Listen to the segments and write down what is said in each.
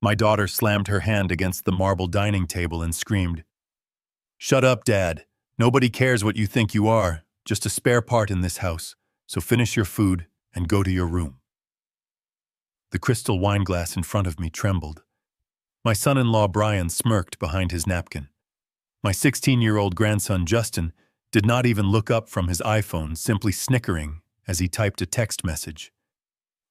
My daughter slammed her hand against the marble dining table and screamed, "Shut up, Dad. Nobody cares what you think you are, just a spare part in this house, so finish your food and go to your room." The crystal wine glass in front of me trembled. My son-in-law Brian smirked behind his napkin. My 16-year-old grandson Justin did not even look up from his iPhone, simply snickering as he typed a text message.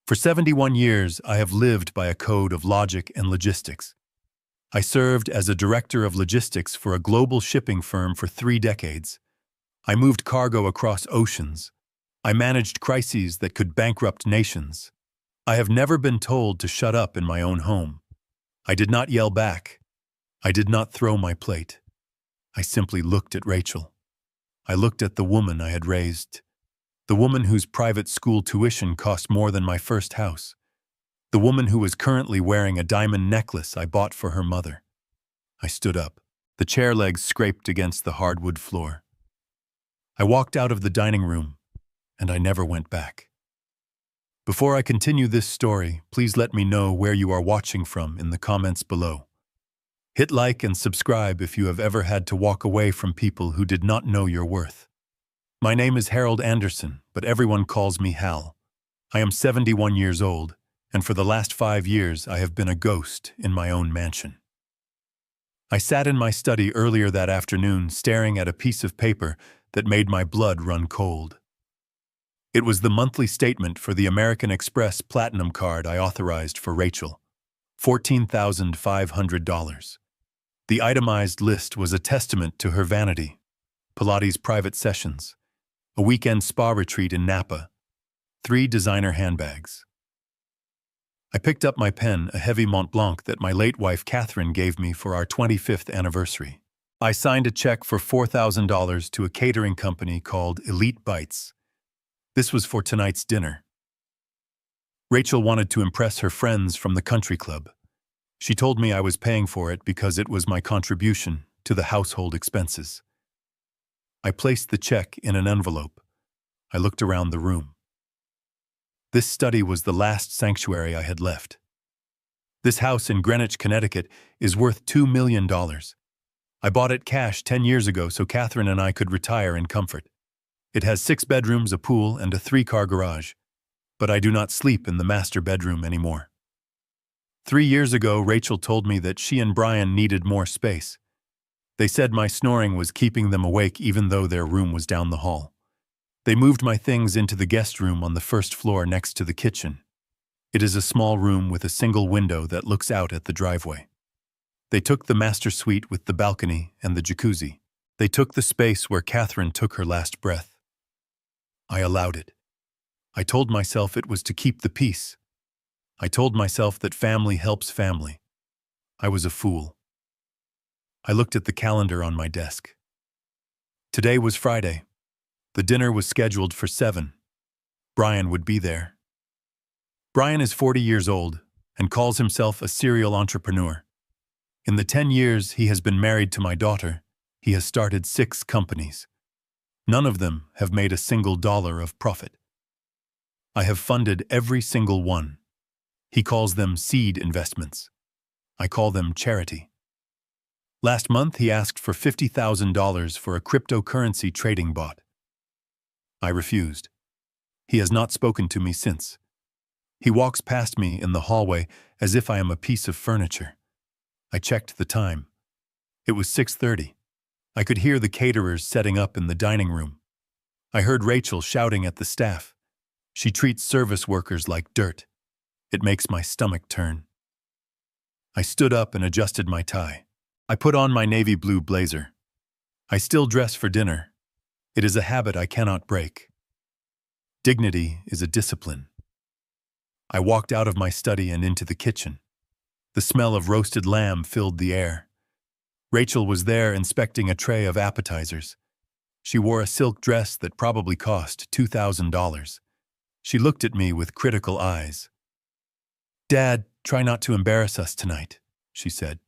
For 71 years, I have lived by a code of logic and logistics. I served as a director of logistics for a global shipping firm for 3 decades. I moved cargo across oceans. I managed crises that could bankrupt nations. I have never been told to shut up in my own home. I did not yell back. I did not throw my plate. I simply looked at Rachel. I looked at the woman I had raised. The woman whose private school tuition cost more than my first house. The woman who was currently wearing a diamond necklace I bought for her mother. I stood up. The chair legs scraped against the hardwood floor. I walked out of the dining room, and I never went back. Before I continue this story, please let me know where you are watching from in the comments below. Hit like and subscribe if you have ever had to walk away from people who did not know your worth. My name is Harold Anderson, but everyone calls me Hal. I am 71 years old, and for the last 5 years I have been a ghost in my own mansion. I sat in my study earlier that afternoon staring at a piece of paper that made my blood run cold. It was the monthly statement for the American Express Platinum card I authorized for Rachel. $14,500. The itemized list was a testament to her vanity. Pilates private sessions, a weekend spa retreat in Napa, 3 designer handbags. I picked up my pen, a heavy Mont Blanc that my late wife Catherine gave me for our 25th anniversary. I signed a check for $4,000 to a catering company called Elite Bites. This was for tonight's dinner. Rachel wanted to impress her friends from the country club. She told me I was paying for it because it was my contribution to the household expenses. I placed the check in an envelope. I looked around the room. This study was the last sanctuary I had left. This house in Greenwich, Connecticut is worth $2 million. I bought it cash 10 years ago so Catherine and I could retire in comfort. It has 6 bedrooms, a pool, and a 3-car garage. But I do not sleep in the master bedroom anymore. 3 years ago, Rachel told me that she and Brian needed more space. They said my snoring was keeping them awake even though their room was down the hall. They moved my things into the guest room on the first floor next to the kitchen. It is a small room with a single window that looks out at the driveway. They took the master suite with the balcony and the jacuzzi. They took the space where Catherine took her last breath. I allowed it. I told myself it was to keep the peace. I told myself that family helps family. I was a fool. I looked at the calendar on my desk. Today was Friday. The dinner was scheduled for 7. Brian would be there. Brian is 40 years old and calls himself a serial entrepreneur. In the 10 years he has been married to my daughter, he has started 6 companies. None of them have made a single dollar of profit. I have funded every single one. He calls them seed investments. I call them charity. Last month he asked for $50,000 for a cryptocurrency trading bot. I refused. He has not spoken to me since. He walks past me in the hallway as if I am a piece of furniture. I checked the time. It was 6:30. I could hear the caterers setting up in the dining room. I heard Rachel shouting at the staff. She treats service workers like dirt. It makes my stomach turn. I stood up and adjusted my tie. I put on my navy blue blazer. I still dress for dinner. It is a habit I cannot break. Dignity is a discipline. I walked out of my study and into the kitchen. The smell of roasted lamb filled the air. Rachel was there inspecting a tray of appetizers. She wore a silk dress that probably cost $2,000. She looked at me with critical eyes. "Dad, try not to embarrass us tonight," she said.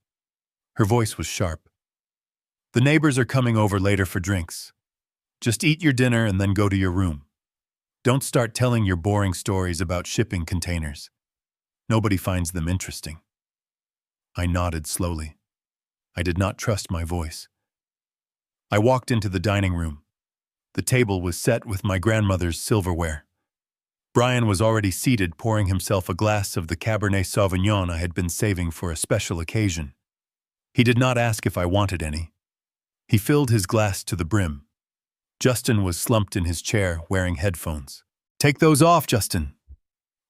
Her voice was sharp. "The neighbors are coming over later for drinks. Just eat your dinner and then go to your room. Don't start telling your boring stories about shipping containers. Nobody finds them interesting." I nodded slowly. I did not trust my voice. I walked into the dining room. The table was set with my grandmother's silverware. Brian was already seated, pouring himself a glass of the Cabernet Sauvignon I had been saving for a special occasion. He did not ask if I wanted any. He filled his glass to the brim. Justin was slumped in his chair, wearing headphones. "Take those off, Justin,"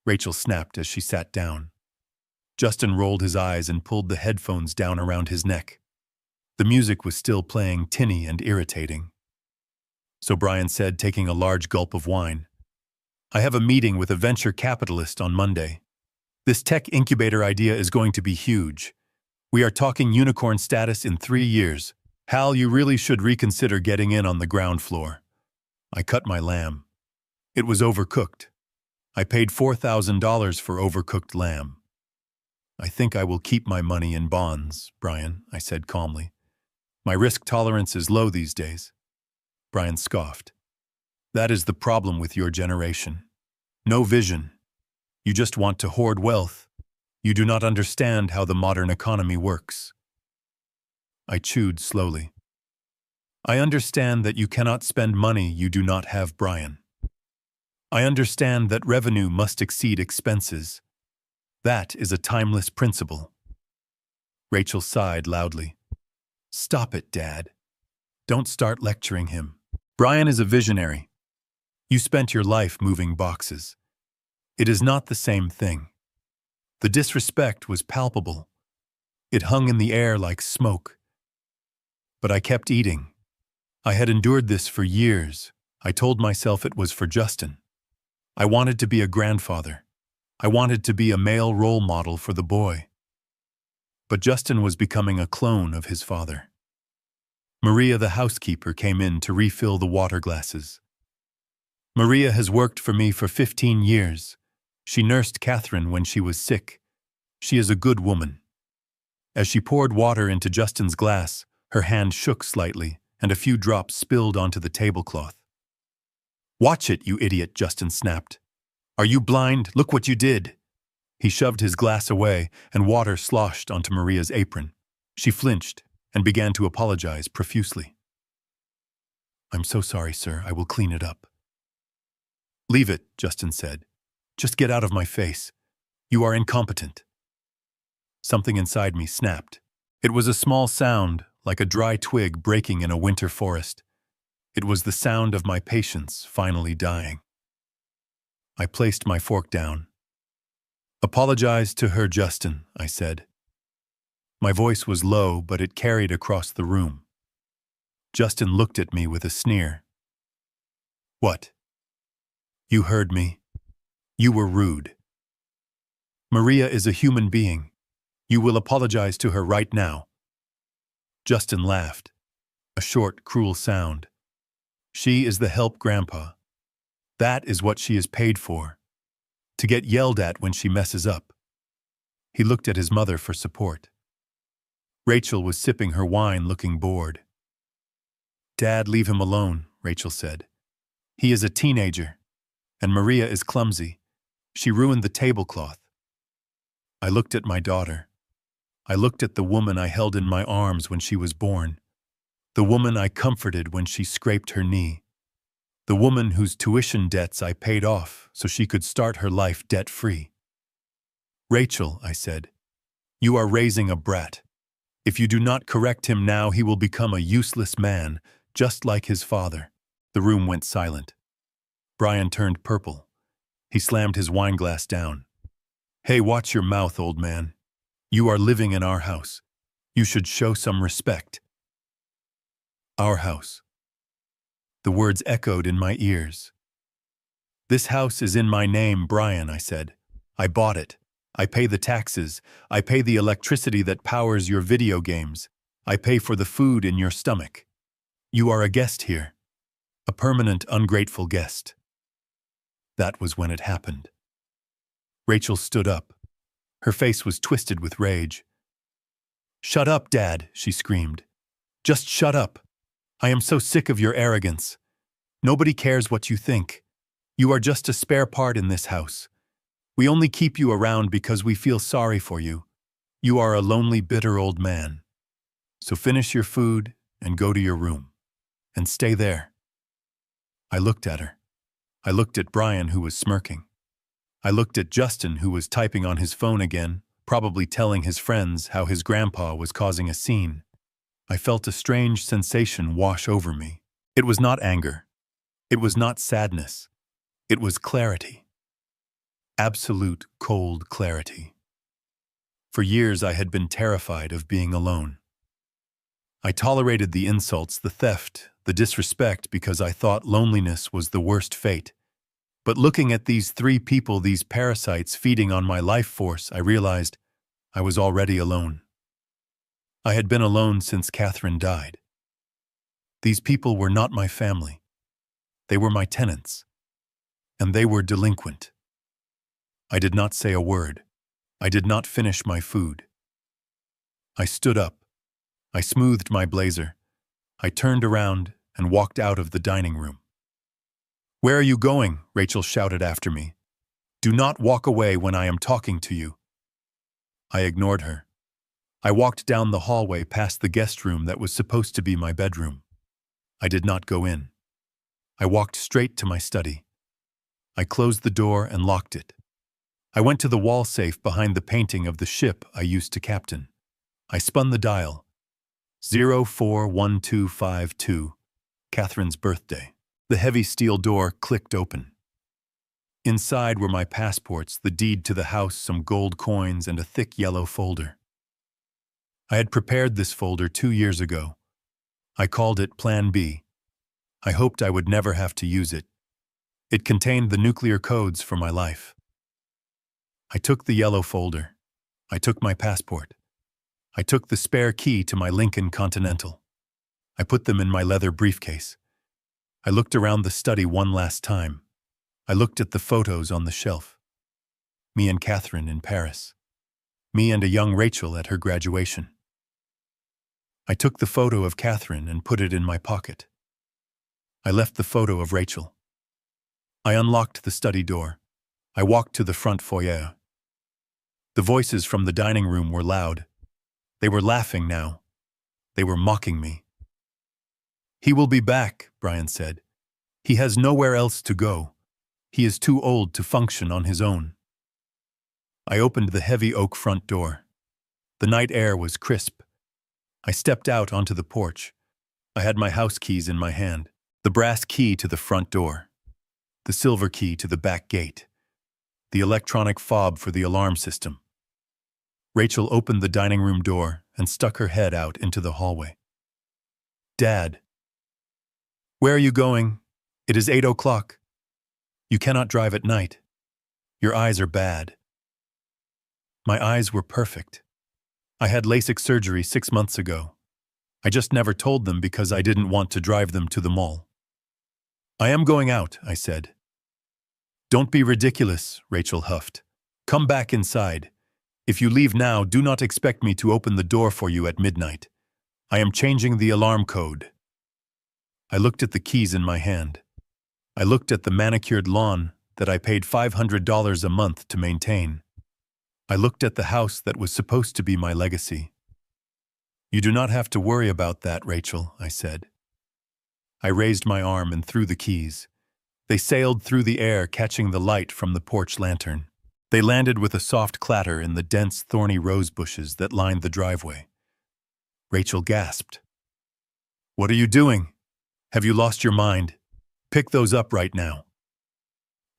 Rachel snapped as she sat down. Justin rolled his eyes and pulled the headphones down around his neck. The music was still playing, tinny and irritating. So Brian said, taking a large gulp of wine, "I have a meeting with a venture capitalist on Monday. This tech incubator idea is going to be huge. We are talking unicorn status in 3 years. Hal, you really should reconsider getting in on the ground floor." I cut my lamb. It was overcooked. I paid $4,000 for overcooked lamb. "I think I will keep my money in bonds, Brian," I said calmly. "My risk tolerance is low these days." Brian scoffed. "That is the problem with your generation. No vision. You just want to hoard wealth. You do not understand how the modern economy works." I chewed slowly. "I understand that you cannot spend money you do not have, Brian. I understand that revenue must exceed expenses. That is a timeless principle." Rachel sighed loudly. "Stop it, Dad. Don't start lecturing him. Brian is a visionary. You spent your life moving boxes. It is not the same thing." The disrespect was palpable. It hung in the air like smoke. But I kept eating. I had endured this for years. I told myself it was for Justin. I wanted to be a grandfather. I wanted to be a male role model for the boy. But Justin was becoming a clone of his father. Maria, the housekeeper, came in to refill the water glasses. Maria has worked for me for 15 years. She nursed Catherine when she was sick. She is a good woman. As she poured water into Justin's glass, her hand shook slightly, and a few drops spilled onto the tablecloth. "Watch it, you idiot," Justin snapped. "Are you blind? Look what you did." He shoved his glass away, and water sloshed onto Maria's apron. She flinched and began to apologize profusely. "I'm so sorry, sir. I will clean it up." "Leave it," Justin said. "Just get out of my face. You are incompetent." Something inside me snapped. It was a small sound, like a dry twig breaking in a winter forest. It was the sound of my patience finally dying. I placed my fork down. "Apologize to her, Justin," I said. My voice was low, but it carried across the room. Justin looked at me with a sneer. "What? You heard me. You were rude. Maria is a human being. You will apologize to her right now." Justin laughed. A short, cruel sound. "She is the help, Grandpa. That is what she is paid for. To get yelled at when she messes up." He looked at his mother for support. Rachel was sipping her wine, looking bored. "Dad, leave him alone," Rachel said. "He is a teenager, and Maria is clumsy. She ruined the tablecloth." I looked at my daughter. I looked at the woman I held in my arms when she was born. The woman I comforted when she scraped her knee. The woman whose tuition debts I paid off so she could start her life debt-free. "Rachel," I said, "you are raising a brat. If you do not correct him now, he will become a useless man, just like his father." The room went silent. Brian turned purple. He slammed his wineglass down. "Hey, watch your mouth, old man. You are living in our house. You should show some respect." Our house. The words echoed in my ears. "This house is in my name, Brian," I said. "I bought it. I pay the taxes. I pay the electricity that powers your video games. I pay for the food in your stomach. You are a guest here. A permanent, ungrateful guest." That was when it happened. Rachel stood up. Her face was twisted with rage. "Shut up, Dad," she screamed. "Just shut up. I am so sick of your arrogance. Nobody cares what you think. You are just a spare part in this house. We only keep you around because we feel sorry for you. You are a lonely, bitter old man. So finish your food and go to your room. And stay there. I looked at her. I looked at Brian, who was smirking. I looked at Justin, who was typing on his phone again, probably telling his friends how his grandpa was causing a scene. I felt a strange sensation wash over me. It was not anger. It was not sadness. It was clarity. Absolute, cold clarity. For years I had been terrified of being alone. I tolerated the insults, the theft, the disrespect because I thought loneliness was the worst fate. But looking at these three people, these parasites feeding on my life force, I realized I was already alone. I had been alone since Catherine died. These people were not my family. They were my tenants. And they were delinquent. I did not say a word. I did not finish my food. I stood up. I smoothed my blazer. I turned around and walked out of the dining room. "Where are you going?" Rachel shouted after me. "Do not walk away when I am talking to you." I ignored her. I walked down the hallway past the guest room that was supposed to be my bedroom. I did not go in. I walked straight to my study. I closed the door and locked it. I went to the wall safe behind the painting of the ship I used to captain. I spun the dial. 041252, Catherine's birthday. The heavy steel door clicked open. Inside were my passports, the deed to the house, some gold coins, and a thick yellow folder. I had prepared this folder 2 years ago. I called it Plan B. I hoped I would never have to use it. It contained the nuclear codes for my life. I took the yellow folder. I took my passport. I took the spare key to my Lincoln Continental. I put them in my leather briefcase. I looked around the study one last time. I looked at the photos on the shelf. Me and Catherine in Paris. Me and a young Rachel at her graduation. I took the photo of Catherine and put it in my pocket. I left the photo of Rachel. I unlocked the study door. I walked to the front foyer. The voices from the dining room were loud. They were laughing now. They were mocking me. "He will be back," Brian said. "He has nowhere else to go. He is too old to function on his own." I opened the heavy oak front door. The night air was crisp. I stepped out onto the porch. I had my house keys in my hand. The brass key to the front door. The silver key to the back gate. The electronic fob for the alarm system. Rachel opened the dining room door and stuck her head out into the hallway. "Dad." "Where are you going? It is 8 o'clock. You cannot drive at night. Your eyes are bad." My eyes were perfect. I had LASIK surgery 6 months ago. I just never told them because I didn't want to drive them to the mall. "I am going out," I said. "Don't be ridiculous," Rachel huffed. "Come back inside. If you leave now, do not expect me to open the door for you at midnight. I am changing the alarm code." I looked at the keys in my hand. I looked at the manicured lawn that I paid $500 a month to maintain. I looked at the house that was supposed to be my legacy. "You do not have to worry about that, Rachel," I said. I raised my arm and threw the keys. They sailed through the air, catching the light from the porch lantern. They landed with a soft clatter in the dense, thorny rose bushes that lined the driveway. Rachel gasped. "What are you doing? Have you lost your mind? Pick those up right now."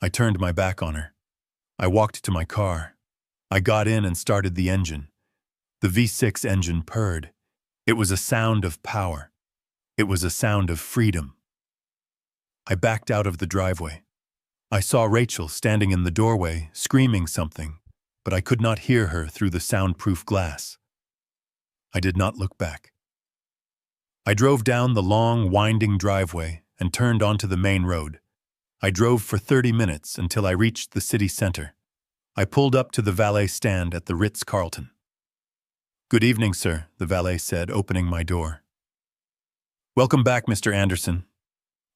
I turned my back on her. I walked to my car. I got in and started the engine. The V6 engine purred. It was a sound of power. It was a sound of freedom. I backed out of the driveway. I saw Rachel standing in the doorway, screaming something, but I could not hear her through the soundproof glass. I did not look back. I drove down the long, winding driveway and turned onto the main road. I drove for 30 minutes until I reached the city center. I pulled up to the valet stand at the Ritz-Carlton. "Good evening, sir," the valet said, opening my door. "Welcome back, Mr. Anderson."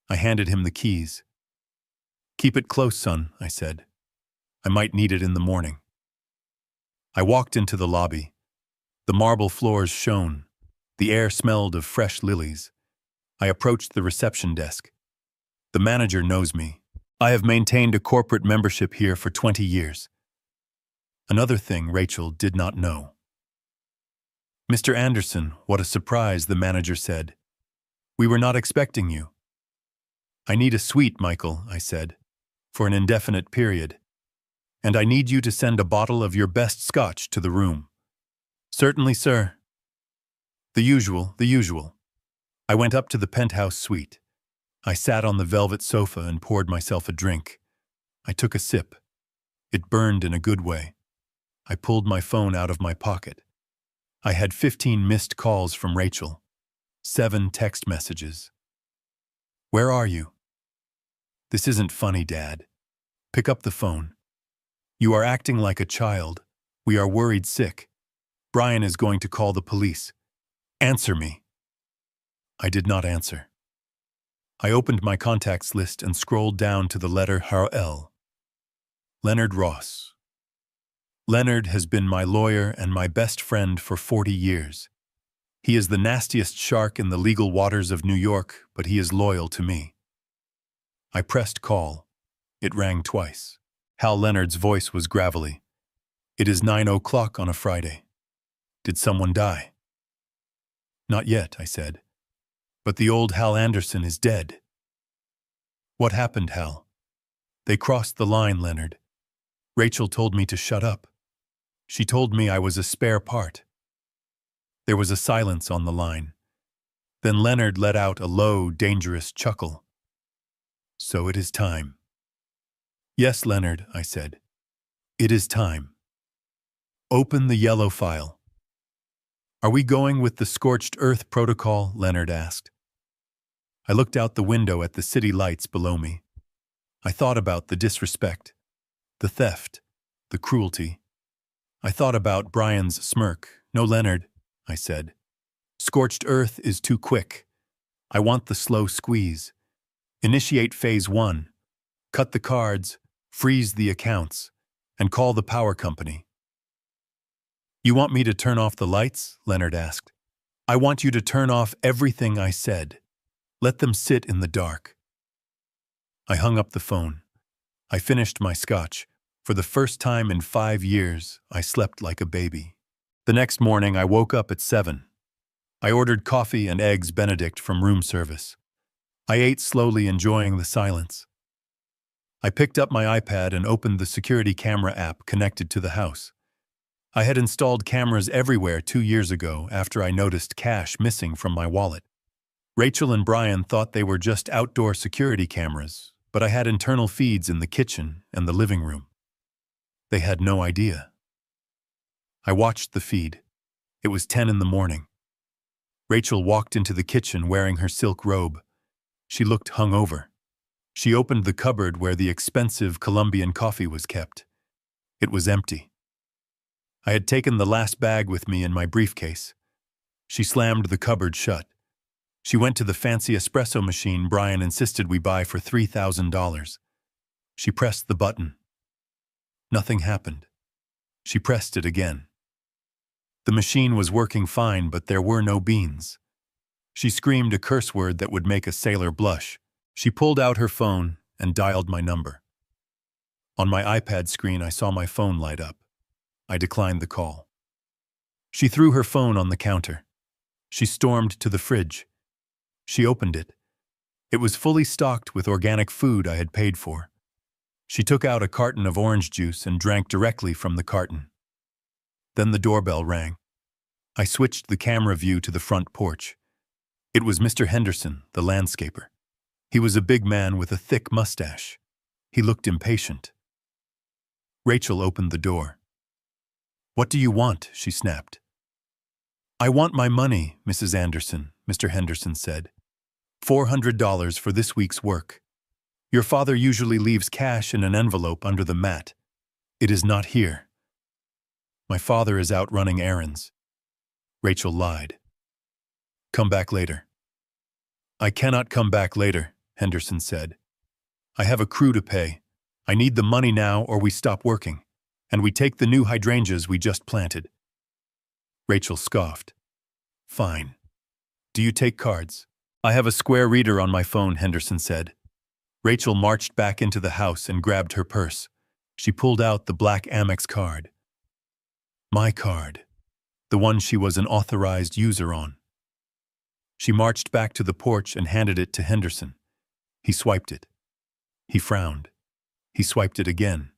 I handed him the keys. "Keep it close, son," I said. "I might need it in the morning." I walked into the lobby. The marble floors shone. The air smelled of fresh lilies. I approached the reception desk. The manager knows me. I have maintained a corporate membership here for 20 years. Another thing Rachel did not know. Mr. Anderson, what a surprise, the manager said. We were not expecting you. I need a suite, Michael, I said, for an indefinite period. And I need you to send a bottle of your best scotch to the room. Certainly, sir. The usual. I went up to the penthouse suite. I sat on the velvet sofa and poured myself a drink. I took a sip. It burned in a good way. I pulled my phone out of my pocket. I had 15 missed calls from Rachel. 7 text messages. Where are you? This isn't funny, Dad. Pick up the phone. You are acting like a child. We are worried sick. Brian is going to call the police. Answer me. I did not answer. I opened my contacts list and scrolled down to the letter L. Leonard Ross. Leonard has been my lawyer and my best friend for 40 years. He is the nastiest shark in the legal waters of New York, but he is loyal to me. I pressed call. It rang twice. Hal Leonard's voice was gravelly. It is 9:00 on a Friday. Did someone die? Not yet, I said. But the old Hal Anderson is dead. What happened, Hal? They crossed the line, Leonard. Rachel told me to shut up. She told me I was a spare part. There was a silence on the line. Then Leonard let out a low, dangerous chuckle. So it is time. Yes, Leonard, I said. It is time. Open the yellow file. Are we going with the scorched earth protocol? Leonard asked. I looked out the window at the city lights below me. I thought about the disrespect, the theft, the cruelty. I thought about Brian's smirk. No, Leonard, I said. Scorched earth is too quick. I want the slow squeeze. Initiate phase 1. Cut the cards, freeze the accounts, and call the power company. You want me to turn off the lights? Leonard asked. I want you to turn off everything I said. Let them sit in the dark. I hung up the phone. I finished my scotch. For the first time in 5 years, I slept like a baby. The next morning, I woke up at 7. I ordered coffee and eggs Benedict from room service. I ate slowly, enjoying the silence. I picked up my iPad and opened the security camera app connected to the house. I had installed cameras everywhere 2 years ago after I noticed cash missing from my wallet. Rachel and Brian thought they were just outdoor security cameras, but I had internal feeds in the kitchen and the living room. They had no idea. I watched the feed. It was 10 in the morning. Rachel walked into the kitchen wearing her silk robe. She looked hungover. She opened the cupboard where the expensive Colombian coffee was kept. It was empty. I had taken the last bag with me in my briefcase. She slammed the cupboard shut. She went to the fancy espresso machine Brian insisted we buy for $3,000. She pressed the button. Nothing happened. She pressed it again. The machine was working fine, but there were no beans. She screamed a curse word that would make a sailor blush. She pulled out her phone and dialed my number. On my iPad screen, I saw my phone light up. I declined the call. She threw her phone on the counter. She stormed to the fridge. She opened it. It was fully stocked with organic food I had paid for. She took out a carton of orange juice and drank directly from the carton. Then the doorbell rang. I switched the camera view to the front porch. It was Mr. Henderson, the landscaper. He was a big man with a thick mustache. He looked impatient. Rachel opened the door. What do you want? She snapped. I want my money, Mrs. Anderson, Mr. Henderson said. $400 for this week's work. Your father usually leaves cash in an envelope under the mat. It is not here. My father is out running errands. Rachel lied. Come back later. I cannot come back later, Henderson said. I have a crew to pay. I need the money now or we stop working, and we take the new hydrangeas we just planted. Rachel scoffed. Fine. Do you take cards? I have a square reader on my phone, Henderson said. Rachel marched back into the house and grabbed her purse. She pulled out the black Amex card. My card. The one she was an authorized user on. She marched back to the porch and handed it to Henderson. He swiped it. He frowned. He swiped it again.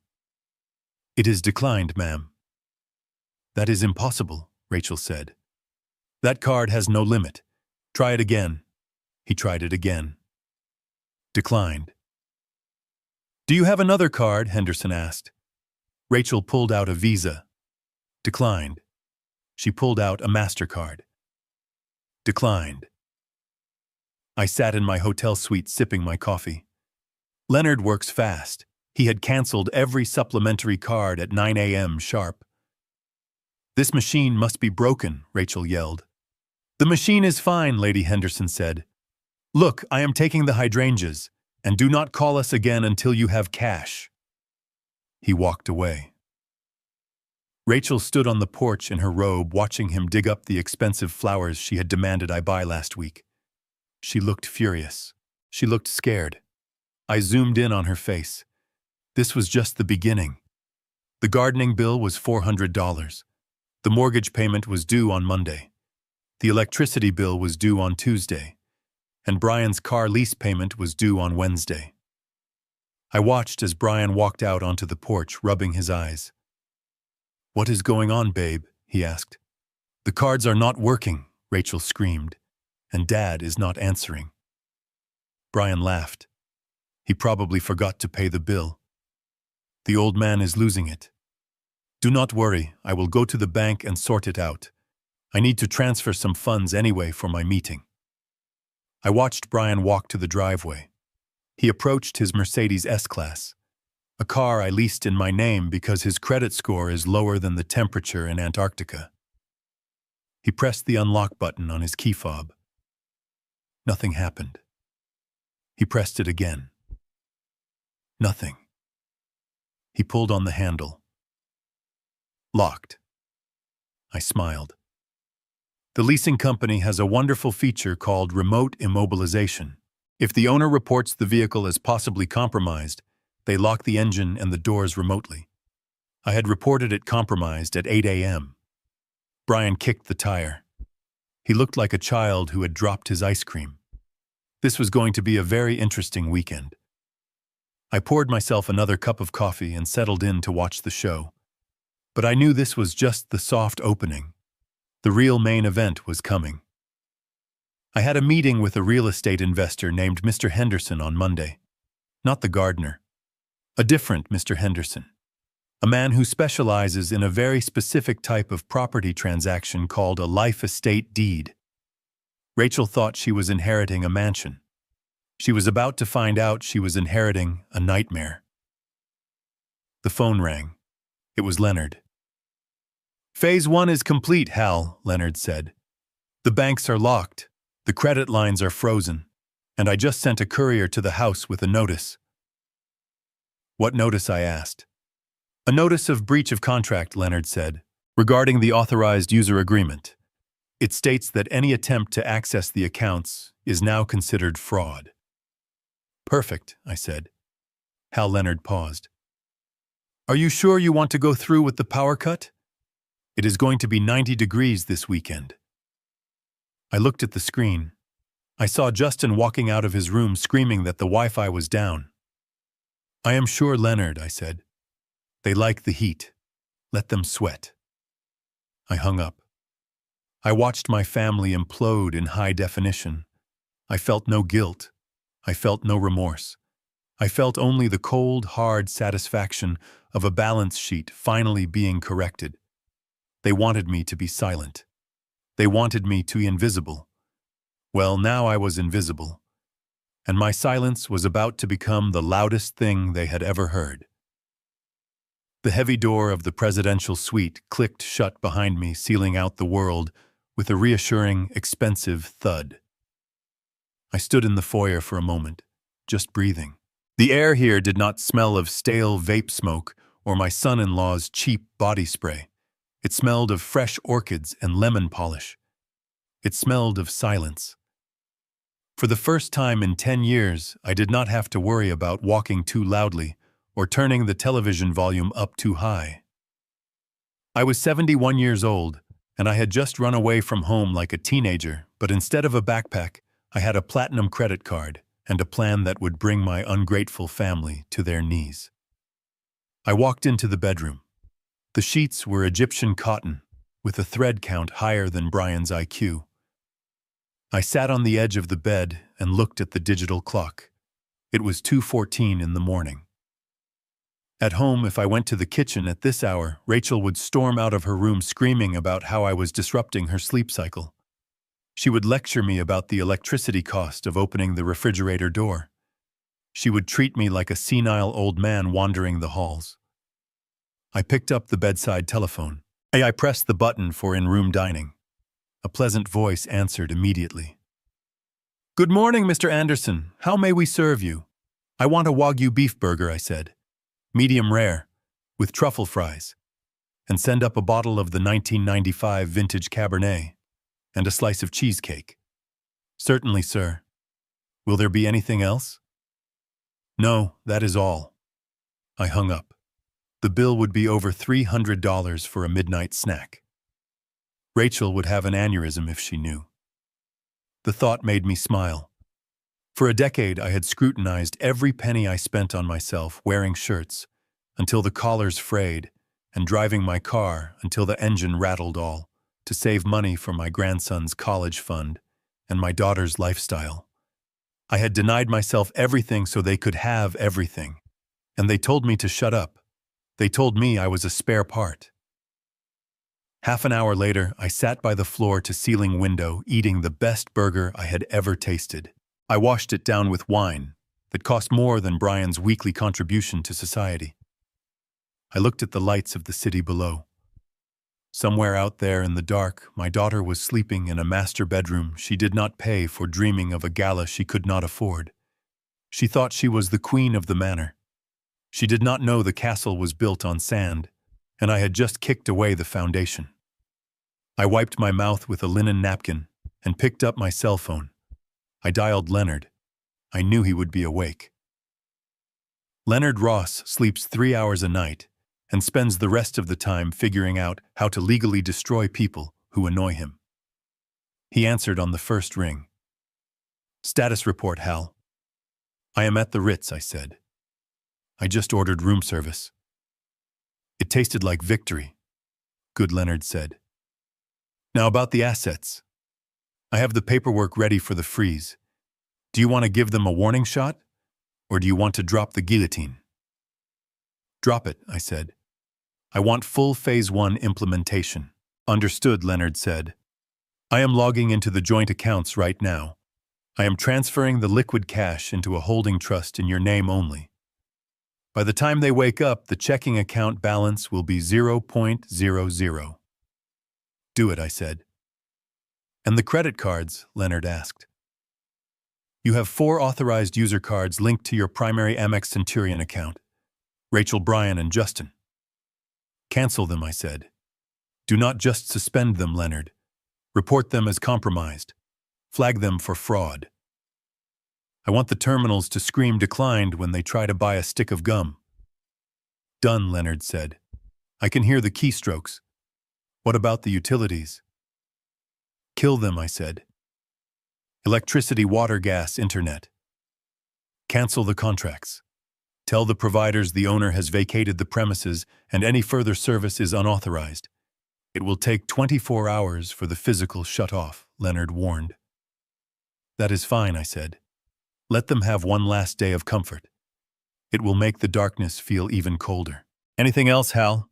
It is declined, ma'am. That is impossible, Rachel said. That card has no limit. Try it again. He tried it again. Declined. Do you have another card? Henderson asked. Rachel pulled out a Visa. Declined. She pulled out a MasterCard. Declined. I sat in my hotel suite sipping my coffee. Leonard works fast. He had canceled every supplementary card at 9 a.m. sharp. This machine must be broken, Rachel yelled. The machine is fine, Lady Henderson said. Look, I am taking the hydrangeas, and do not call us again until you have cash. He walked away. Rachel stood on the porch in her robe watching him dig up the expensive flowers she had demanded I buy last week. She looked furious. She looked scared. I zoomed in on her face. This was just the beginning. The gardening bill was $400. The mortgage payment was due on Monday. The electricity bill was due on Tuesday. And Brian's car lease payment was due on Wednesday. I watched as Brian walked out onto the porch, rubbing his eyes. What is going on, babe? He asked. The cards are not working, Rachel screamed, and Dad is not answering. Brian laughed. He probably forgot to pay the bill. The old man is losing it. Do not worry, I will go to the bank and sort it out. I need to transfer some funds anyway for my meeting. I watched Brian walk to the driveway. He approached his Mercedes S-Class, a car I leased in my name because his credit score is lower than the temperature in Antarctica. He pressed the unlock button on his key fob. Nothing happened. He pressed it again. Nothing. He pulled on the handle. Locked. I smiled. The leasing company has a wonderful feature called remote immobilization. If the owner reports the vehicle as possibly compromised, they lock the engine and the doors remotely. I had reported it compromised at 8 a.m. Brian kicked the tire. He looked like a child who had dropped his ice cream. This was going to be a very interesting weekend. I poured myself another cup of coffee and settled in to watch the show. But I knew this was just the soft opening. The real main event was coming. I had a meeting with a real estate investor named Mr. Henderson on Monday. Not the gardener. A different Mr. Henderson. A man who specializes in a very specific type of property transaction called a life estate deed. Rachel thought she was inheriting a mansion. She was about to find out she was inheriting a nightmare. The phone rang. It was Leonard. Phase 1 is complete, Hal, Leonard said. The banks are locked, the credit lines are frozen, and I just sent a courier to the house with a notice. What notice? I asked. A notice of breach of contract, Leonard said, regarding the authorized user agreement. It states that any attempt to access the accounts is now considered fraud. Perfect, I said. Hal Leonard paused. Are you sure you want to go through with the power cut? It is going to be 90 degrees this weekend. I looked at the screen. I saw Justin walking out of his room screaming that the Wi-Fi was down. I am sure, Leonard, I said. They like the heat. Let them sweat. I hung up. I watched my family implode in high definition. I felt no guilt. I felt no remorse. I felt only the cold, hard satisfaction of a balance sheet finally being corrected. They wanted me to be silent. They wanted me to be invisible. Well, now I was invisible, and my silence was about to become the loudest thing they had ever heard. The heavy door of the presidential suite clicked shut behind me, sealing out the world with a reassuring, expensive thud. I stood in the foyer for a moment, just breathing. The air here did not smell of stale vape smoke or my son-in-law's cheap body spray. It smelled of fresh orchids and lemon polish. It smelled of silence. For the first time in 10 years, I did not have to worry about walking too loudly or turning the television volume up too high. I was 71 years old, and I had just run away from home like a teenager, but instead of a backpack, I had a platinum credit card and a plan that would bring my ungrateful family to their knees. I walked into the bedroom. The sheets were Egyptian cotton, with a thread count higher than Brian's IQ. I sat on the edge of the bed and looked at the digital clock. It was 2:14 in the morning. At home, if I went to the kitchen at this hour, Rachel would storm out of her room screaming about how I was disrupting her sleep cycle. She would lecture me about the electricity cost of opening the refrigerator door. She would treat me like a senile old man wandering the halls. I picked up the bedside telephone. I pressed the button for in-room dining. A pleasant voice answered immediately. "Good morning, Mr. Anderson. How may we serve you?" "I want a Wagyu beef burger," I said. "Medium rare, with truffle fries. And send up a bottle of the 1995 vintage Cabernet, and a slice of cheesecake." "Certainly, sir. Will there be anything else?" "No, that is all." I hung up. The bill would be over $300 for a midnight snack. Rachel would have an aneurysm if she knew. The thought made me smile. For a decade, I had scrutinized every penny I spent on myself wearing shirts until the collars frayed and driving my car until the engine rattled, all to save money for my grandson's college fund and my daughter's lifestyle. I had denied myself everything so they could have everything, and they told me to shut up. They told me I was a spare part. Half an hour later, I sat by the floor-to-ceiling window eating the best burger I had ever tasted. I washed it down with wine that cost more than Brian's weekly contribution to society. I looked at the lights of the city below. Somewhere out there in the dark, my daughter was sleeping in a master bedroom she did not pay for, dreaming of a gala she could not afford. She thought she was the queen of the manor. She did not know the castle was built on sand, and I had just kicked away the foundation. I wiped my mouth with a linen napkin and picked up my cell phone. I dialed Leonard. I knew he would be awake. Leonard Ross sleeps 3 hours a night and spends the rest of the time figuring out how to legally destroy people who annoy him. He answered on the first ring. "Status report, Hal." "I am at the Ritz," I said. "I just ordered room service." "It tasted like victory," good Leonard said. "Now about the assets. I have the paperwork ready for the freeze. Do you want to give them a warning shot, or do you want to drop the guillotine?" "Drop it," I said. "I want full Phase 1 implementation." "Understood," Leonard said. "I am logging into the joint accounts right now. I am transferring the liquid cash into a holding trust in your name only. By the time they wake up, the checking account balance will be 0.00. "Do it," I said. "And the credit cards?" Leonard asked. "You have 4 authorized user cards linked to your primary Amex Centurion account. Rachel, Brian, and Justin." "Cancel them," I said. "Do not just suspend them, Leonard. Report them as compromised. Flag them for fraud. I want the terminals to scream declined when they try to buy a stick of gum." "Done," Leonard said. "I can hear the keystrokes. What about the utilities?" "Kill them," I said. "Electricity, water, gas, internet. Cancel the contracts. Tell the providers the owner has vacated the premises and any further service is unauthorized. It will take 24 hours for the physical shut-off," Leonard warned. "That is fine," I said. "Let them have one last day of comfort. It will make the darkness feel even colder." "Anything else, Hal?"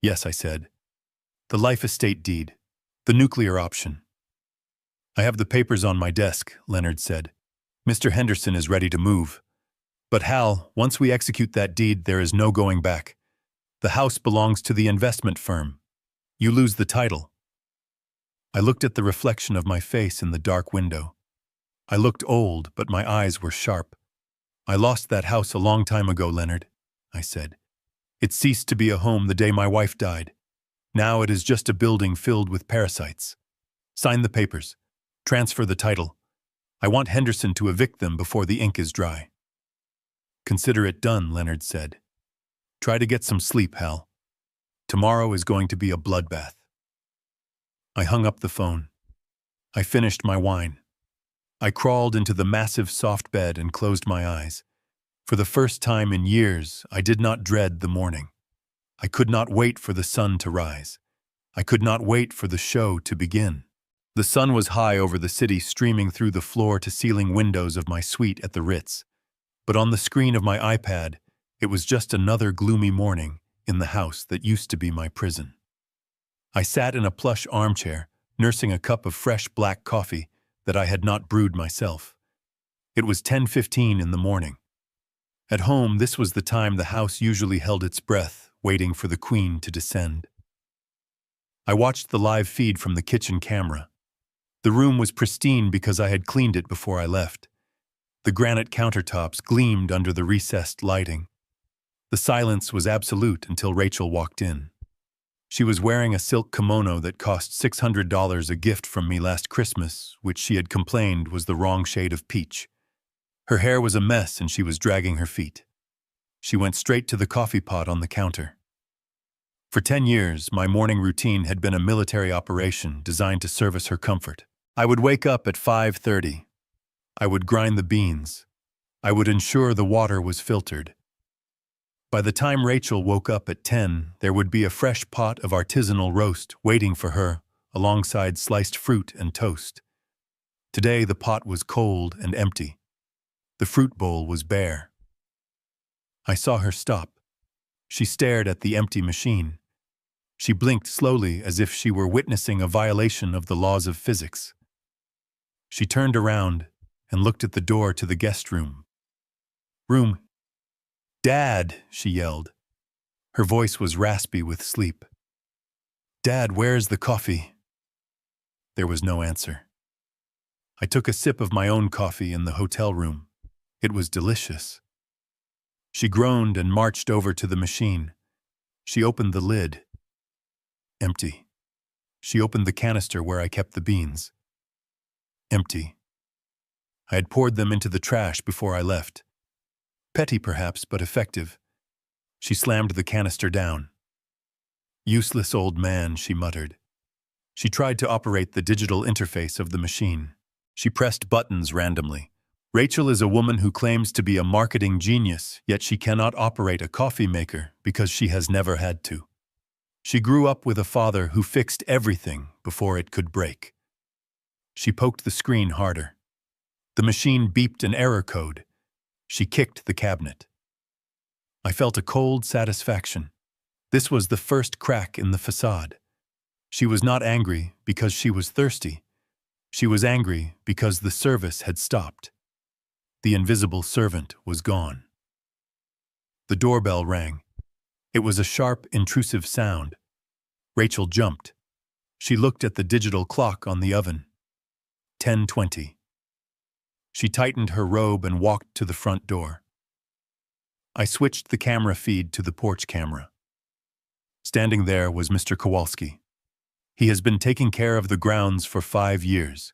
"Yes," I said. "The life estate deed. The nuclear option." "I have the papers on my desk," Leonard said. "Mr. Henderson is ready to move. But Hal, once we execute that deed, there is no going back. The house belongs to the investment firm. You lose the title." I looked at the reflection of my face in the dark window. I looked old, but my eyes were sharp. "I lost that house a long time ago, Leonard," I said. "It ceased to be a home the day my wife died. Now it is just a building filled with parasites. Sign the papers. Transfer the title. I want Henderson to evict them before the ink is dry. Consider it done, Leonard said. Try to get some sleep, Hal. Tomorrow is going to be a bloodbath. I hung up the phone. I finished my wine. I crawled into the massive soft bed and closed my eyes. For the first time in years, I did not dread the morning. I could not wait for the sun to rise. I could not wait for the show to begin. The sun was high over the city, streaming through the floor-to-ceiling windows of my suite at the Ritz. But on the screen of my iPad, it was just another gloomy morning in the house that used to be my prison. I sat in a plush armchair, nursing a cup of fresh black coffee that I had not brewed myself. It was 10:15 in the morning. At home, this was the time the house usually held its breath, waiting for the Queen to descend. I watched the live feed from the kitchen camera. The room was pristine because I had cleaned it before I left. The granite countertops gleamed under the recessed lighting. The silence was absolute until Rachel walked in. She was wearing a silk kimono that cost $600, a gift from me last Christmas, which she had complained was the wrong shade of peach. Her hair was a mess and she was dragging her feet. She went straight to the coffee pot on the counter. For 10 years, my morning routine had been a military operation designed to service her comfort. I would wake up at 5:30. I would grind the beans. I would ensure the water was filtered. By the time Rachel woke up at 10, there would be a fresh pot of artisanal roast waiting for her, alongside sliced fruit and toast. Today, the pot was cold and empty. The fruit bowl was bare. I saw her stop. She stared at the empty machine. She blinked slowly as if she were witnessing a violation of the laws of physics. She turned around and looked at the door to the guest room. "Dad," she yelled. Her voice was raspy with sleep. "Dad, where's the coffee?" There was no answer. I took a sip of my own coffee in the hotel room. It was delicious. She groaned and marched over to the machine. She opened the lid. Empty. She opened the canister where I kept the beans. Empty. I had poured them into the trash before I left. Petty perhaps, but effective. She slammed the canister down. "Useless old man," she muttered. She tried to operate the digital interface of the machine. She pressed buttons randomly. Rachel is a woman who claims to be a marketing genius, yet she cannot operate a coffee maker because she has never had to. She grew up with a father who fixed everything before it could break. She poked the screen harder. The machine beeped an error code. She kicked the cabinet. I felt a cold satisfaction. This was the first crack in the facade. She was not angry because she was thirsty. She was angry because the service had stopped. The invisible servant was gone. The doorbell rang. It was a sharp, intrusive sound. Rachel jumped. She looked at the digital clock on the oven. 10:20. She tightened her robe and walked to the front door. I switched the camera feed to the porch camera. Standing there was Mr. Kowalski. He has been taking care of the grounds for 5 years.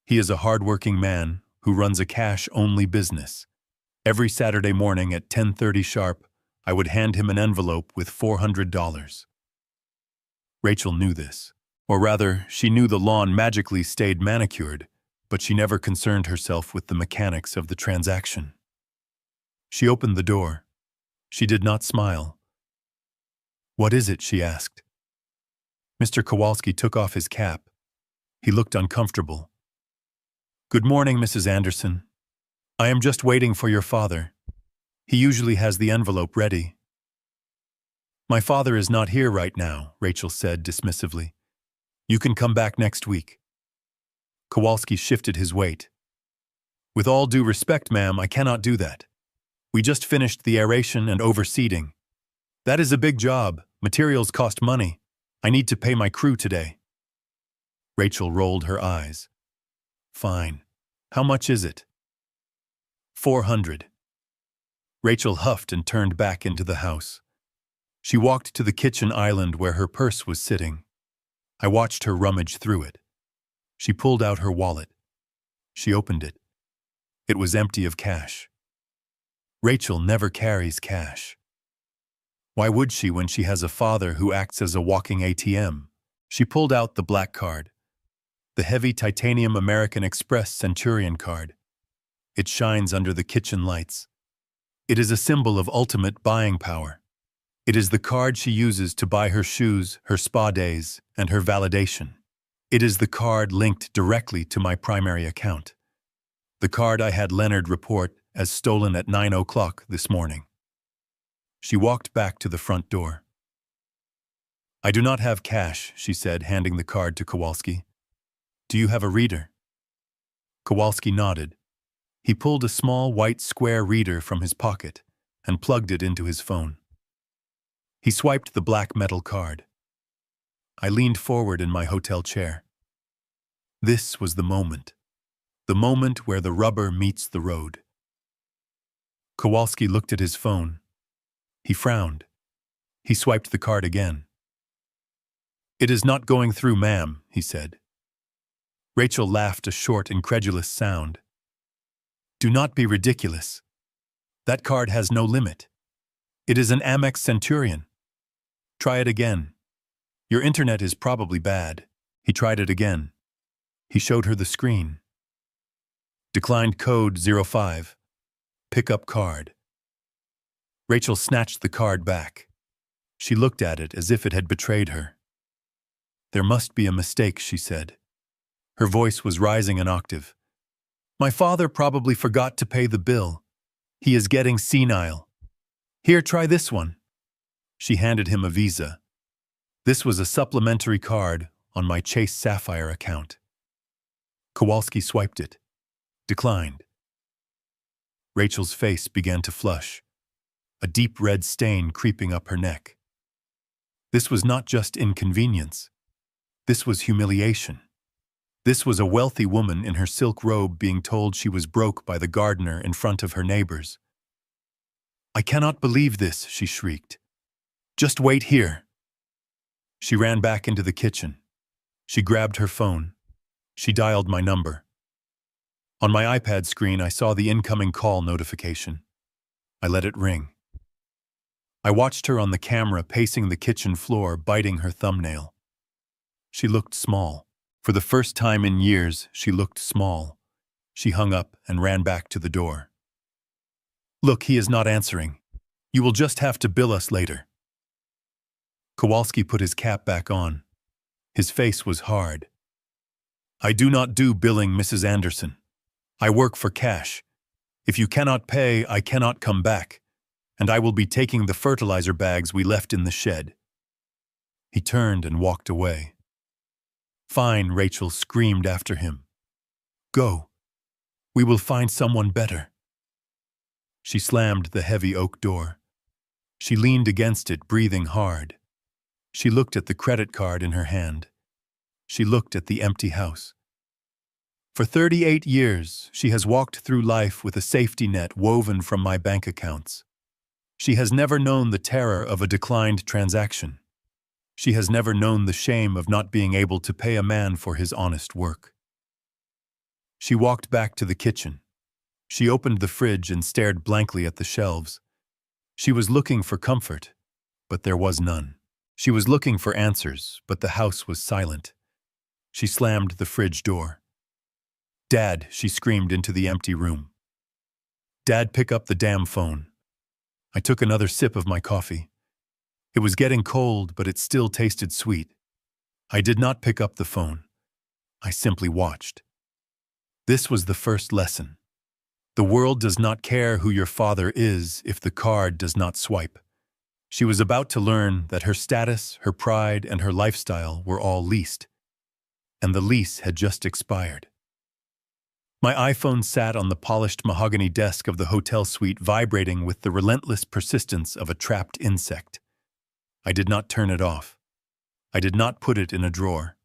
He is a hard-working man who runs a cash-only business. Every Saturday morning at 10:30 sharp, I would hand him an envelope with $400. Rachel knew this. Or rather, she knew the lawn magically stayed manicured, but she never concerned herself with the mechanics of the transaction. She opened the door. She did not smile. "What is it?" she asked. Mr. Kowalski took off his cap. He looked uncomfortable. "Good morning, Mrs. Anderson. I am just waiting for your father. He usually has the envelope ready." "My father is not here right now," Rachel said dismissively. "You can come back next week." Kowalski shifted his weight. "With all due respect, ma'am, I cannot do that. We just finished the aeration and overseeding. That is a big job. Materials cost money. I need to pay my crew today." Rachel rolled her eyes. "Fine. How much is it?" $400. Rachel huffed and turned back into the house. She walked to the kitchen island where her purse was sitting. I watched her rummage through it. She pulled out her wallet. She opened it. It was empty of cash. Rachel never carries cash. Why would she when she has a father who acts as a walking ATM? She pulled out the black card, the heavy titanium American Express Centurion card. It shines under the kitchen lights. It is a symbol of ultimate buying power. It is the card she uses to buy her shoes, her spa days, and her validation. It is the card linked directly to my primary account. The card I had Leonard report as stolen at 9 o'clock this morning. She walked back to the front door. I do not have cash, she said, handing the card to Kowalski. Do you have a reader? Kowalski nodded. He pulled a small white square reader from his pocket and plugged it into his phone. He swiped the black metal card. I leaned forward in my hotel chair. This was the moment where the rubber meets the road. Kowalski looked at his phone. He frowned. He swiped the card again. It is not going through, ma'am, he said. Rachel laughed a short, incredulous sound. Do not be ridiculous. That card has no limit. It is an Amex Centurion. Try it again. Your internet is probably bad. He tried it again. He showed her the screen. Declined code 05. Pickup card. Rachel snatched the card back. She looked at it as if it had betrayed her. There must be a mistake, she said. Her voice was rising an octave. My father probably forgot to pay the bill. He is getting senile. Here, try this one. She handed him a Visa. This was a supplementary card on my Chase Sapphire account. Kowalski swiped it. Declined. Rachel's face began to flush, a deep red stain creeping up her neck. This was not just inconvenience. This was humiliation. This was a wealthy woman in her silk robe being told she was broke by the gardener in front of her neighbors. I cannot believe this, she shrieked. Just wait here. She ran back into the kitchen. She grabbed her phone. She dialed my number. On my iPad screen, I saw the incoming call notification. I let it ring. I watched her on the camera pacing the kitchen floor, biting her thumbnail. She looked small. For the first time in years, she looked small. She hung up and ran back to the door. Look, he is not answering. You will just have to bill us later. Kowalski put his cap back on. His face was hard. I do not do billing, Mrs. Anderson. I work for cash. If you cannot pay, I cannot come back, and I will be taking the fertilizer bags we left in the shed. He turned and walked away. Fine, Rachel screamed after him. Go. We will find someone better. She slammed the heavy oak door. She leaned against it, breathing hard. She looked at the credit card in her hand. She looked at the empty house. For 38 years, she has walked through life with a safety net woven from my bank accounts. She has never known the terror of a declined transaction. She has never known the shame of not being able to pay a man for his honest work. She walked back to the kitchen. She opened the fridge and stared blankly at the shelves. She was looking for comfort, but there was none. She was looking for answers, but the house was silent. She slammed the fridge door. Dad, she screamed into the empty room. Dad, pick up the damn phone. I took another sip of my coffee. It was getting cold, but it still tasted sweet. I did not pick up the phone. I simply watched. This was the first lesson. The world does not care who your father is if the card does not swipe. She was about to learn that her status, her pride, and her lifestyle were all leased. And the lease had just expired. My iPhone sat on the polished mahogany desk of the hotel suite, vibrating with the relentless persistence of a trapped insect. I did not turn it off. I did not put it in a drawer.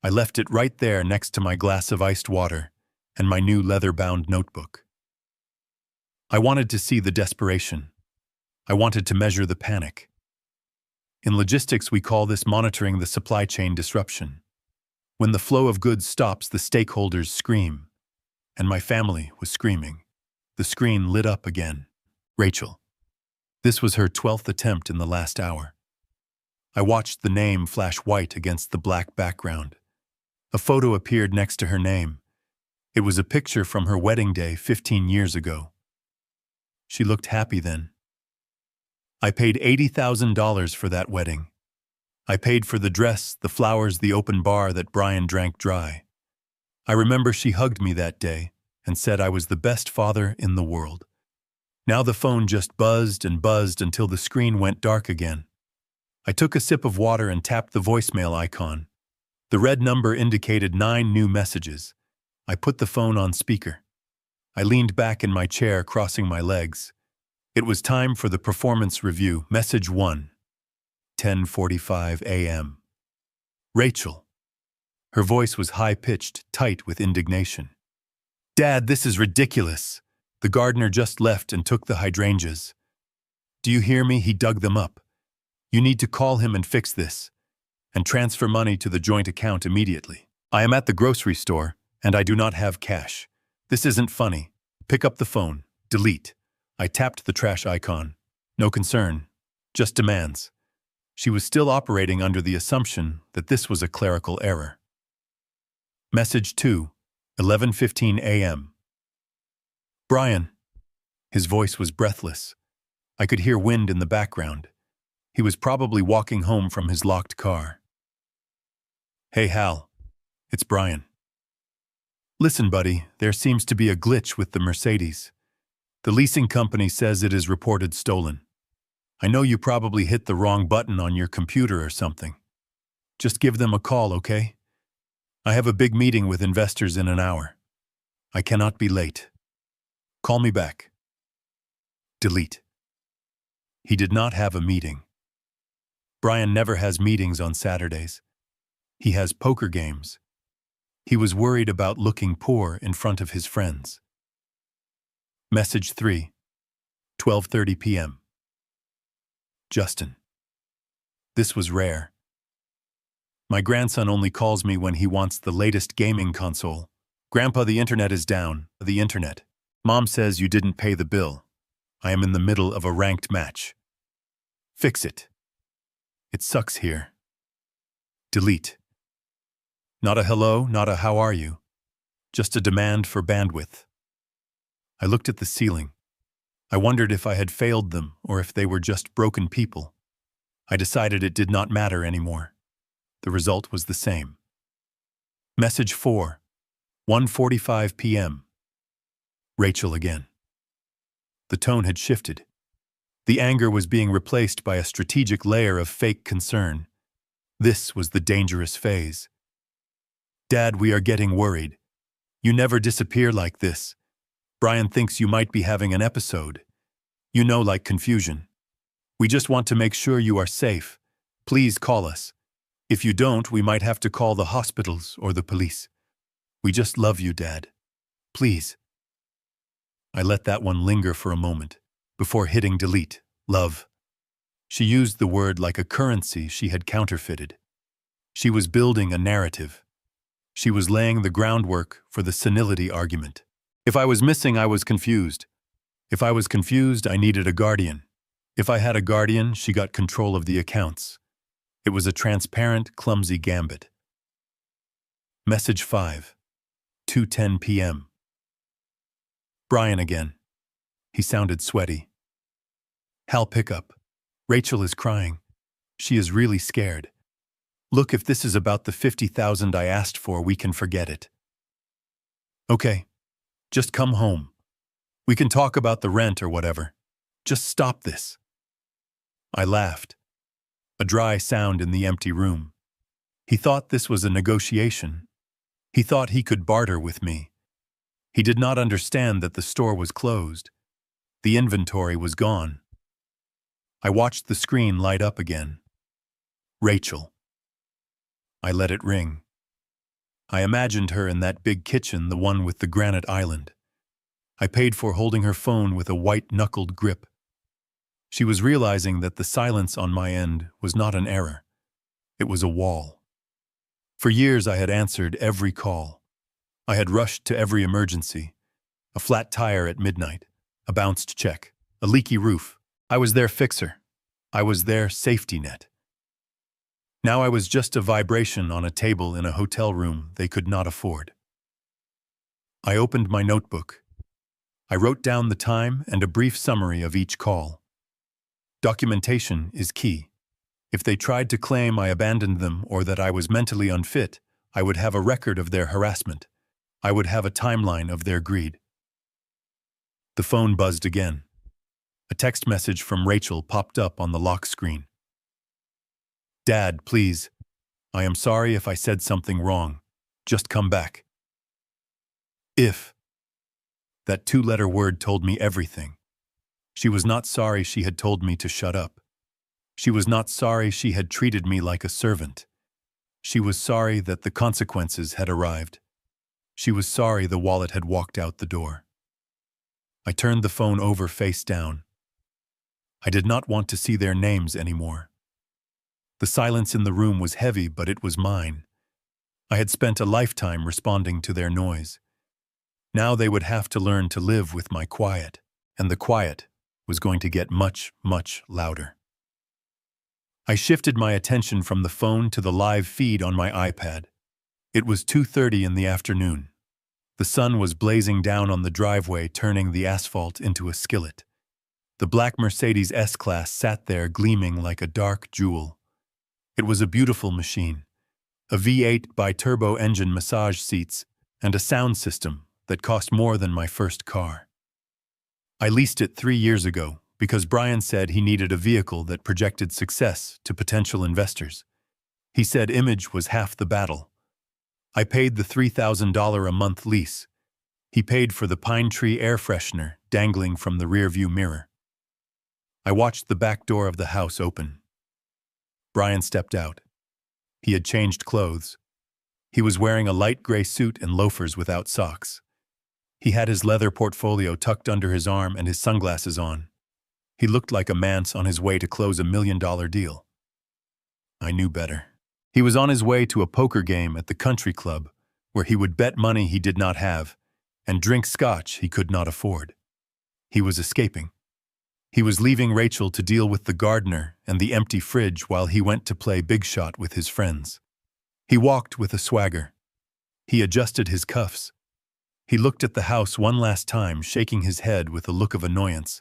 I left it right there next to my glass of iced water and my new leather-bound notebook. I wanted to see the desperation. I wanted to measure the panic. In logistics, we call this monitoring the supply chain disruption. When the flow of goods stops, the stakeholders scream. And my family was screaming. The screen lit up again. Rachel. This was her 12th attempt in the last hour. I watched the name flash white against the black background. A photo appeared next to her name. It was a picture from her wedding day 15 years ago. She looked happy then. I paid $80,000 for that wedding. I paid for the dress, the flowers, the open bar that Brian drank dry. I remember she hugged me that day and said I was the best father in the world. Now the phone just buzzed and buzzed until the screen went dark again. I took a sip of water and tapped the voicemail icon. The red number indicated 9 new messages. I put the phone on speaker. I leaned back in my chair, crossing my legs. It was time for the performance review. Message 1. 10:45 a.m. Rachel. Her voice was high-pitched, tight with indignation. Dad, this is ridiculous. The gardener just left and took the hydrangeas. Do you hear me? He dug them up. You need to call him and fix this. And transfer money to the joint account immediately. I am at the grocery store, and I do not have cash. This isn't funny. Pick up the phone. Delete. I tapped the trash icon. No concern. Just demands. She was still operating under the assumption that this was a clerical error. Message 2, 11:15 a.m. Brian. His voice was breathless. I could hear wind in the background. He was probably walking home from his locked car. Hey, Hal. It's Brian. Listen, buddy, there seems to be a glitch with the Mercedes. The leasing company says it is reported stolen. I know you probably hit the wrong button on your computer or something. Just give them a call, okay? I have a big meeting with investors in an hour. I cannot be late. Call me back. Delete. He did not have a meeting. Brian never has meetings on Saturdays. He has poker games. He was worried about looking poor in front of his friends. Message 3, 12:30 p.m. Justin. This was rare. My grandson only calls me when he wants the latest gaming console. Grandpa, the internet is down. The internet. Mom says you didn't pay the bill. I am in the middle of a ranked match. Fix it. It sucks here. Delete. Not a hello, not a how are you. Just a demand for bandwidth. I looked at the ceiling. I wondered if I had failed them or if they were just broken people. I decided it did not matter anymore. The result was the same. Message 4, 1:45 p.m. Rachel again. The tone had shifted. The anger was being replaced by a strategic layer of fake concern. This was the dangerous phase. Dad, we are getting worried. You never disappear like this. Brian thinks you might be having an episode. You know, like confusion. We just want to make sure you are safe. Please call us. If you don't, we might have to call the hospitals or the police. We just love you, Dad. Please. I let that one linger for a moment before hitting delete. Love. She used the word like a currency she had counterfeited. She was building a narrative. She was laying the groundwork for the senility argument. If I was missing, I was confused. If I was confused, I needed a guardian. If I had a guardian, she got control of the accounts. It was a transparent, clumsy gambit. Message 5, 2:10 p.m. Brian again. He sounded sweaty. Hal, pick up. Rachel is crying. She is really scared. Look, if this is about the $50,000 I asked for, we can forget it. Okay, just come home. We can talk about the rent or whatever. Just stop this. I laughed. A dry sound in the empty room. He thought this was a negotiation. He thought he could barter with me. He did not understand that the store was closed. The inventory was gone. I watched the screen light up again. Rachel. I let it ring. I imagined her in that big kitchen, the one with the granite island. I paid for holding her phone with a white-knuckled grip. She was realizing that the silence on my end was not an error. It was a wall. For years I had answered every call. I had rushed to every emergency. A flat tire at midnight, a bounced check, a leaky roof. I was their fixer. I was their safety net. Now I was just a vibration on a table in a hotel room they could not afford. I opened my notebook. I wrote down the time and a brief summary of each call. Documentation is key. If they tried to claim I abandoned them or that I was mentally unfit, I would have a record of their harassment. I would have a timeline of their greed. The phone buzzed again. A text message from Rachel popped up on the lock screen. "Dad, please. I am sorry if I said something wrong. Just come back." If. That two-letter word told me everything. She was not sorry she had told me to shut up. She was not sorry she had treated me like a servant. She was sorry that the consequences had arrived. She was sorry the wallet had walked out the door. I turned the phone over face down. I did not want to see their names anymore. The silence in the room was heavy, but it was mine. I had spent a lifetime responding to their noise. Now they would have to learn to live with my quiet, and the quiet was going to get much, much louder. I shifted my attention from the phone to the live feed on my iPad. It was 2:30 in the afternoon. The sun was blazing down on the driveway, turning the asphalt into a skillet. The black Mercedes S-Class sat there gleaming like a dark jewel. It was a beautiful machine, a V8 bi-turbo engine, massage seats, and a sound system that cost more than my first car. I leased it 3 years ago because Brian said he needed a vehicle that projected success to potential investors. He said image was half the battle. I paid the $3,000 a month lease. He paid for the pine tree air freshener dangling from the rearview mirror. I watched the back door of the house open. Brian stepped out. He had changed clothes. He was wearing a light gray suit and loafers without socks. He had his leather portfolio tucked under his arm and his sunglasses on. He looked like a man on his way to close $1 million deal. I knew better. He was on his way to a poker game at the country club, where he would bet money he did not have and drink scotch he could not afford. He was escaping. He was leaving Rachel to deal with the gardener and the empty fridge while he went to play big shot with his friends. He walked with a swagger. He adjusted his cuffs. He looked at the house one last time, shaking his head with a look of annoyance.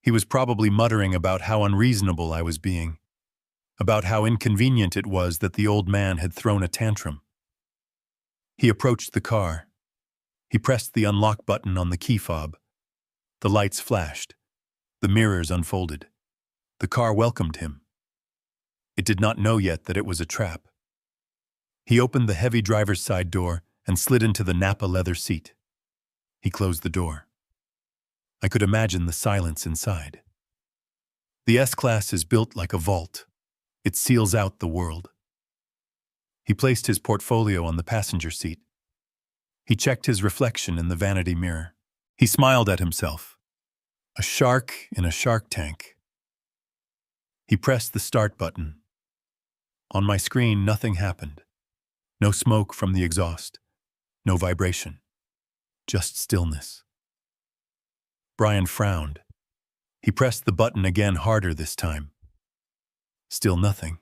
He was probably muttering about how unreasonable I was being, about how inconvenient it was that the old man had thrown a tantrum. He approached the car. He pressed the unlock button on the key fob. The lights flashed. The mirrors unfolded. The car welcomed him. It did not know yet that it was a trap. He opened the heavy driver's side door and slid into the Napa leather seat. He closed the door. I could imagine the silence inside. The S-Class is built like a vault. It seals out the world. He placed his portfolio on the passenger seat. He checked his reflection in the vanity mirror. He smiled at himself. A shark in a shark tank. He pressed the start button. On my screen, nothing happened. No smoke from the exhaust. No vibration. Just stillness. Brian frowned. He pressed the button again, harder this time. Still nothing.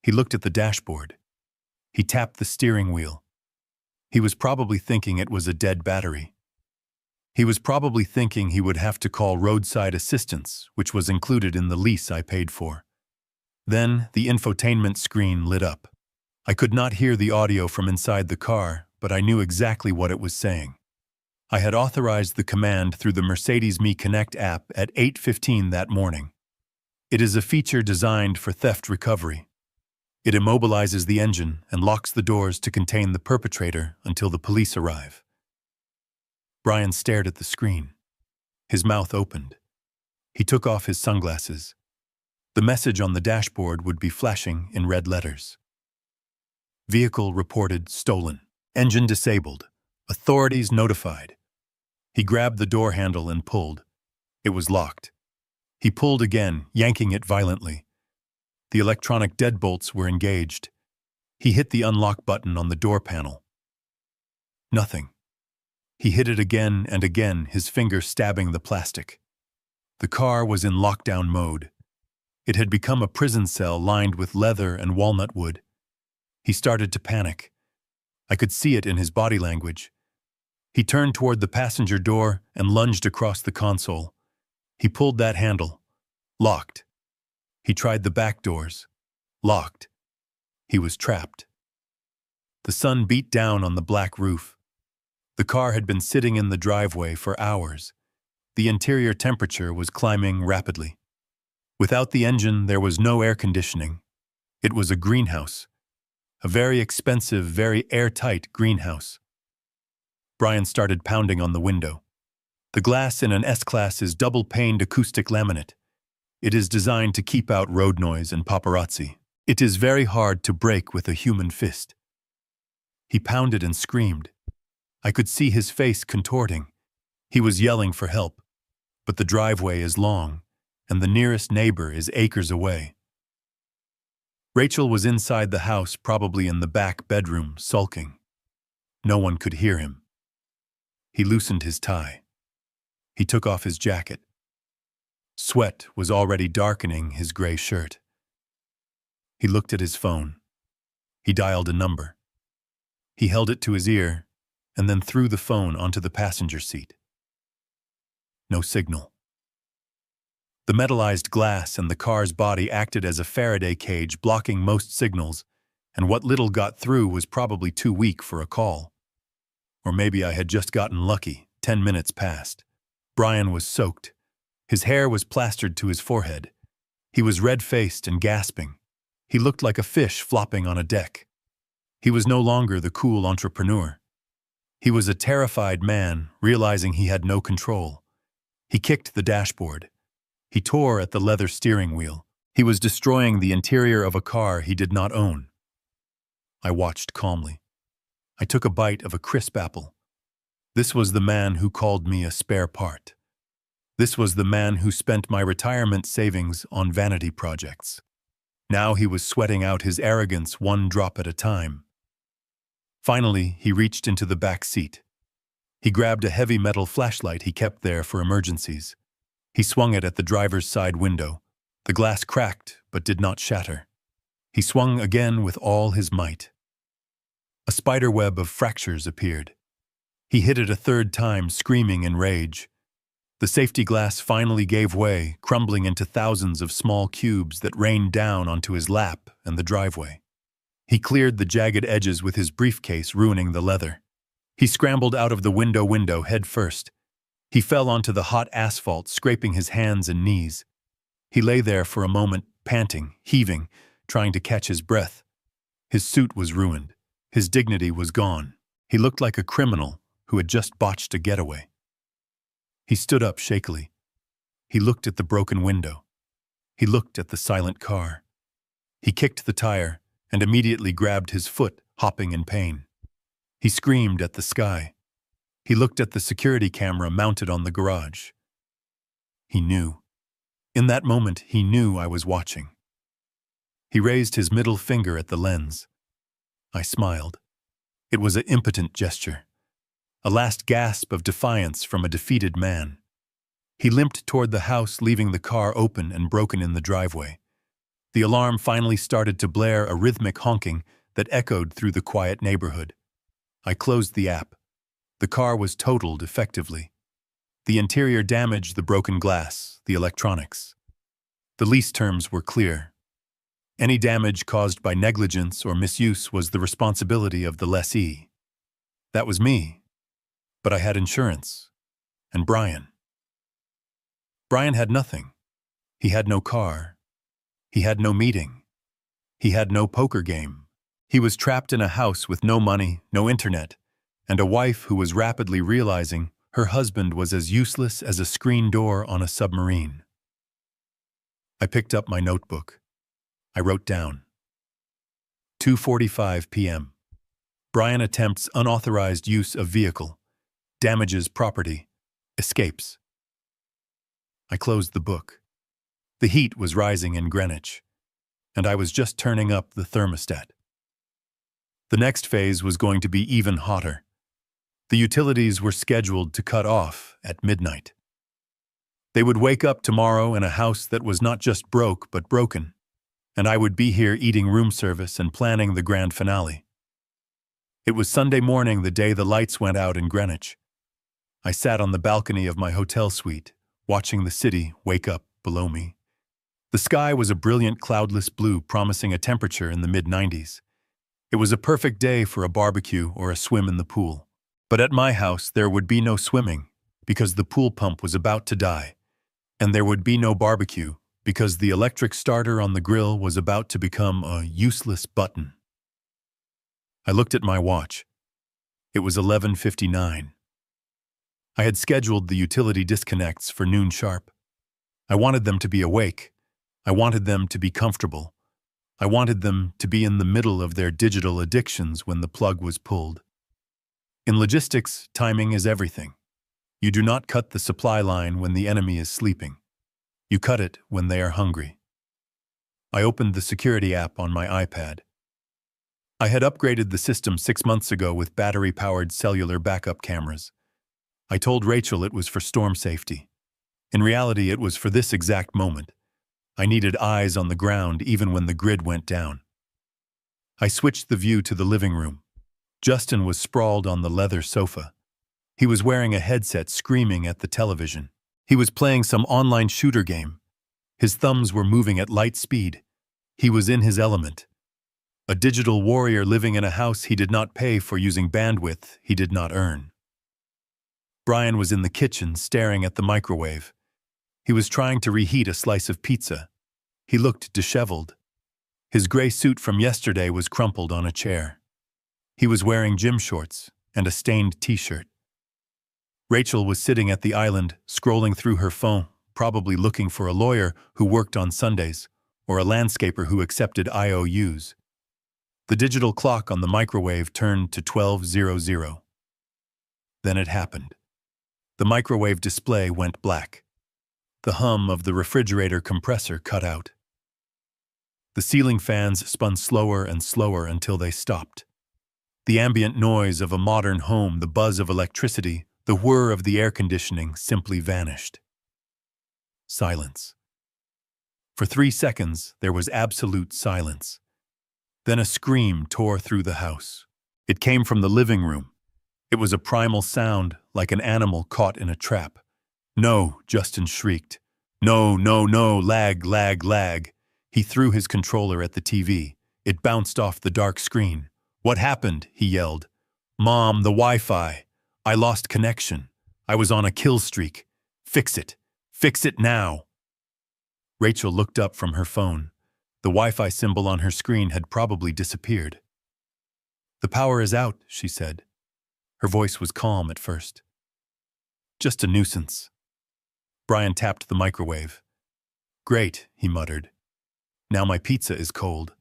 He looked at the dashboard. He tapped the steering wheel. He was probably thinking it was a dead battery. He was probably thinking he would have to call roadside assistance, which was included in the lease I paid for. Then the infotainment screen lit up. I could not hear the audio from inside the car, but I knew exactly what it was saying. I had authorized the command through the Mercedes Me Connect app at 8:15 that morning. It is a feature designed for theft recovery. It immobilizes the engine and locks the doors to contain the perpetrator until the police arrive. Brian stared at the screen. His mouth opened. He took off his sunglasses. The message on the dashboard would be flashing in red letters. Vehicle reported stolen. Engine disabled. Authorities notified. He grabbed the door handle and pulled. It was locked. He pulled again, yanking it violently. The electronic deadbolts were engaged. He hit the unlock button on the door panel. Nothing. He hit it again and again, his finger stabbing the plastic. The car was in lockdown mode. It had become a prison cell lined with leather and walnut wood. He started to panic. I could see it in his body language. He turned toward the passenger door and lunged across the console. He pulled that handle. Locked. He tried the back doors. Locked. He was trapped. The sun beat down on the black roof. The car had been sitting in the driveway for hours. The interior temperature was climbing rapidly. Without the engine, there was no air conditioning. It was a greenhouse. A very expensive, very airtight greenhouse. Brian started pounding on the window. The glass in an S-Class is double-paned acoustic laminate. It is designed to keep out road noise and paparazzi. It is very hard to break with a human fist. He pounded and screamed. I could see his face contorting. He was yelling for help. But the driveway is long, and the nearest neighbor is acres away. Rachel was inside the house, probably in the back bedroom, sulking. No one could hear him. He loosened his tie. He took off his jacket. Sweat was already darkening his gray shirt. He looked at his phone. He dialed a number. He held it to his ear, and then threw the phone onto the passenger seat. No signal. The metallized glass and the car's body acted as a Faraday cage, blocking most signals, and what little got through was probably too weak for a call. Or maybe I had just gotten lucky. 10 minutes passed. Brian was soaked. His hair was plastered to his forehead. He was red-faced and gasping. He looked like a fish flopping on a deck. He was no longer the cool entrepreneur. He was a terrified man, realizing he had no control. He kicked the dashboard. He tore at the leather steering wheel. He was destroying the interior of a car he did not own. I watched calmly. I took a bite of a crisp apple. This was the man who called me a spare part. This was the man who spent my retirement savings on vanity projects. Now he was sweating out his arrogance one drop at a time. Finally, he reached into the back seat. He grabbed a heavy metal flashlight he kept there for emergencies. He swung it at the driver's side window. The glass cracked, but did not shatter. He swung again with all his might. A spider web of fractures appeared. He hit it a third time, screaming in rage. The safety glass finally gave way, crumbling into thousands of small cubes that rained down onto his lap and the driveway. He cleared the jagged edges with his briefcase, ruining the leather. He scrambled out of the window head first. He fell onto the hot asphalt, scraping his hands and knees. He lay there for a moment, panting, heaving, trying to catch his breath. His suit was ruined. His dignity was gone. He looked like a criminal who had just botched a getaway. He stood up shakily. He looked at the broken window. He looked at the silent car. He kicked the tire and immediately grabbed his foot, hopping in pain. He screamed at the sky. He looked at the security camera mounted on the garage. He knew. In that moment, he knew I was watching. He raised his middle finger at the lens. I smiled. It was an impotent gesture. A last gasp of defiance from a defeated man. He limped toward the house, leaving the car open and broken in the driveway. The alarm finally started to blare, a rhythmic honking that echoed through the quiet neighborhood. I closed the app. The car was totaled effectively. The interior damage, the broken glass, the electronics. The lease terms were clear. Any damage caused by negligence or misuse was the responsibility of the lessee. That was me. But I had insurance. And Brian. Brian had nothing. He had no car. He had no meeting. He had no poker game. He was trapped in a house with no money, no internet, and a wife who was rapidly realizing her husband was as useless as a screen door on a submarine. I picked up my notebook. I wrote down. 2:45 p.m. Brian attempts unauthorized use of vehicle, damages property, escapes. I closed the book. The heat was rising in Greenwich, and I was just turning up the thermostat. The next phase was going to be even hotter. The utilities were scheduled to cut off at midnight. They would wake up tomorrow in a house that was not just broke but broken, and I would be here eating room service and planning the grand finale. It was Sunday morning, the day the lights went out in Greenwich. I sat on the balcony of my hotel suite, watching the city wake up below me. The sky was a brilliant cloudless blue, promising a temperature in the mid-90s. It was a perfect day for a barbecue or a swim in the pool. But at my house there would be no swimming, because the pool pump was about to die, and there would be no barbecue, because the electric starter on the grill was about to become a useless button. I looked at my watch. It was 11:59. I had scheduled the utility disconnects for noon sharp. I wanted them to be awake. I wanted them to be comfortable. I wanted them to be in the middle of their digital addictions when the plug was pulled. In logistics, timing is everything. You do not cut the supply line when the enemy is sleeping. You cut it when they are hungry. I opened the security app on my iPad. I had upgraded the system 6 months ago with battery-powered cellular backup cameras. I told Rachel it was for storm safety. In reality, it was for this exact moment. I needed eyes on the ground even when the grid went down. I switched the view to the living room. Justin was sprawled on the leather sofa. He was wearing a headset, screaming at the television. He was playing some online shooter game. His thumbs were moving at light speed. He was in his element. A digital warrior living in a house he did not pay for, using bandwidth he did not earn. Brian was in the kitchen, staring at the microwave. He was trying to reheat a slice of pizza. He looked disheveled. His gray suit from yesterday was crumpled on a chair. He was wearing gym shorts and a stained t-shirt. Rachel was sitting at the island, scrolling through her phone, probably looking for a lawyer who worked on Sundays, or a landscaper who accepted IOUs. The digital clock on the microwave turned to 12:00. Then it happened. The microwave display went black. The hum of the refrigerator compressor cut out. The ceiling fans spun slower and slower until they stopped. The ambient noise of a modern home, the buzz of electricity, the whir of the air conditioning simply vanished. Silence. For 3 seconds, there was absolute silence. Then a scream tore through the house. It came from the living room. It was a primal sound, like an animal caught in a trap. "No," Justin shrieked. "No, no, no, lag, lag, lag." He threw his controller at the TV. It bounced off the dark screen. "What happened?" he yelled. "Mom, the Wi-Fi. I lost connection. I was on a kill streak. Fix it. Fix it now." Rachel looked up from her phone. The Wi-Fi symbol on her screen had probably disappeared. "The power is out," she said. Her voice was calm at first. "Just a nuisance." Brian tapped the microwave. "Great," he muttered. "Now my pizza is cold."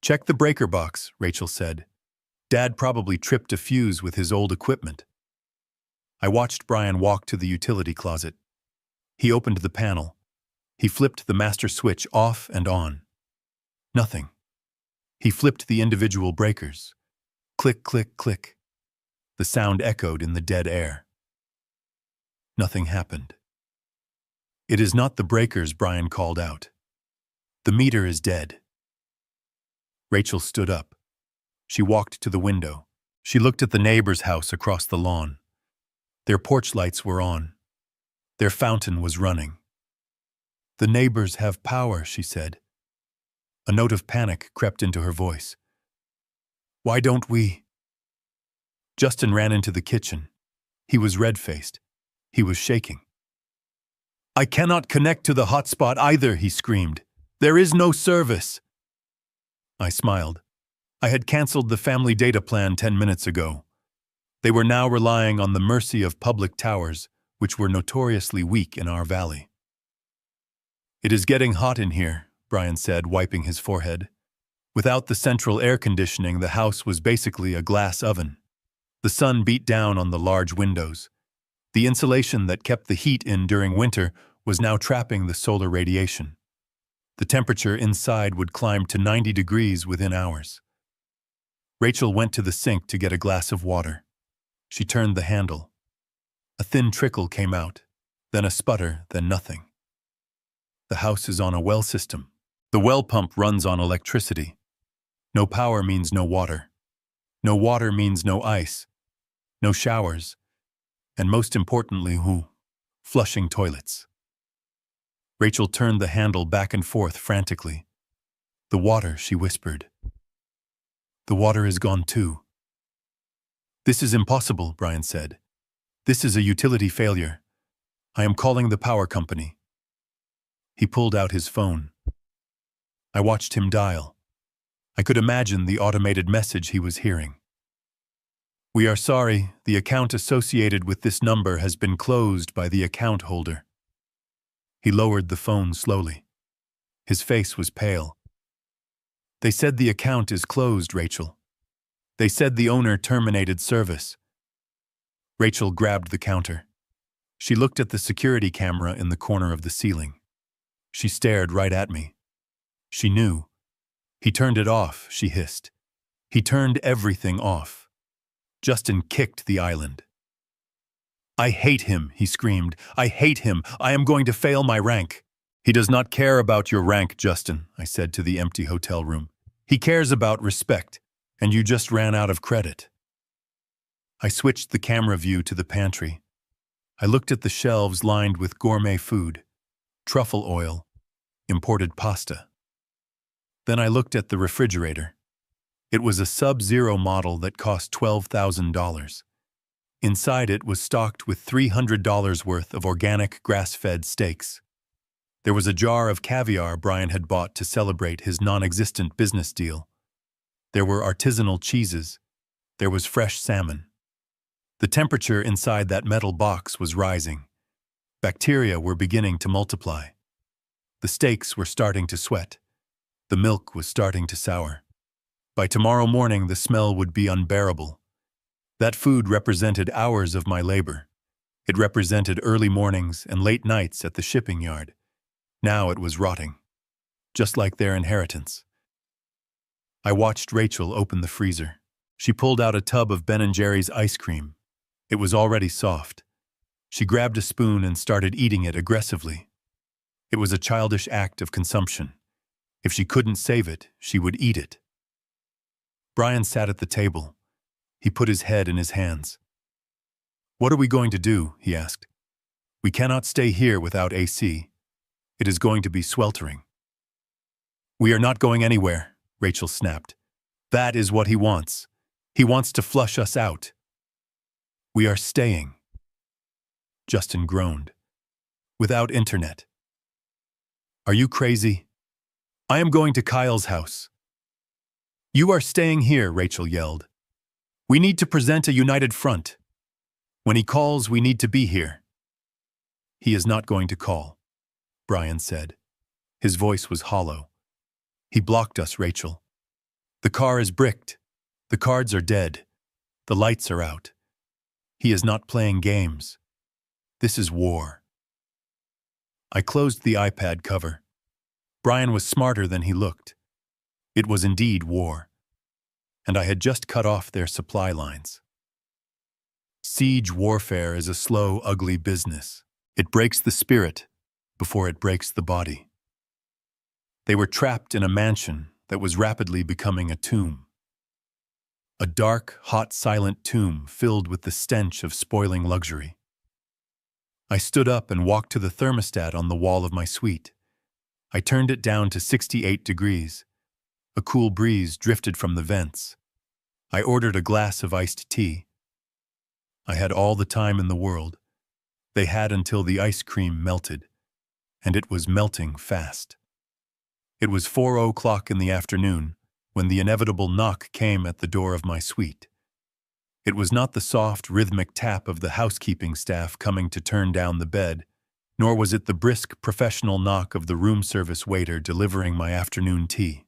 "Check the breaker box," Rachel said. "Dad probably tripped a fuse with his old equipment." I watched Brian walk to the utility closet. He opened the panel. He flipped the master switch off and on. Nothing. He flipped the individual breakers. Click, click, click. The sound echoed in the dead air. Nothing happened. "It is not the breakers," Brian called out. "The meter is dead." Rachel stood up. She walked to the window. She looked at the neighbor's house across the lawn. Their porch lights were on. Their fountain was running. "The neighbors have power," she said. A note of panic crept into her voice. "Why don't we?" Justin ran into the kitchen. He was red-faced. He was shaking. "I cannot connect to the hotspot either," he screamed. "There is no service." I smiled. I had canceled the family data plan 10 minutes ago. They were now relying on the mercy of public towers, which were notoriously weak in our valley. "It is getting hot in here," Brian said, wiping his forehead. Without the central air conditioning, the house was basically a glass oven. The sun beat down on the large windows. The insulation that kept the heat in during winter was now trapping the solar radiation. The temperature inside would climb to 90 degrees within hours. Rachel went to the sink to get a glass of water. She turned the handle. A thin trickle came out, then a sputter, then nothing. The house is on a well system. The well pump runs on electricity. No power means no water. No water means no ice, no showers, and most importantly, flushing toilets. Rachel turned the handle back and forth frantically. The water, she whispered. The water is gone too. This is impossible, Brian said. This is a utility failure. I am calling the power company. He pulled out his phone. I watched him dial. I could imagine the automated message he was hearing. We are sorry, the account associated with this number has been closed by the account holder. He lowered the phone slowly. His face was pale. They said the account is closed, Rachel. They said the owner terminated service. Rachel grabbed the counter. She looked at the security camera in the corner of the ceiling. She stared right at me. She knew. He turned it off, she hissed. He turned everything off. Justin kicked the island. I hate him, he screamed. I hate him. I am going to fail my rank. He does not care about your rank, Justin, I said to the empty hotel room. He cares about respect, and you just ran out of credit. I switched the camera view to the pantry. I looked at the shelves lined with gourmet food, truffle oil, imported pasta. Then I looked at the refrigerator. It was a Sub-Zero model that cost $12,000. Inside it was stocked with $300 worth of organic grass-fed steaks. There was a jar of caviar Brian had bought to celebrate his non-existent business deal. There were artisanal cheeses. There was fresh salmon. The temperature inside that metal box was rising. Bacteria were beginning to multiply. The steaks were starting to sweat. The milk was starting to sour. By tomorrow morning, the smell would be unbearable. That food represented hours of my labor. It represented early mornings and late nights at the shipping yard. Now it was rotting, just like their inheritance. I watched Rachel open the freezer. She pulled out a tub of Ben & Jerry's ice cream. It was already soft. She grabbed a spoon and started eating it aggressively. It was a childish act of consumption. If she couldn't save it, she would eat it. Brian sat at the table. He put his head in his hands. What are we going to do? He asked. We cannot stay here without AC. It is going to be sweltering. We are not going anywhere, Rachel snapped. That is what he wants. He wants to flush us out. We are staying. Justin groaned. Without internet. Are you crazy? I am going to Kyle's house. You are staying here, Rachel yelled. We need to present a united front. When he calls, we need to be here. He is not going to call, Brian said. His voice was hollow. He blocked us, Rachel. The car is bricked. The cards are dead. The lights are out. He is not playing games. This is war. I closed the iPad cover. Brian was smarter than he looked. It was indeed war. And I had just cut off their supply lines. Siege warfare is a slow, ugly business. It breaks the spirit before it breaks the body. They were trapped in a mansion that was rapidly becoming a tomb. A dark, hot, silent tomb filled with the stench of spoiling luxury. I stood up and walked to the thermostat on the wall of my suite. I turned it down to 68 degrees. A cool breeze drifted from the vents. I ordered a glass of iced tea. I had all the time in the world. They had until the ice cream melted, and it was melting fast. It was 4:00 in the afternoon when the inevitable knock came at the door of my suite. It was not the soft, rhythmic tap of the housekeeping staff coming to turn down the bed, nor was it the brisk, professional knock of the room service waiter delivering my afternoon tea.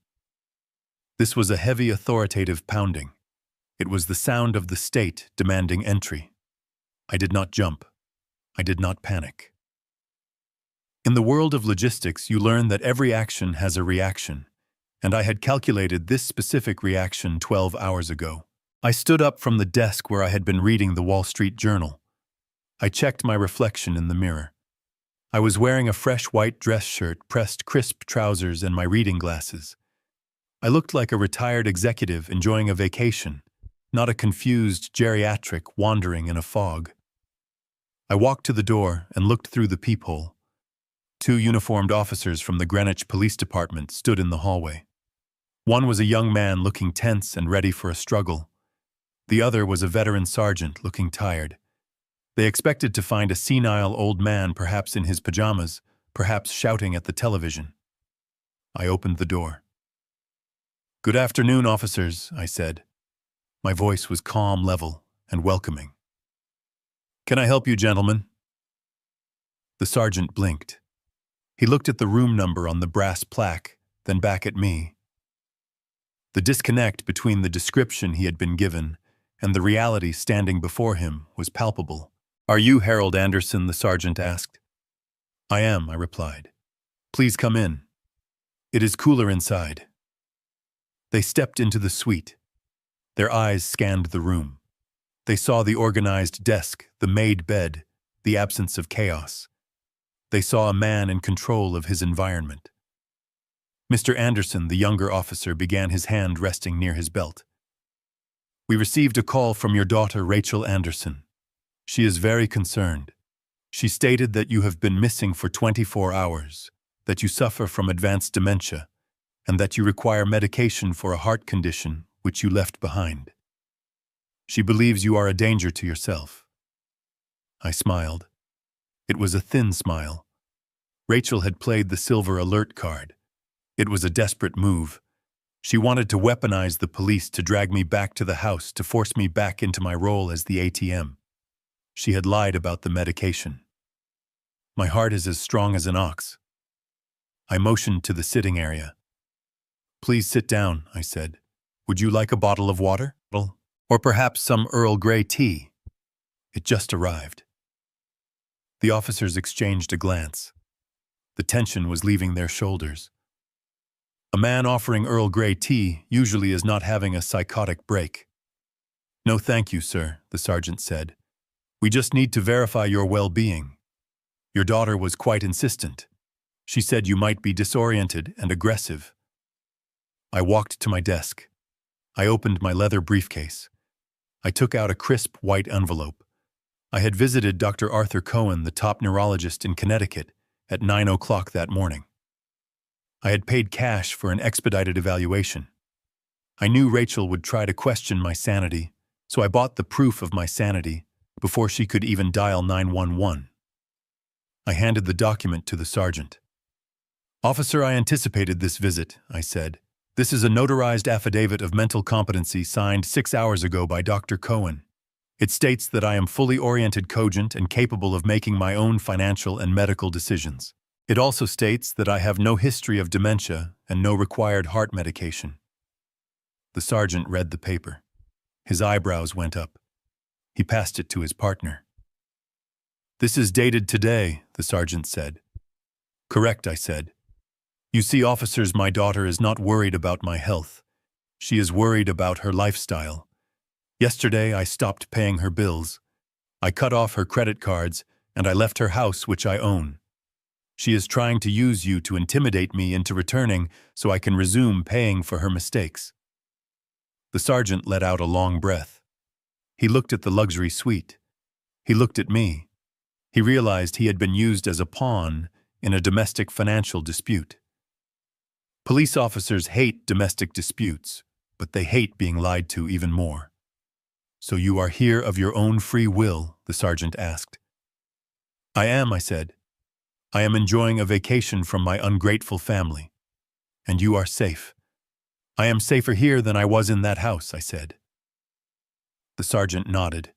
This was a heavy, authoritative pounding. It was the sound of the state demanding entry. I did not jump. I did not panic. In the world of logistics, you learn that every action has a reaction, and I had calculated this specific reaction 12 hours ago. I stood up from the desk where I had been reading the Wall Street Journal. I checked my reflection in the mirror. I was wearing a fresh white dress shirt, pressed crisp trousers, and my reading glasses. I looked like a retired executive enjoying a vacation, not a confused geriatric wandering in a fog. I walked to the door and looked through the peephole. 2 uniformed officers from the Greenwich Police Department stood in the hallway. One was a young man looking tense and ready for a struggle. The other was a veteran sergeant looking tired. They expected to find a senile old man, perhaps in his pajamas, perhaps shouting at the television. I opened the door. "Good afternoon, officers," I said. My voice was calm, level, and welcoming. "Can I help you, gentlemen?" The sergeant blinked. He looked at the room number on the brass plaque, then back at me. The disconnect between the description he had been given and the reality standing before him was palpable. "Are you Harold Anderson?" the sergeant asked. "I am," I replied. "Please come in. It is cooler inside." They stepped into the suite. Their eyes scanned the room. They saw the organized desk, the made bed, the absence of chaos. They saw a man in control of his environment. Mr. Anderson, the younger officer, began, his hand resting near his belt. "We received a call from your daughter, Rachel Anderson. She is very concerned. She stated that you have been missing for 24 hours, that you suffer from advanced dementia, and that you require medication for a heart condition which you left behind. She believes you are a danger to yourself." I smiled. It was a thin smile. Rachel had played the silver alert card. It was a desperate move. She wanted to weaponize the police to drag me back to the house, to force me back into my role as the ATM. She had lied about the medication. My heart is as strong as an ox. I motioned to the sitting area. "Please sit down," I said. "Would you like a bottle of water? Or perhaps some Earl Grey tea?" It just arrived. The officers exchanged a glance. The tension was leaving their shoulders. A man offering Earl Grey tea usually is not having a psychotic break. "No, thank you, sir," the sergeant said. "We just need to verify your well-being. Your daughter was quite insistent. She said you might be disoriented and aggressive." I walked to my desk. I opened my leather briefcase. I took out a crisp white envelope. I had visited Dr. Arthur Cohen, the top neurologist in Connecticut, at 9 o'clock that morning. I had paid cash for an expedited evaluation. I knew Rachel would try to question my sanity, so I bought the proof of my sanity before she could even dial 911. I handed the document to the sergeant. "Officer, I anticipated this visit," I said. "This is a notarized affidavit of mental competency signed 6 hours ago by Dr. Cohen. It states that I am fully oriented, cogent, and capable of making my own financial and medical decisions. It also states that I have no history of dementia and no required heart medication." The sergeant read the paper. His eyebrows went up. He passed it to his partner. "This is dated today," the sergeant said. "Correct," I said. "You see, officers, my daughter is not worried about my health. She is worried about her lifestyle. Yesterday, I stopped paying her bills. I cut off her credit cards, and I left her house, which I own. She is trying to use you to intimidate me into returning so I can resume paying for her mistakes." The sergeant let out a long breath. He looked at the luxury suite. He looked at me. He realized he had been used as a pawn in a domestic financial dispute. Police officers hate domestic disputes, but they hate being lied to even more. "So you are here of your own free will?" the sergeant asked. "I am," I said. "I am enjoying a vacation from my ungrateful family. And you are safe." "I am safer here than I was in that house," I said. The sergeant nodded.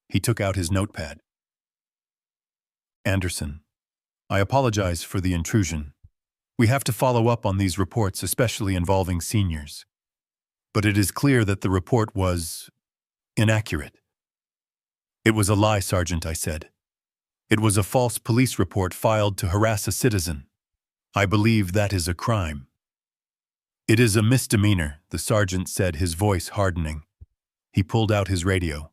He took out his notepad. "Anderson, I apologize for the intrusion. We have to follow up on these reports, especially involving seniors. But it is clear that the report was inaccurate." "It was a lie, Sergeant," I said. It was a false police report filed to harass a citizen. I believe that is a crime. It is a misdemeanor, the sergeant said, his voice hardening. He pulled out his radio.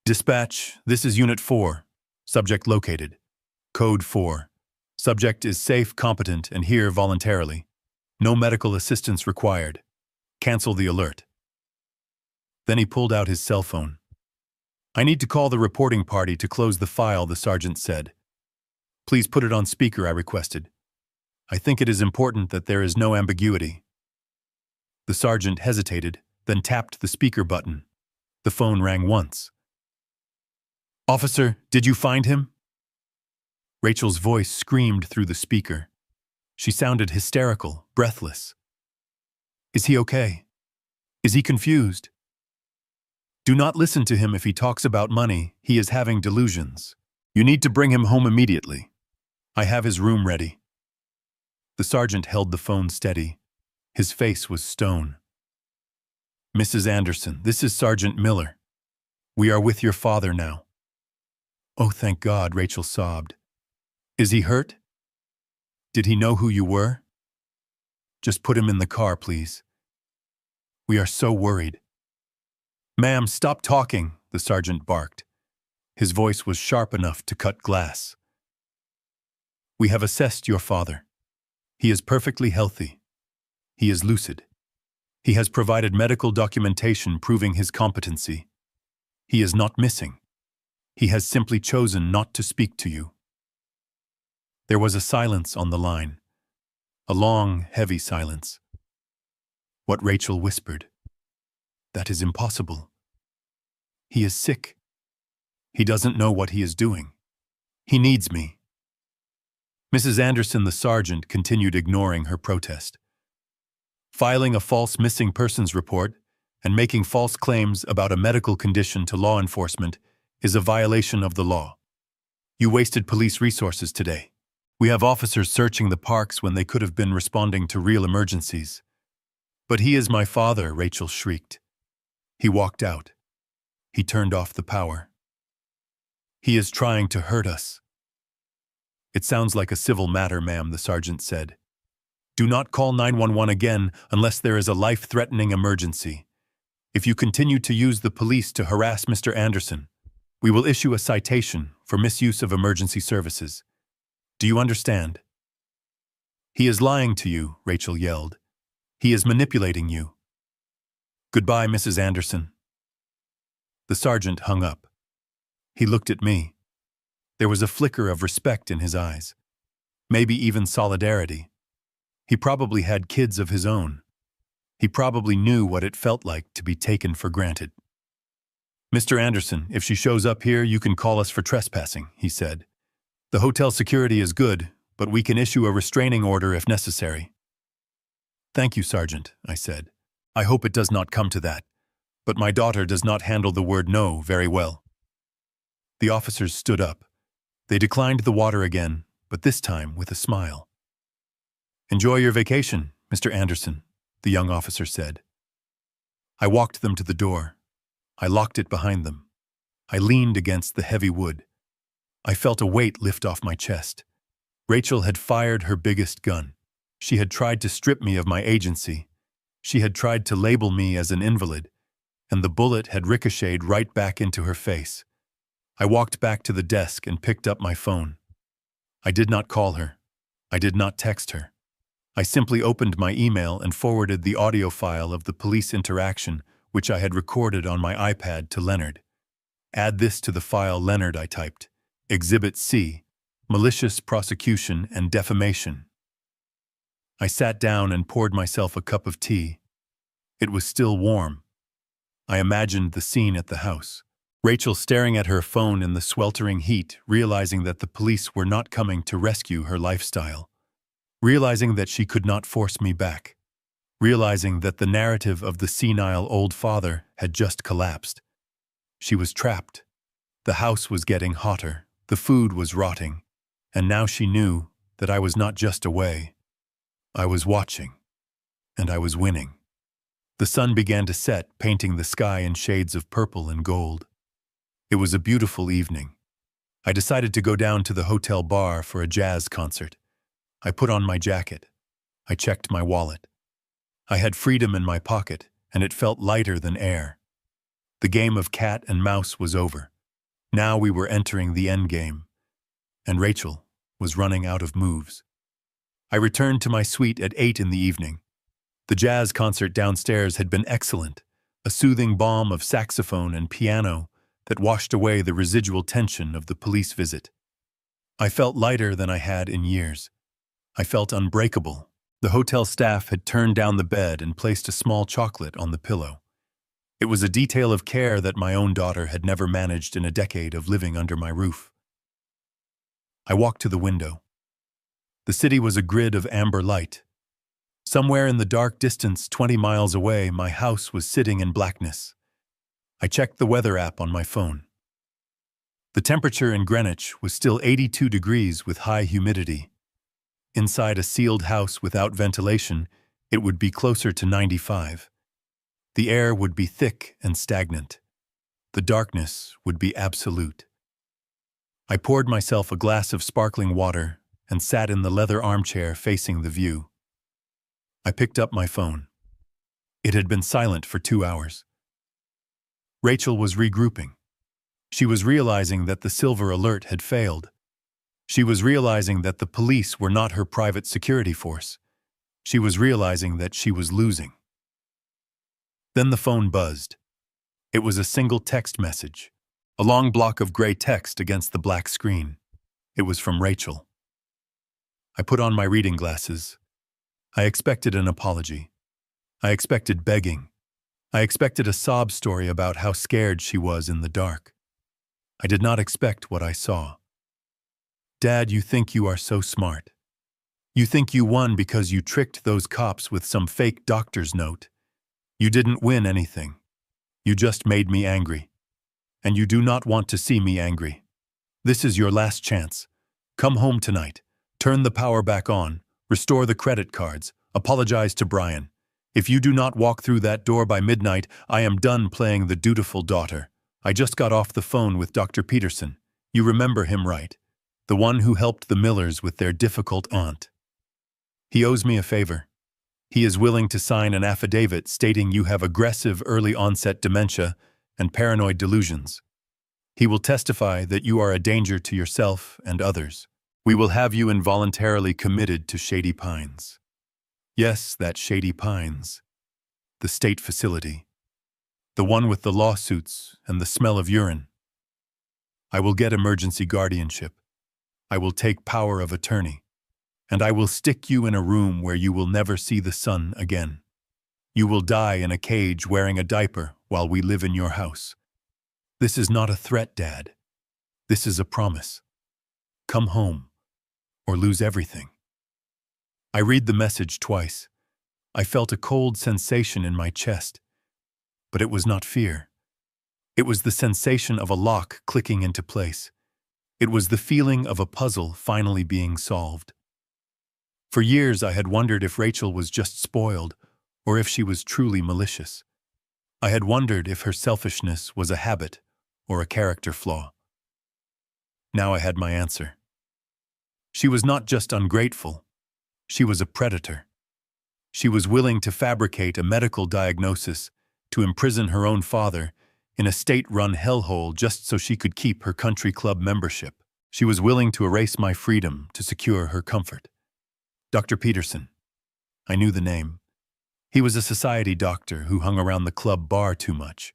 Dispatch, this is Unit 4. Subject located. Code 4. Subject is safe, competent, and here voluntarily. No medical assistance required. Cancel the alert. Then he pulled out his cell phone. I need to call the reporting party to close the file, the sergeant said. Please put it on speaker, I requested. I think it is important that there is no ambiguity. The sergeant hesitated, then tapped the speaker button. The phone rang once. Officer, did you find him? Rachel's voice screamed through the speaker. She sounded hysterical, breathless. Is he okay? Is he confused? Do not listen to him if he talks about money. He is having delusions. You need to bring him home immediately. I have his room ready. The sergeant held the phone steady. His face was stone. Mrs. Anderson, this is Sergeant Miller. We are with your father now. Oh, thank God, Rachel sobbed. Is he hurt? Did he know who you were? Just put him in the car, please. We are so worried. Ma'am, stop talking, the sergeant barked. His voice was sharp enough to cut glass. We have assessed your father. He is perfectly healthy. He is lucid. He has provided medical documentation proving his competency. He is not missing. He has simply chosen not to speak to you. There was a silence on the line. A long, heavy silence. What Rachel whispered. That is impossible. He is sick. He doesn't know what he is doing. He needs me. Mrs. Anderson, the sergeant, continued ignoring her protest. Filing a false missing persons report and making false claims about a medical condition to law enforcement is a violation of the law. You wasted police resources today. We have officers searching the parks when they could have been responding to real emergencies. But he is my father, Rachel shrieked. He walked out. He turned off the power. He is trying to hurt us. It sounds like a civil matter, ma'am, the sergeant said. Do not call 911 again unless there is a life-threatening emergency. If you continue to use the police to harass Mr. Anderson, we will issue a citation for misuse of emergency services. Do you understand? He is lying to you, Rachel yelled. He is manipulating you. Goodbye, Mrs. Anderson. The sergeant hung up. He looked at me. There was a flicker of respect in his eyes. Maybe even solidarity. He probably had kids of his own. He probably knew what it felt like to be taken for granted. Mr. Anderson, if she shows up here, you can call us for trespassing, he said. The hotel security is good, but we can issue a restraining order if necessary. Thank you, Sergeant, I said. I hope it does not come to that, but my daughter does not handle the word no very well. The officers stood up. They declined the water again, but this time with a smile. Enjoy your vacation, Mr. Anderson, the young officer said. I walked them to the door. I locked it behind them. I leaned against the heavy wood. I felt a weight lift off my chest. Rachel had fired her biggest gun. She had tried to strip me of my agency. She had tried to label me as an invalid, and the bullet had ricocheted right back into her face. I walked back to the desk and picked up my phone. I did not call her. I did not text her. I simply opened my email and forwarded the audio file of the police interaction which I had recorded on my iPad to Leonard. Add this to the file, Leonard, I typed. Exhibit C, malicious prosecution and defamation. I sat down and poured myself a cup of tea. It was still warm. I imagined the scene at the house. Rachel staring at her phone in the sweltering heat, realizing that the police were not coming to rescue her lifestyle. Realizing that she could not force me back. Realizing that the narrative of the senile old father had just collapsed. She was trapped. The house was getting hotter. The food was rotting. And now she knew that I was not just away. I was watching. And I was winning. The sun began to set, painting the sky in shades of purple and gold. It was a beautiful evening. I decided to go down to the hotel bar for a jazz concert. I put on my jacket. I checked my wallet. I had freedom in my pocket, and it felt lighter than air. The game of cat and mouse was over. Now we were entering the end game, and Rachel was running out of moves. I returned to my suite at 8 in the evening. The jazz concert downstairs had been excellent, a soothing balm of saxophone and piano that washed away the residual tension of the police visit. I felt lighter than I had in years. I felt unbreakable. The hotel staff had turned down the bed and placed a small chocolate on the pillow. It was a detail of care that my own daughter had never managed in a decade of living under my roof. I walked to the window. The city was a grid of amber light. Somewhere in the dark distance, 20 miles away, my house was sitting in blackness. I checked the weather app on my phone. The temperature in Greenwich was still 82 degrees with high humidity. Inside a sealed house without ventilation, it would be closer to 95. The air would be thick and stagnant. The darkness would be absolute. I poured myself a glass of sparkling water and sat in the leather armchair facing the view. I picked up my phone. It had been silent for 2 hours. Rachel was regrouping. She was realizing that the silver alert had failed. She was realizing that the police were not her private security force. She was realizing that she was losing. Then the phone buzzed. It was a single text message, a long block of gray text against the black screen. It was from Rachel. I put on my reading glasses. I expected an apology. I expected begging. I expected a sob story about how scared she was in the dark. I did not expect what I saw. Dad, you think you are so smart. You think you won because you tricked those cops with some fake doctor's note. You didn't win anything. You just made me angry. And you do not want to see me angry. This is your last chance. Come home tonight. Turn the power back on. Restore the credit cards. Apologize to Brian. If you do not walk through that door by midnight, I am done playing the dutiful daughter. I just got off the phone with Dr. Peterson. You remember him, right? The one who helped the Millers with their difficult aunt. He owes me a favor. He is willing to sign an affidavit stating you have aggressive early-onset dementia and paranoid delusions. He will testify that you are a danger to yourself and others. We will have you involuntarily committed to Shady Pines. Yes, that Shady Pines. The state facility. The one with the lawsuits and the smell of urine. I will get emergency guardianship. I will take power of attorney. And I will stick you in a room where you will never see the sun again. You will die in a cage wearing a diaper while we live in your house. This is not a threat, Dad. This is a promise. Come home, or lose everything. I read the message twice. I felt a cold sensation in my chest. But it was not fear. It was the sensation of a lock clicking into place. It was the feeling of a puzzle finally being solved. For years I had wondered if Rachel was just spoiled, or if she was truly malicious. I had wondered if her selfishness was a habit or a character flaw. Now I had my answer. She was not just ungrateful. She was a predator. She was willing to fabricate a medical diagnosis to imprison her own father in a state-run hellhole just so she could keep her country club membership. She was willing to erase my freedom to secure her comfort. Dr. Peterson. I knew the name. He was a society doctor who hung around the club bar too much.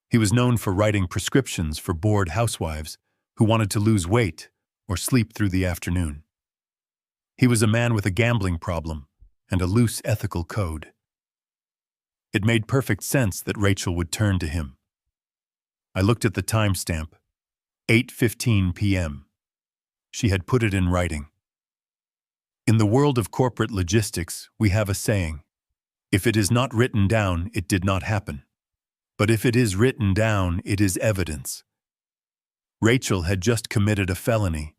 He was known for writing prescriptions for bored housewives who wanted to lose weight or sleep through the afternoon. He was a man with a gambling problem and a loose ethical code. It made perfect sense that Rachel would turn to him. I looked at the timestamp, 8:15 p.m. She had put it in writing. In the world of corporate logistics, we have a saying, if it is not written down, it did not happen. But if it is written down, it is evidence. Rachel had just committed a felony.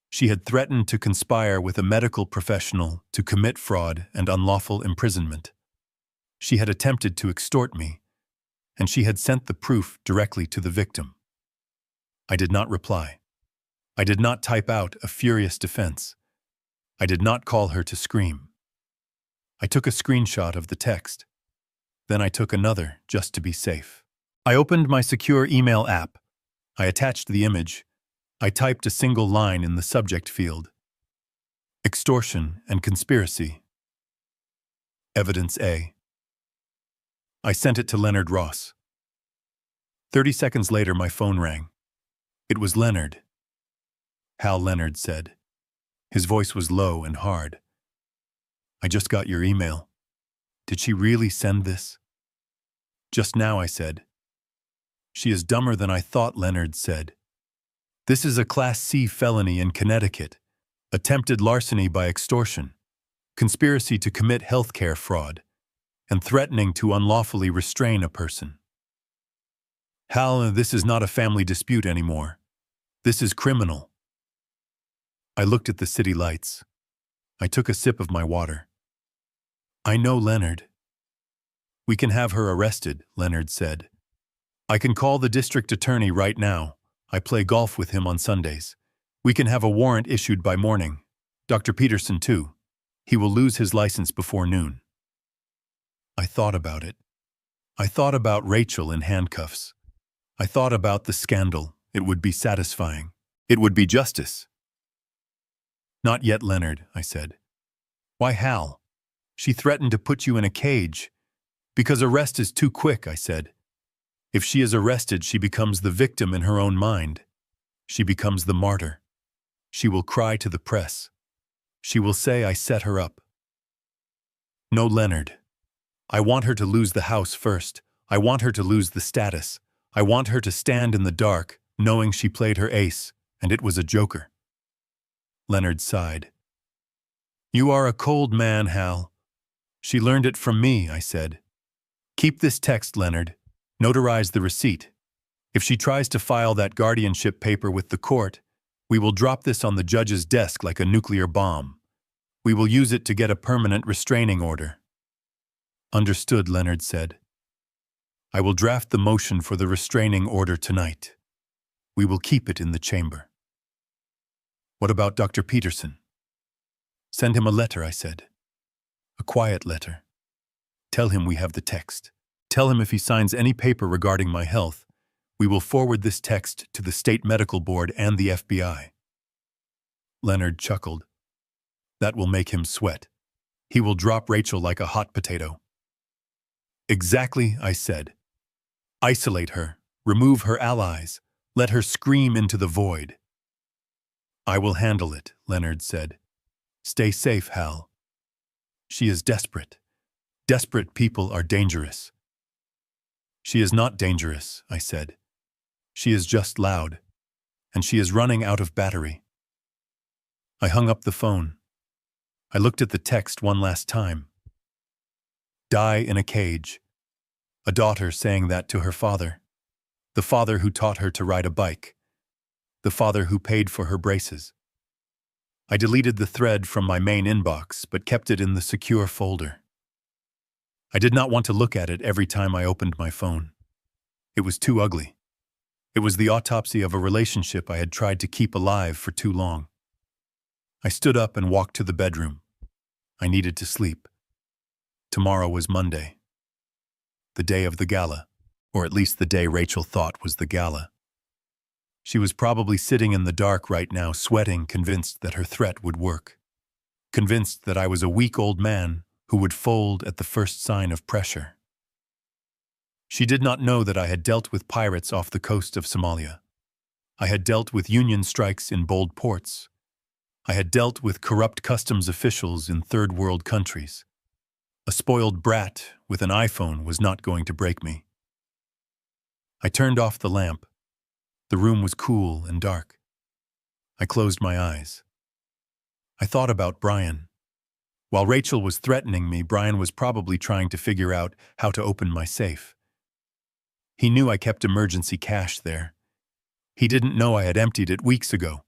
She had threatened to conspire with a medical professional to commit fraud and unlawful imprisonment. She had attempted to extort me, and she had sent the proof directly to the victim. I did not reply. I did not type out a furious defense. I did not call her to scream. I took a screenshot of the text. Then I took another, just to be safe. I opened my secure email app. I attached the image. I typed a single line in the subject field. Extortion and conspiracy. Evidence A. I sent it to Leonard Ross. 30 seconds later, my phone rang. It was Leonard. Hal, Leonard said. His voice was low and hard. I just got your email. Did she really send this? Just now, I said. She is dumber than I thought, Leonard said. This is a Class C felony in Connecticut. Attempted larceny by extortion, conspiracy to commit healthcare fraud, and threatening to unlawfully restrain a person. Hal, this is not a family dispute anymore. This is criminal. I looked at the city lights. I took a sip of my water. I know Leonard. We can have her arrested, Leonard said. I can call the district attorney right now. I play golf with him on Sundays. We can have a warrant issued by morning. Dr. Peterson, too. He will lose his license before noon. I thought about it. I thought about Rachel in handcuffs. I thought about the scandal. It would be satisfying. It would be justice. Not yet, Leonard, I said. Why, Hal? She threatened to put you in a cage. Because arrest is too quick, I said. If she is arrested, she becomes the victim in her own mind. She becomes the martyr. She will cry to the press. She will say I set her up. No, Leonard. I want her to lose the house first. I want her to lose the status. I want her to stand in the dark, knowing she played her ace, and it was a joker. Leonard sighed. You are a cold man, Hal. She learned it from me, I said. Keep this text, Leonard. Notarize the receipt. If she tries to file that guardianship paper with the court, we will drop this on the judge's desk like a nuclear bomb. We will use it to get a permanent restraining order. Understood, Leonard said. I will draft the motion for the restraining order tonight. We will keep it in the chamber. What about Dr. Peterson? Send him a letter, I said. A quiet letter. Tell him we have the text. Tell him if he signs any paper regarding my health, we will forward this text to the State Medical Board and the FBI. Leonard chuckled. That will make him sweat. He will drop Rachel like a hot potato. Exactly, I said. Isolate her. Remove her allies. Let her scream into the void. I will handle it, Leonard said. Stay safe, Hal. She is desperate. Desperate people are dangerous. She is not dangerous, I said. She is just loud, and she is running out of battery. I hung up the phone. I looked at the text one last time. Die in a cage. A daughter saying that to her father. The father who taught her to ride a bike. The father who paid for her braces. I deleted the thread from my main inbox, but kept it in the secure folder. I did not want to look at it every time I opened my phone. It was too ugly. It was the autopsy of a relationship I had tried to keep alive for too long. I stood up and walked to the bedroom. I needed to sleep. Tomorrow was Monday. The day of the gala, or at least the day Rachel thought was the gala. She was probably sitting in the dark right now, sweating, convinced that her threat would work. Convinced that I was a weak old man who would fold at the first sign of pressure. She did not know that I had dealt with pirates off the coast of Somalia. I had dealt with Union strikes in bold ports. I had dealt with corrupt customs officials in third world countries. A spoiled brat with an iPhone was not going to break me. I turned off the lamp. The room was cool and dark. I closed my eyes. I thought about Brian. While Rachel was threatening me, Brian was probably trying to figure out how to open my safe. He knew I kept emergency cash there. He didn't know I had emptied it weeks ago.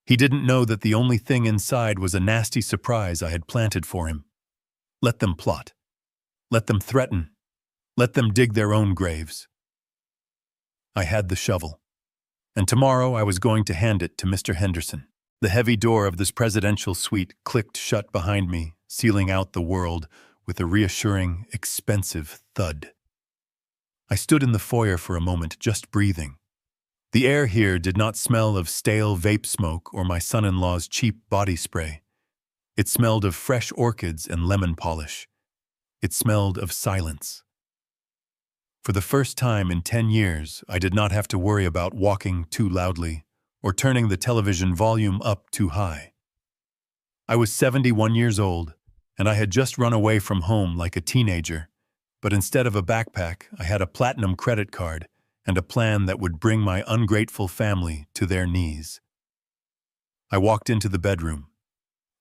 He didn't know that the only thing inside was a nasty surprise I had planted for him. Let them plot. Let them threaten. Let them dig their own graves. I had the shovel. and tomorrow I was going to hand it to Mr. Henderson. The heavy door of this presidential suite clicked shut behind me, sealing out the world with a reassuring, expensive thud. I stood in the foyer for a moment, just breathing. The air here did not smell of stale vape smoke or my son-in-law's cheap body spray. It smelled of fresh orchids and lemon polish. It smelled of silence. For the first time in 10 years, I did not have to worry about walking too loudly or turning the television volume up too high. I was 71 years old, and I had just run away from home like a teenager, but instead of a backpack, I had a platinum credit card and a plan that would bring my ungrateful family to their knees. I walked into the bedroom.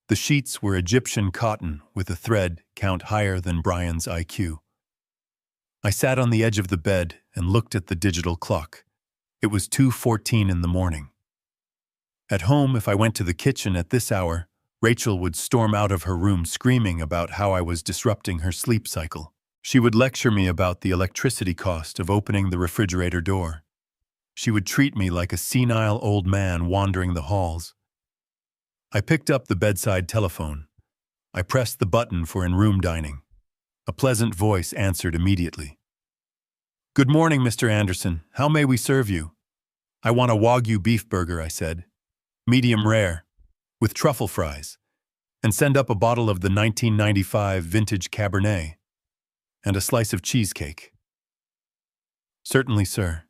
The sheets were Egyptian cotton with a thread count higher than Brian's IQ. I sat on the edge of the bed and looked at the digital clock. It was 2:14 in the morning. At home, if I went to the kitchen at this hour, Rachel would storm out of her room screaming about how I was disrupting her sleep cycle. She would lecture me about the electricity cost of opening the refrigerator door. She would treat me like a senile old man wandering the halls. I picked up the bedside telephone. I pressed the button for in-room dining. A pleasant voice answered immediately. "Good morning, Mr. Anderson. How may we serve you?" "I want a Wagyu beef burger," I said. "Medium rare, with truffle fries, and send up a bottle of the 1995 vintage Cabernet, and a slice of cheesecake." "Certainly, sir."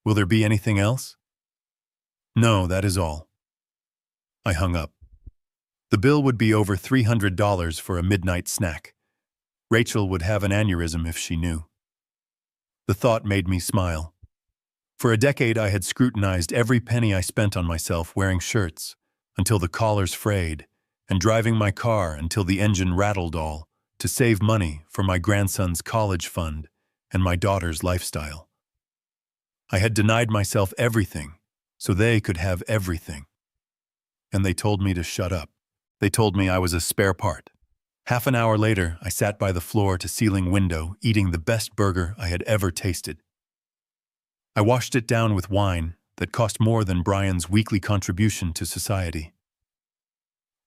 "Will there be anything else?" "No, that is all." I hung up. The bill would be over $300 for a midnight snack. Rachel would have an aneurysm if she knew. The thought made me smile. For a decade I had scrutinized every penny I spent on myself wearing shirts, until the collars frayed, and driving my car until the engine rattled all, to save money for my grandson's college fund and my daughter's lifestyle. I had denied myself everything, so they could have everything. And they told me to shut up. They told me I was a spare part. Half an hour later, I sat by the floor-to-ceiling window, eating the best burger I had ever tasted. I washed it down with wine that cost more than Brian's weekly contribution to society.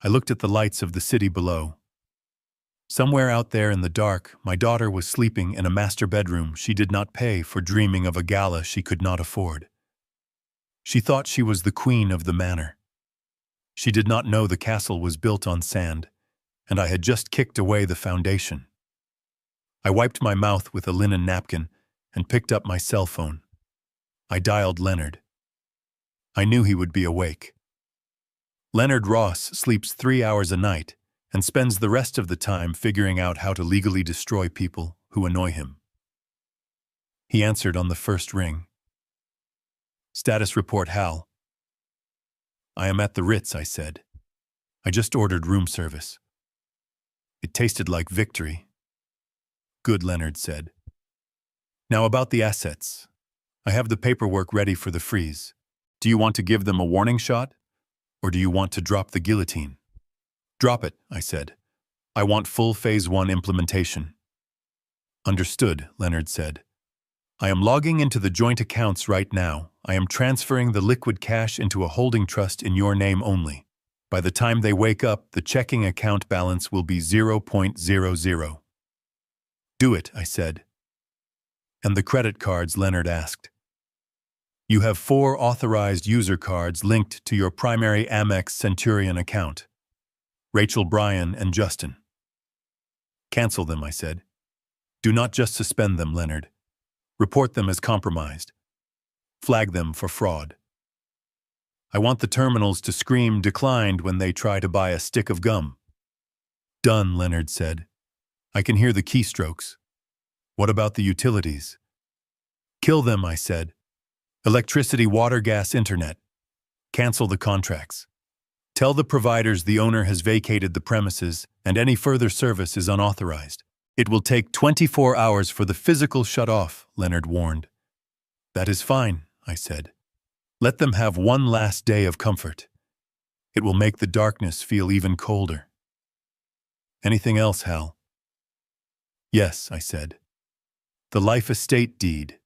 I looked at the lights of the city below. Somewhere out there in the dark, my daughter was sleeping in a master bedroom she did not pay for, dreaming of a gala she could not afford. She thought she was the queen of the manor. She did not know the castle was built on sand, and I had just kicked away the foundation. I wiped my mouth with a linen napkin and picked up my cell phone. I dialed Leonard. I knew he would be awake. Leonard Ross sleeps 3 hours a night and spends the rest of the time figuring out how to legally destroy people who annoy him. He answered on the first ring. "Status report, Hal." "I am at the Ritz," I said. "I just ordered room service." It tasted like victory. "Good," Leonard said. "Now about the assets. I have the paperwork ready for the freeze. Do you want to give them a warning shot, or do you want to drop the guillotine?" "Drop it," I said. "I want full Phase 1 implementation." "Understood," Leonard said. "I am logging into the joint accounts right now. I am transferring the liquid cash into a holding trust in your name only. By the time they wake up, the checking account balance will be 0.00. "Do it," I said. "And the credit cards?" Leonard asked. "You have 4 authorized user cards linked to your primary Amex Centurion account. Rachel, Brian, and Justin." "Cancel them," I said. "Do not just suspend them, Leonard. Report them as compromised. Flag them for fraud. I want the terminals to scream declined when they try to buy a stick of gum." "Done," Leonard said. "I can hear the keystrokes. What about the utilities?" "Kill them," I said. "Electricity, water, gas, internet. Cancel the contracts. Tell the providers the owner has vacated the premises and any further service is unauthorized. It will take 24 hours for the physical shut-off," Leonard warned. "That is fine," I said. "Let them have one last day of comfort. It will make the darkness feel even colder." "Anything else, Hal?" "Yes," I said. "The life estate deed.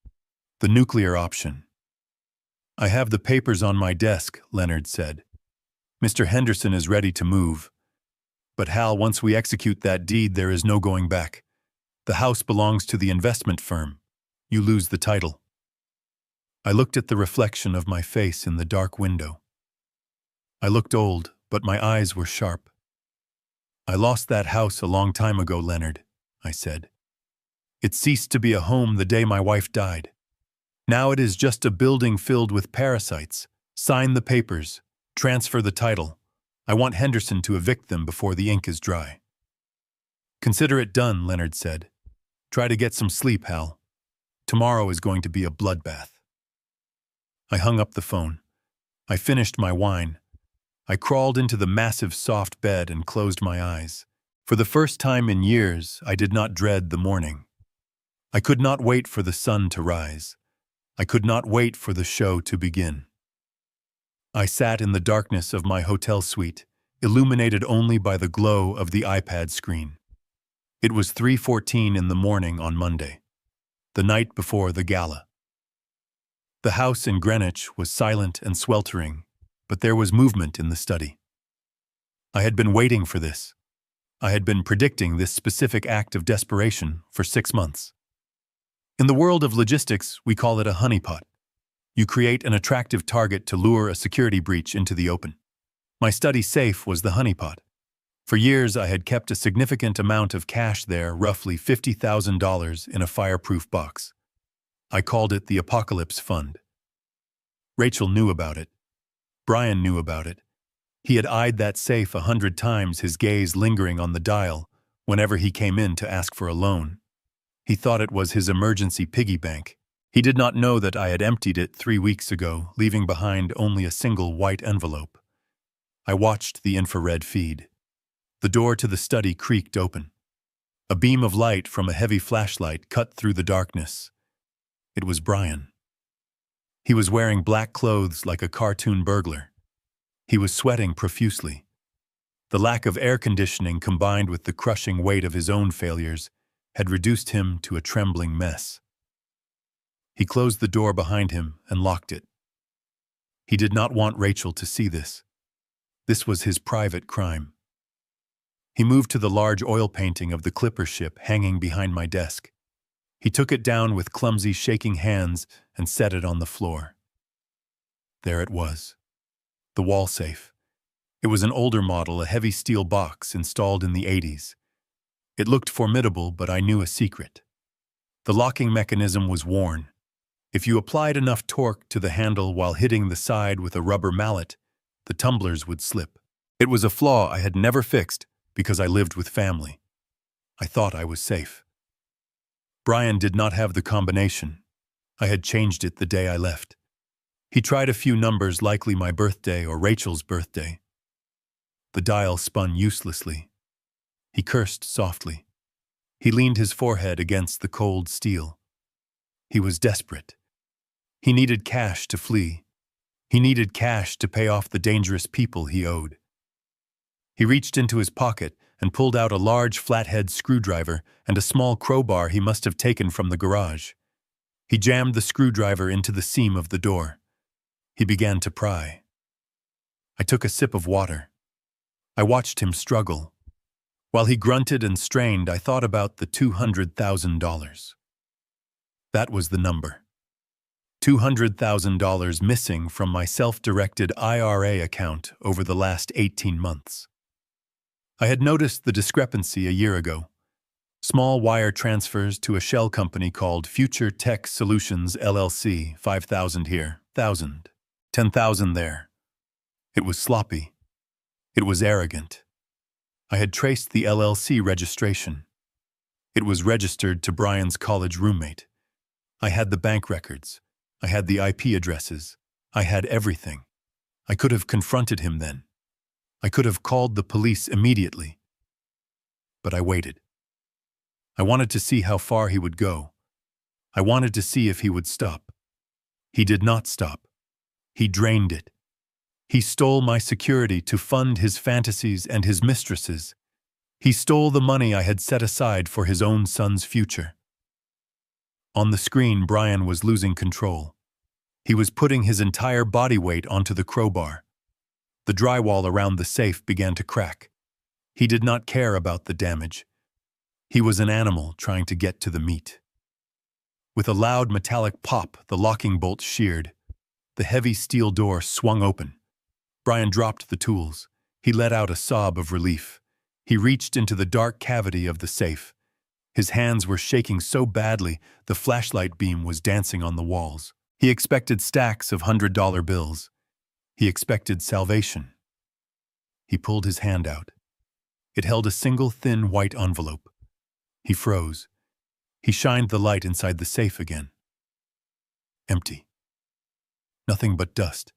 The nuclear option. I have the papers on my desk, Leonard said. Mr. Henderson is ready to move. But Hal, once we execute that deed, there is no going back. The house belongs to the investment firm. You lose the title. I looked at the reflection of my face in the dark window. I looked old, but my eyes were sharp. I lost that house a long time ago, Leonard, I said. It ceased to be a home the day my wife died. Now it is just a building filled with parasites. Sign the papers. Transfer the title. I want Henderson to evict them before the ink is dry. Consider it done, Leonard said. Try to get some sleep, Hal. Tomorrow is going to be a bloodbath. I hung up the phone. I finished my wine. I crawled into the massive soft bed and closed my eyes. For the first time in years, I did not dread the morning. I could not wait for the sun to rise. I could not wait for the show to begin. I sat in the darkness of my hotel suite, illuminated only by the glow of the iPad screen. It was 3:14 in the morning on Monday, the night before the gala. The house in Greenwich was silent and sweltering, but there was movement in the study. I had been waiting for this. I had been predicting this specific act of desperation for 6 months. In the world of logistics, we call it a honeypot. You create an attractive target to lure a security breach into the open. My study safe was the honeypot. For years, I had kept a significant amount of cash there, roughly $50,000 in a fireproof box. I called it the Apocalypse Fund. Rachel knew about it. Brian knew about it. He had eyed that safe 100 times, his gaze lingering on the dial whenever he came in to ask for a loan. He thought it was his emergency piggy bank. He did not know that I had emptied it 3 weeks ago, leaving behind only a single white envelope. I watched the infrared feed. The door to the study creaked open. A beam of light from a heavy flashlight cut through the darkness. It was Brian. He was wearing black clothes like a cartoon burglar. He was sweating profusely. The lack of air conditioning combined with the crushing weight of his own failures had reduced him to a trembling mess. He closed the door behind him and locked it. He did not want Rachel to see this. This was his private crime. He moved to the large oil painting of the clipper ship hanging behind my desk. He took it down with clumsy, shaking hands and set it on the floor. There it was. The wall safe. It was an older model, a heavy steel box installed in the 80s. It looked formidable, but I knew a secret. The locking mechanism was worn. If you applied enough torque to the handle while hitting the side with a rubber mallet, the tumblers would slip. It was a flaw I had never fixed because I lived with family. I thought I was safe. Brian did not have the combination. I had changed it the day I left. He tried a few numbers, likely my birthday or Rachel's birthday. The dial spun uselessly. He cursed softly. He leaned his forehead against the cold steel. He was desperate. He needed cash to flee. He needed cash to pay off the dangerous people he owed. He reached into his pocket and pulled out a large flathead screwdriver and a small crowbar he must have taken from the garage. He jammed the screwdriver into the seam of the door. He began to pry. I took a sip of water. I watched him struggle. While he grunted and strained, I thought about the $200,000. That was the number. $200,000 missing from my self-directed IRA account over the last 18 months. I had noticed the discrepancy a year ago. Small wire transfers to a shell company called Future Tech Solutions LLC, 5,000 here, 1,000, 10,000 there. It was sloppy. It was arrogant. I had traced the LLC registration. It was registered to Brian's college roommate. I had the bank records. I had the IP addresses. I had everything. I could have confronted him then. I could have called the police immediately. But I waited. I wanted to see how far he would go. I wanted to see if he would stop. He did not stop. He drained it. He stole my security to fund his fantasies and his mistresses. He stole the money I had set aside for his own son's future. On the screen, Brian was losing control. He was putting his entire body weight onto the crowbar. The drywall around the safe began to crack. He did not care about the damage. He was an animal trying to get to the meat. With a loud metallic pop, the locking bolt sheared. The heavy steel door swung open. Brian dropped the tools. He let out a sob of relief. He reached into the dark cavity of the safe. His hands were shaking so badly, the flashlight beam was dancing on the walls. He expected stacks of $100 bills. He expected salvation. He pulled his hand out. It held a single thin white envelope. He froze. He shined the light inside the safe again. Empty. Nothing but dust.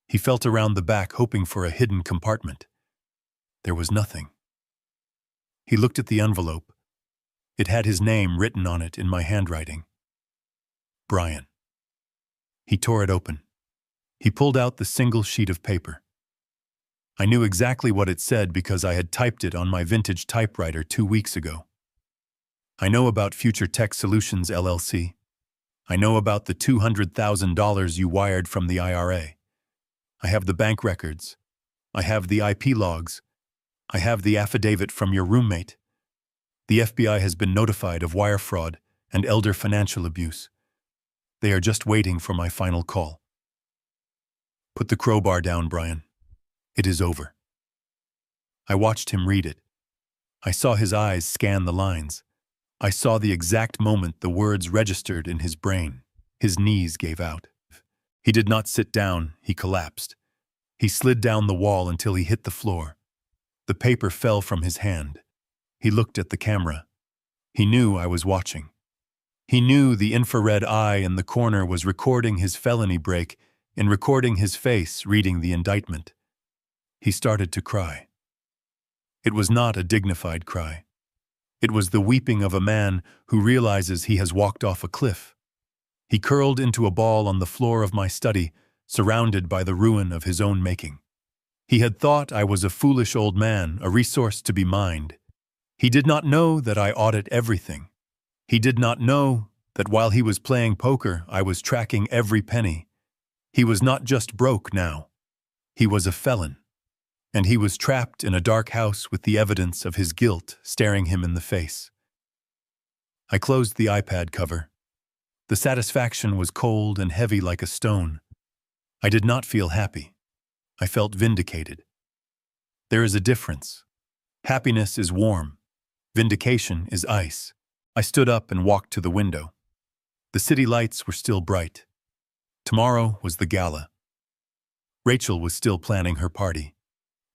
He felt around the back, hoping for a hidden compartment. There was nothing. He looked at the envelope. It had his name written on it in my handwriting. Brian. He tore it open. He pulled out the single sheet of paper. I knew exactly what it said because I had typed it on my vintage typewriter 2 weeks ago. I know about Future Tech Solutions, LLC. I know about the $200,000 you wired from the IRA. I have the bank records. I have the IP logs. I have the affidavit from your roommate. The FBI has been notified of wire fraud and elder financial abuse. They are just waiting for my final call. Put the crowbar down, Brian. It is over. I watched him read it. I saw his eyes scan the lines. I saw the exact moment the words registered in his brain. His knees gave out. He did not sit down, he collapsed. He slid down the wall until he hit the floor. The paper fell from his hand. He looked at the camera. He knew I was watching. He knew the infrared eye in the corner was recording his felony break and recording his face reading the indictment. He started to cry. It was not a dignified cry. It was the weeping of a man who realizes he has walked off a cliff. He curled into a ball on the floor of my study, surrounded by the ruin of his own making. He had thought I was a foolish old man, a resource to be mined. He did not know that I audit everything. He did not know that while he was playing poker, I was tracking every penny. He was not just broke now. He was a felon. And he was trapped in a dark house with the evidence of his guilt staring him in the face. I closed the iPad cover. The satisfaction was cold and heavy like a stone. I did not feel happy. I felt vindicated. There is a difference. Happiness is warm. Vindication is ice. I stood up and walked to the window. The city lights were still bright. Tomorrow was the gala. Rachel was still planning her party.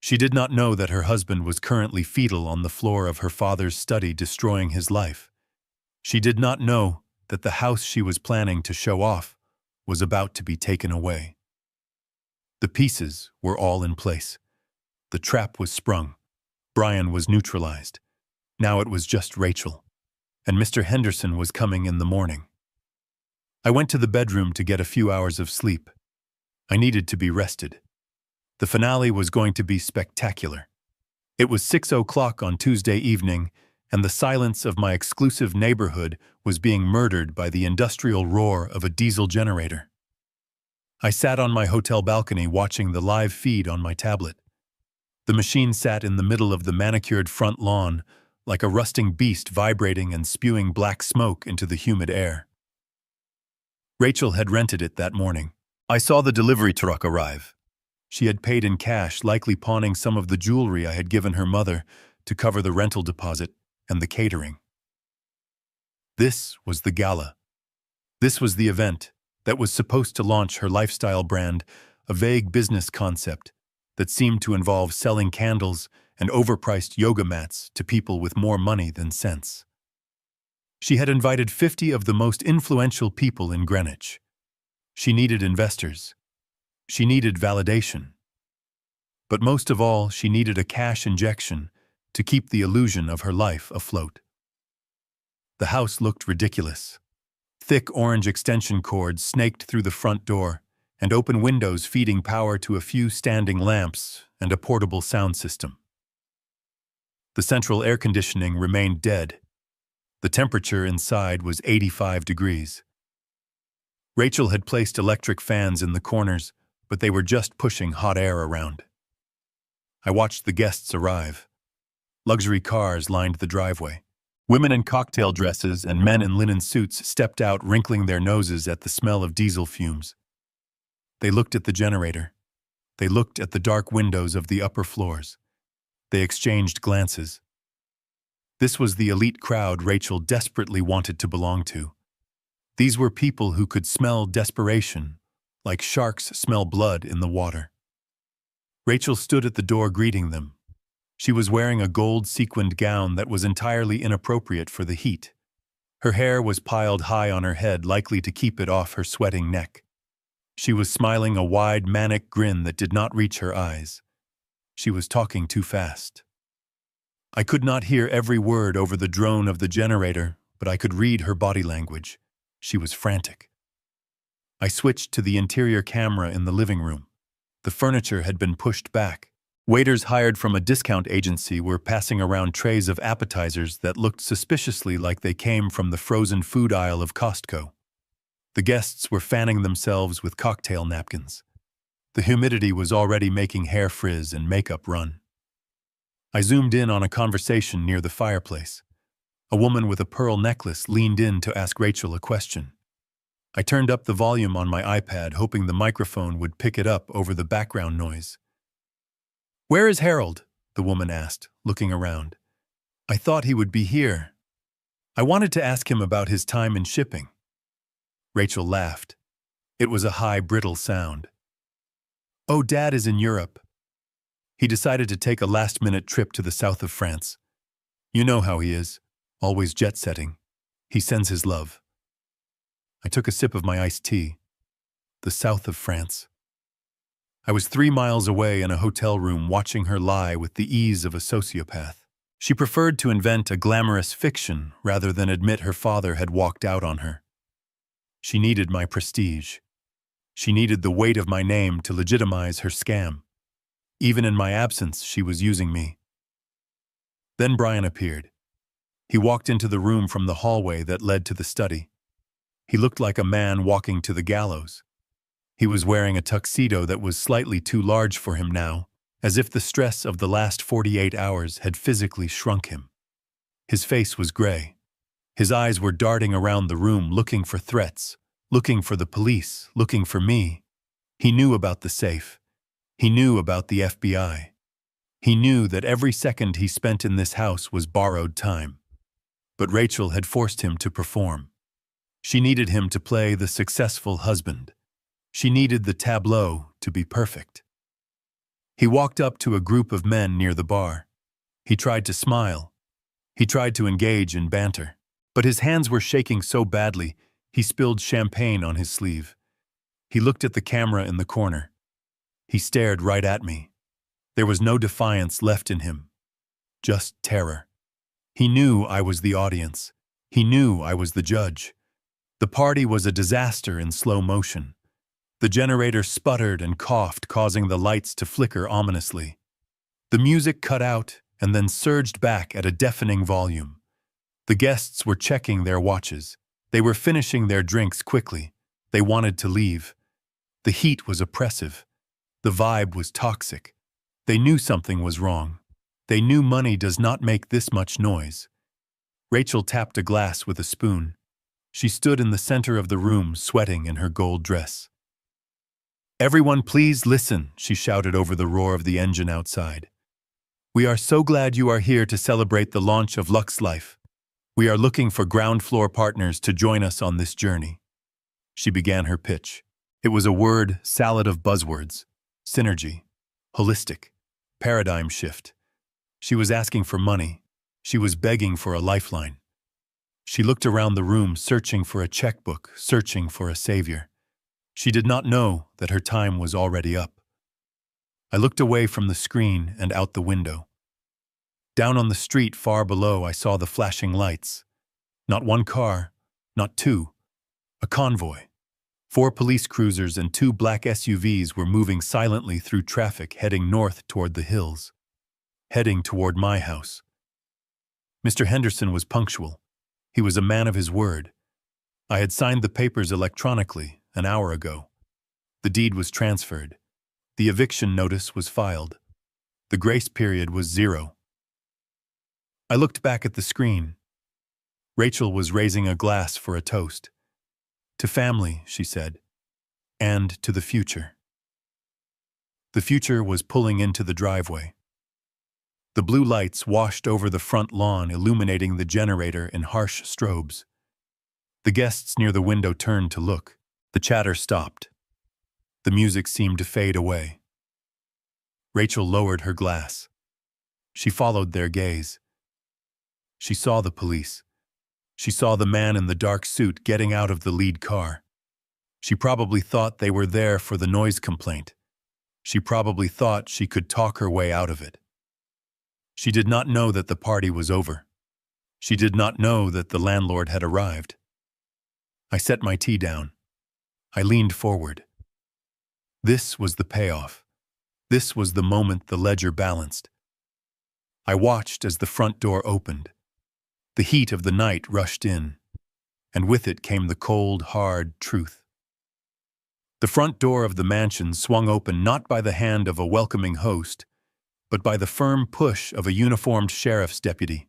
She did not know that her husband was currently fetal on the floor of her father's study, destroying his life. She did not know that the house she was planning to show off was about to be taken away. The pieces were all in place. The trap was sprung. Brian was neutralized. Now it was just Rachel. And Mr. Henderson was coming in the morning. I went to the bedroom to get a few hours of sleep. I needed to be rested. The finale was going to be spectacular. It was 6:00 on Tuesday evening, and the silence of my exclusive neighborhood was being murdered by the industrial roar of a diesel generator. I sat on my hotel balcony watching the live feed on my tablet. The machine sat in the middle of the manicured front lawn, like a rusting beast vibrating and spewing black smoke into the humid air. Rachel had rented it that morning. I saw the delivery truck arrive. She had paid in cash, likely pawning some of the jewelry I had given her mother to cover the rental deposit and the catering. This was the gala. This was the event that was supposed to launch her lifestyle brand, a vague business concept that seemed to involve selling candles and overpriced yoga mats to people with more money than sense. She had invited 50 of the most influential people in Greenwich. She needed investors. She needed validation. But most of all, she needed a cash injection to keep the illusion of her life afloat. The house looked ridiculous. Thick orange extension cords snaked through the front door, and open windows feeding power to a few standing lamps and a portable sound system. The central air conditioning remained dead. The temperature inside was 85 degrees. Rachel had placed electric fans in the corners, but they were just pushing hot air around. I watched the guests arrive. Luxury cars lined the driveway. Women in cocktail dresses and men in linen suits stepped out, wrinkling their noses at the smell of diesel fumes. They looked at the generator. They looked at the dark windows of the upper floors. They exchanged glances. This was the elite crowd Rachel desperately wanted to belong to. These were people who could smell desperation, like sharks smell blood in the water. Rachel stood at the door greeting them. She was wearing a gold sequined gown that was entirely inappropriate for the heat. Her hair was piled high on her head, likely to keep it off her sweating neck. She was smiling a wide, manic grin that did not reach her eyes. She was talking too fast. I could not hear every word over the drone of the generator, but I could read her body language. She was frantic. I switched to the interior camera in the living room. The furniture had been pushed back. Waiters hired from a discount agency were passing around trays of appetizers that looked suspiciously like they came from the frozen food aisle of Costco. The guests were fanning themselves with cocktail napkins. The humidity was already making hair frizz and makeup run. I zoomed in on a conversation near the fireplace. A woman with a pearl necklace leaned in to ask Rachel a question. I turned up the volume on my iPad, hoping the microphone would pick it up over the background noise. "Where is Harold?" the woman asked, looking around. "I thought he would be here. I wanted to ask him about his time in shipping." Rachel laughed. It was a high, brittle sound. "Oh, Dad is in Europe. He decided to take a last-minute trip to the south of France. You know how he is, always jet-setting. He sends his love." I took a sip of my iced tea. The south of France. I was 3 miles away in a hotel room watching her lie with the ease of a sociopath. She preferred to invent a glamorous fiction rather than admit her father had walked out on her. She needed my prestige. She needed the weight of my name to legitimize her scam. Even in my absence, she was using me. Then Brian appeared. He walked into the room from the hallway that led to the study. He looked like a man walking to the gallows. He was wearing a tuxedo that was slightly too large for him now, as if the stress of the last 48 hours had physically shrunk him. His face was gray. His eyes were darting around the room looking for threats, looking for the police, looking for me. He knew about the safe. He knew about the FBI. He knew that every second he spent in this house was borrowed time. But Rachel had forced him to perform. She needed him to play the successful husband. She needed the tableau to be perfect. He walked up to a group of men near the bar. He tried to smile. He tried to engage in banter. But his hands were shaking so badly, he spilled champagne on his sleeve. He looked at the camera in the corner. He stared right at me. There was no defiance left in him, just terror. He knew I was the audience. He knew I was the judge. The party was a disaster in slow motion. The generator sputtered and coughed, causing the lights to flicker ominously. The music cut out and then surged back at a deafening volume. The guests were checking their watches. They were finishing their drinks quickly. They wanted to leave. The heat was oppressive. The vibe was toxic. They knew something was wrong. They knew money does not make this much noise. Rachel tapped a glass with a spoon. She stood in the center of the room, sweating in her gold dress. "Everyone, please listen," she shouted over the roar of the engine outside. "We are so glad you are here to celebrate the launch of Lux Life. We are looking for ground floor partners to join us on this journey." She began her pitch. It was a word salad of buzzwords: synergy, holistic, paradigm shift. She was asking for money. She was begging for a lifeline. She looked around the room, searching for a checkbook, searching for a savior. She did not know that her time was already up. I looked away from the screen and out the window. Down on the street far below, I saw the flashing lights. Not one car, not two. A convoy. 4 police cruisers and 2 black SUVs were moving silently through traffic, heading north toward the hills. Heading toward my house. Mr. Henderson was punctual. He was a man of his word. I had signed the papers electronically, an hour ago. The deed was transferred. The eviction notice was filed. The grace period was 0. I looked back at the screen. Rachel was raising a glass for a toast. To family, she said, and to the future. The future was pulling into the driveway. The blue lights washed over the front lawn, illuminating the generator in harsh strobes. The guests near the window turned to look. The chatter stopped. The music seemed to fade away. Rachel lowered her glass. She followed their gaze. She saw the police. She saw the man in the dark suit getting out of the lead car. She probably thought they were there for the noise complaint. She probably thought she could talk her way out of it. She did not know that the party was over. She did not know that the landlord had arrived. I set my tea down. I leaned forward. This was the payoff. This was the moment the ledger balanced. I watched as the front door opened. The heat of the night rushed in, and with it came the cold, hard truth. The front door of the mansion swung open not by the hand of a welcoming host, but by the firm push of a uniformed sheriff's deputy.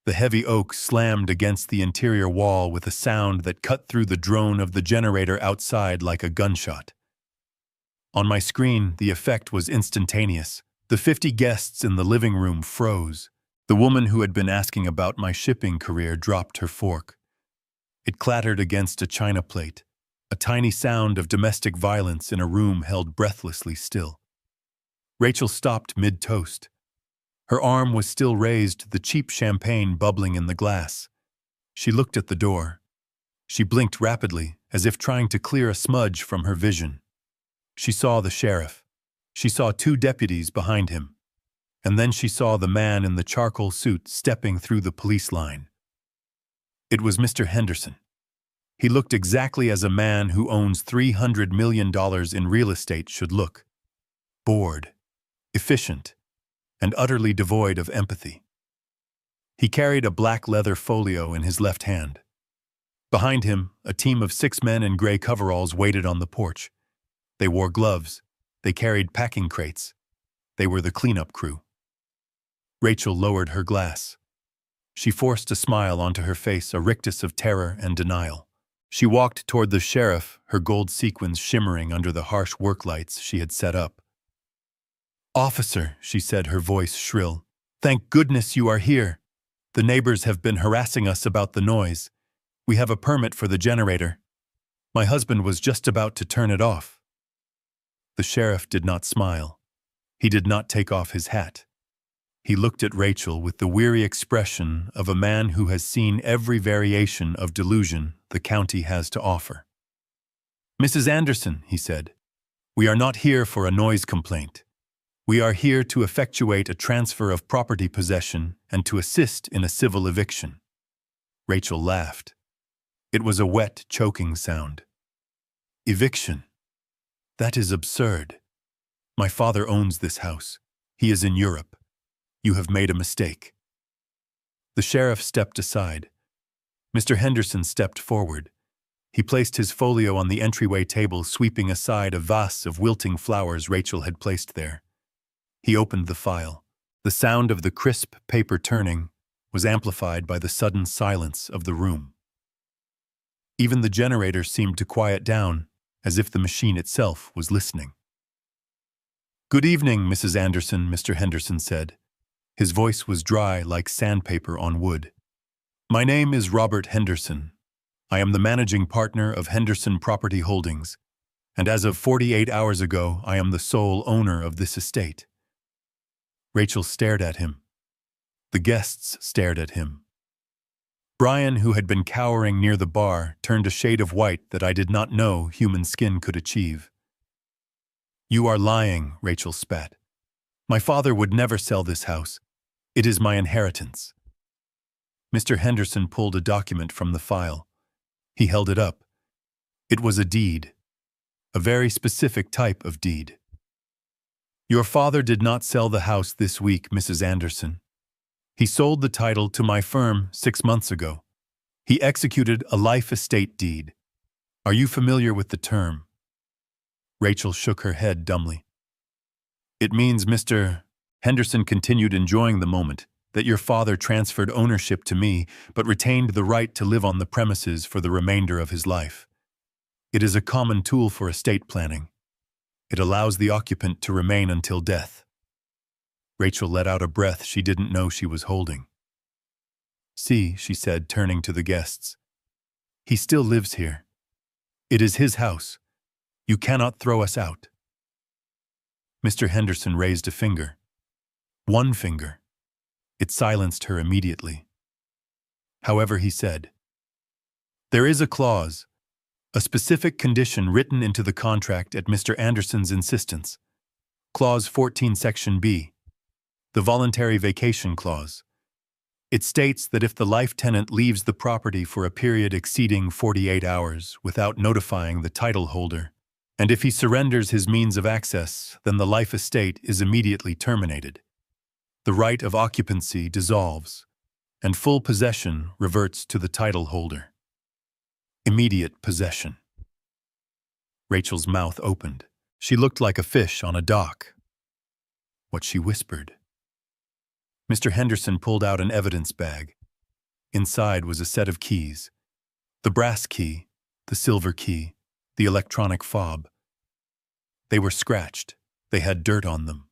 The heavy oak slammed against the interior wall with a sound that cut through the drone of the generator outside like a gunshot. On my screen, the effect was instantaneous. The 50 guests in the living room froze. The woman who had been asking about my shipping career dropped her fork. It clattered against a china plate, a tiny sound of domestic violence in a room held breathlessly still. Rachel stopped mid-toast. Her arm was still raised, the cheap champagne bubbling in the glass. She looked at the door. She blinked rapidly, as if trying to clear a smudge from her vision. She saw the sheriff. She saw 2 deputies behind him. And then she saw the man in the charcoal suit stepping through the police line. It was Mr. Henderson. He looked exactly as a man who owns $300 million in real estate should look. Bored, efficient, and utterly devoid of empathy. He carried a black leather folio in his left hand. Behind him, a team of 6 men in gray coveralls waited on the porch. They wore gloves. They carried packing crates. They were the cleanup crew. Rachel lowered her glass. She forced a smile onto her face, a rictus of terror and denial. She walked toward the sheriff, her gold sequins shimmering under the harsh work lights she had set up. "Officer," she said, her voice shrill, "thank goodness you are here. The neighbors have been harassing us about the noise. We have a permit for the generator. My husband was just about to turn it off." The sheriff did not smile. He did not take off his hat. He looked at Rachel with the weary expression of a man who has seen every variation of delusion the county has to offer. "Mrs. Anderson," he said, "we are not here for a noise complaint. We are here to effectuate a transfer of property possession and to assist in a civil eviction." Rachel laughed. It was a wet, choking sound. "Eviction? That is absurd. My father owns this house. He is in Europe. You have made a mistake." The sheriff stepped aside. Mr. Henderson stepped forward. He placed his folio on the entryway table, sweeping aside a vase of wilting flowers Rachel had placed there. He opened the file. The sound of the crisp paper turning was amplified by the sudden silence of the room. Even the generator seemed to quiet down, as if the machine itself was listening. "Good evening, Mrs. Anderson," Mr. Henderson said. His voice was dry like sandpaper on wood. "My name is Robert Henderson. I am the managing partner of Henderson Property Holdings, and as of 48 hours ago, I am the sole owner of this estate." Rachel stared at him. The guests stared at him. Brian, who had been cowering near the bar, turned a shade of white that I did not know human skin could achieve. "You are lying," Rachel spat. "My father would never sell this house. It is my inheritance." Mr. Henderson pulled a document from the file. He held it up. It was a deed. A very specific type of deed. "Your father did not sell the house this week, Mrs. Anderson. He sold the title to my firm 6 months ago. He executed a life estate deed. Are you familiar with the term? Rachel shook her head dumbly. It means, Mr. Henderson continued, enjoying the moment, that your father transferred ownership to me, but retained the right to live on the premises for the remainder of his life. It is a common tool for estate planning. It allows the occupant to remain until death. Rachel let out a breath she didn't know she was holding. See, she said, turning to the guests. He still lives here. It is his house. You cannot throw us out. Mr. Henderson raised a finger. One finger. It silenced her immediately. However, he said, there is a clause, a specific condition written into the contract at Mr. Anderson's insistence. Clause 14, Section B. The voluntary vacation clause. It states that if the life tenant leaves the property for a period exceeding 48 hours without notifying the title holder, and if he surrenders his means of access, then the life estate is immediately terminated. The right of occupancy dissolves, and full possession reverts to the title holder. Immediate possession. Rachel's mouth opened. She looked like a fish on a dock. What she whispered. Mr. Henderson pulled out an evidence bag. Inside was a set of keys. The brass key, the silver key, the electronic fob. They were scratched. They had dirt on them.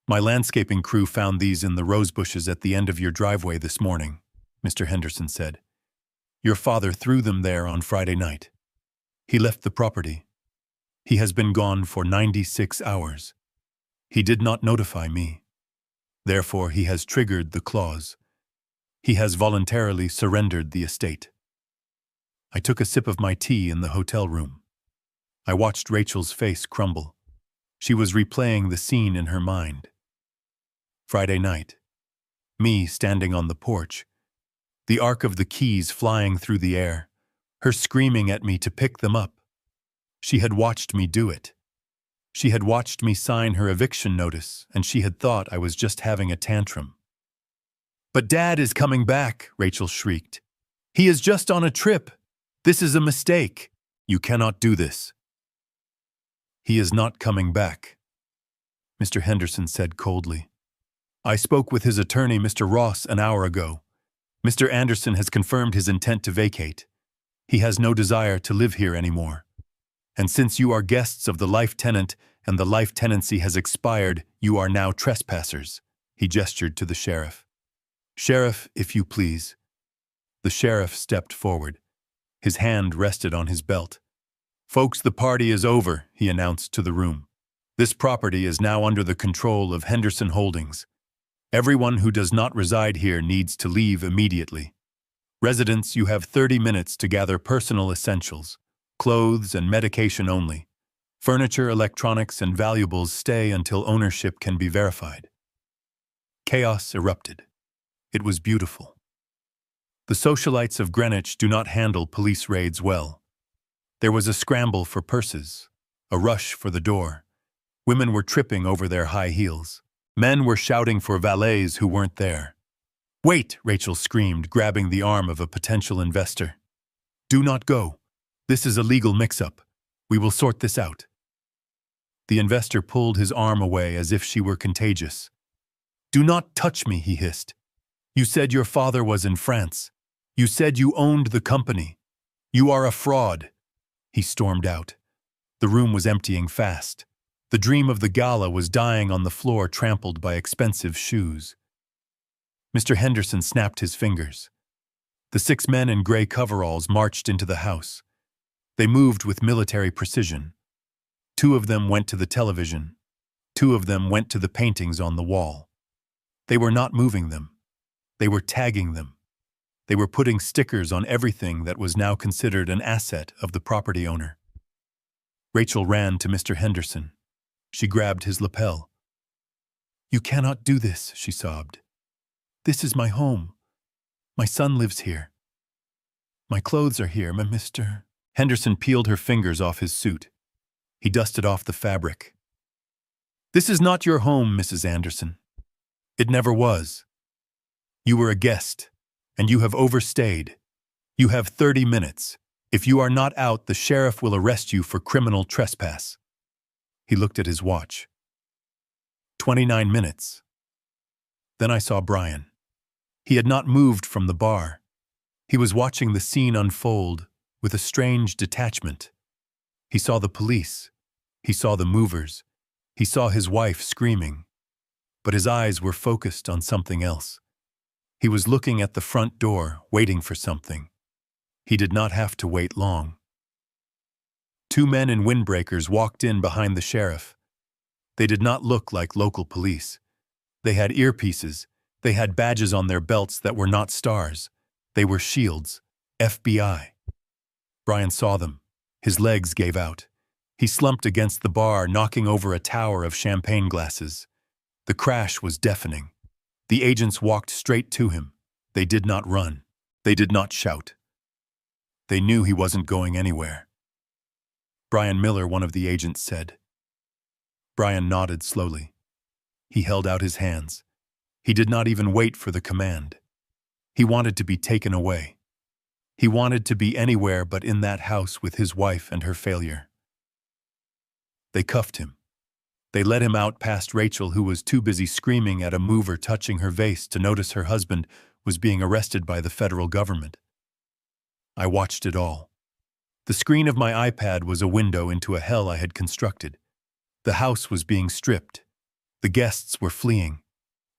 My landscaping crew found these in the rose bushes at the end of your driveway this morning, Mr. Henderson said. Your father threw them there on Friday night. He left the property. He has been gone for 96 hours. He did not notify me. Therefore, he has triggered the clause. He has voluntarily surrendered the estate. I took a sip of my tea in the hotel room. I watched Rachel's face crumble. She was replaying the scene in her mind. Friday night. Me standing on the porch. The arc of the keys flying through the air. Her screaming at me to pick them up. She had watched me do it. She had watched me sign her eviction notice, and she had thought I was just having a tantrum. But Dad is coming back, Rachel shrieked. He is just on a trip. This is a mistake. You cannot do this. He is not coming back, Mr. Henderson said coldly. I spoke with his attorney, Mr. Ross, an hour ago. Mr. Anderson has confirmed his intent to vacate. He has no desire to live here anymore. And since you are guests of the life tenant and the life tenancy has expired, you are now trespassers. He gestured to the sheriff. Sheriff, if you please. The sheriff stepped forward. His hand rested on his belt. Folks, the party is over, he announced to the room. This property is now under the control of Henderson Holdings. Everyone who does not reside here needs to leave immediately. Residents, you have 30 minutes to gather personal essentials, clothes and medication only. Furniture, electronics, and valuables stay until ownership can be verified. Chaos erupted. It was beautiful. The socialites of Greenwich do not handle police raids well. There was a scramble for purses, a rush for the door. Women were tripping over their high heels. Men were shouting for valets who weren't there. Wait, Rachel screamed, grabbing the arm of a potential investor. Do not go. This is a legal mix-up. We will sort this out. The investor pulled his arm away as if she were contagious. Do not touch me, he hissed. You said your father was in France. You said you owned the company. You are a fraud. He stormed out. The room was emptying fast. The dream of the gala was dying on the floor, trampled by expensive shoes. Mr. Henderson snapped his fingers. The 6 men in gray coveralls marched into the house. They moved with military precision. 2 of them went to the television. 2 of them went to the paintings on the wall. They were not moving them. They were tagging them. They were putting stickers on everything that was now considered an asset of the property owner. Rachel ran to Mr. Henderson. She grabbed his lapel. You cannot do this, she sobbed. This is my home. My son lives here. My clothes are here, Mr. Henderson peeled her fingers off his suit. He dusted off the fabric. This is not your home, Mrs. Anderson. It never was. You were a guest, and you have overstayed. You have 30 minutes. If you are not out, the sheriff will arrest you for criminal trespass." He looked at his watch. 29 minutes. Then I saw Brian. He had not moved from the bar. He was watching the scene unfold with a strange detachment. He saw the police. He saw the movers. He saw his wife screaming. But his eyes were focused on something else. He was looking at the front door, waiting for something. He did not have to wait long. Two men in windbreakers walked in behind the sheriff. They did not look like local police. They had earpieces. They had badges on their belts that were not stars. They were shields. FBI. Brian saw them. His legs gave out. He slumped against the bar, knocking over a tower of champagne glasses. The crash was deafening. The agents walked straight to him. They did not run. They did not shout. They knew he wasn't going anywhere. "Brian Miller," one of the agents said. Brian nodded slowly. He held out his hands. He did not even wait for the command. He wanted to be taken away. He wanted to be anywhere but in that house with his wife and her failure. They cuffed him. They led him out past Rachel, who was too busy screaming at a mover touching her vase to notice her husband was being arrested by the federal government. I watched it all. The screen of my iPad was a window into a hell I had constructed. The house was being stripped. The guests were fleeing.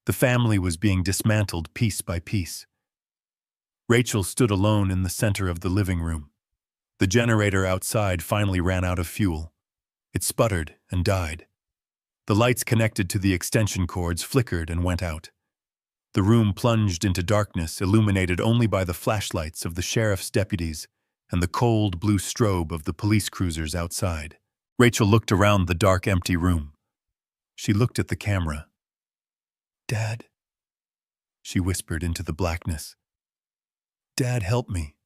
The family was being dismantled piece by piece. Rachel stood alone in the center of the living room. The generator outside finally ran out of fuel. It sputtered and died. The lights connected to the extension cords flickered and went out. The room plunged into darkness, illuminated only by the flashlights of the sheriff's deputies and the cold blue strobe of the police cruisers outside. Rachel looked around the dark, empty room. She looked at the camera. "Dad," she whispered into the blackness. "Dad, help me."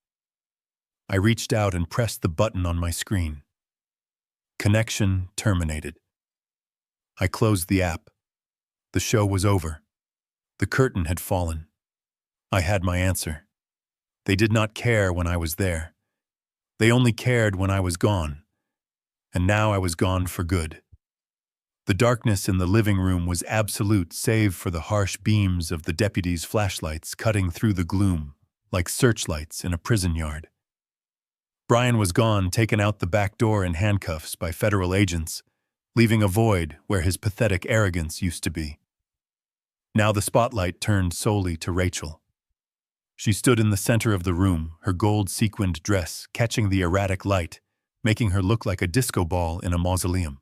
I reached out and pressed the button on my screen. Connection terminated. I closed the app. The show was over. The curtain had fallen. I had my answer. They did not care when I was there. They only cared when I was gone. And now I was gone for good. The darkness in the living room was absolute, save for the harsh beams of the deputies' flashlights cutting through the gloom, like searchlights in a prison yard. Brian was gone, taken out the back door in handcuffs by federal agents, leaving a void where his pathetic arrogance used to be. Now the spotlight turned solely to Rachel. She stood in the center of the room, her gold-sequined dress catching the erratic light, making her look like a disco ball in a mausoleum.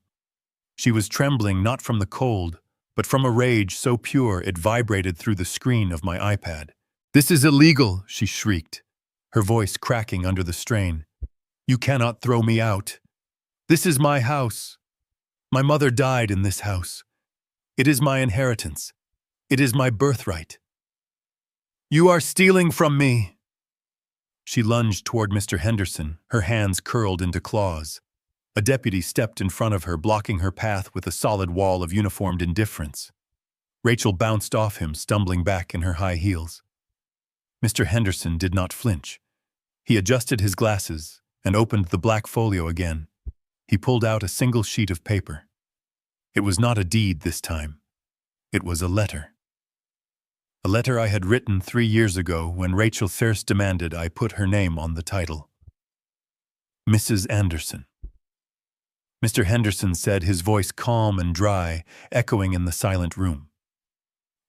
She was trembling not from the cold, but from a rage so pure it vibrated through the screen of my iPad. "This is illegal," she shrieked, her voice cracking under the strain. "You cannot throw me out. This is my house. My mother died in this house. It is my inheritance. It is my birthright. You are stealing from me." She lunged toward Mr. Henderson, her hands curled into claws. A deputy stepped in front of her, blocking her path with a solid wall of uniformed indifference. Rachel bounced off him, stumbling back in her high heels. Mr. Henderson did not flinch. He adjusted his glasses and opened the black folio again. He pulled out a single sheet of paper. It was not a deed this time. It was a letter. A letter I had written 3 years ago when Rachel first demanded I put her name on the title. Mrs. Anderson. Mr. Henderson said, his voice calm and dry, echoing in the silent room.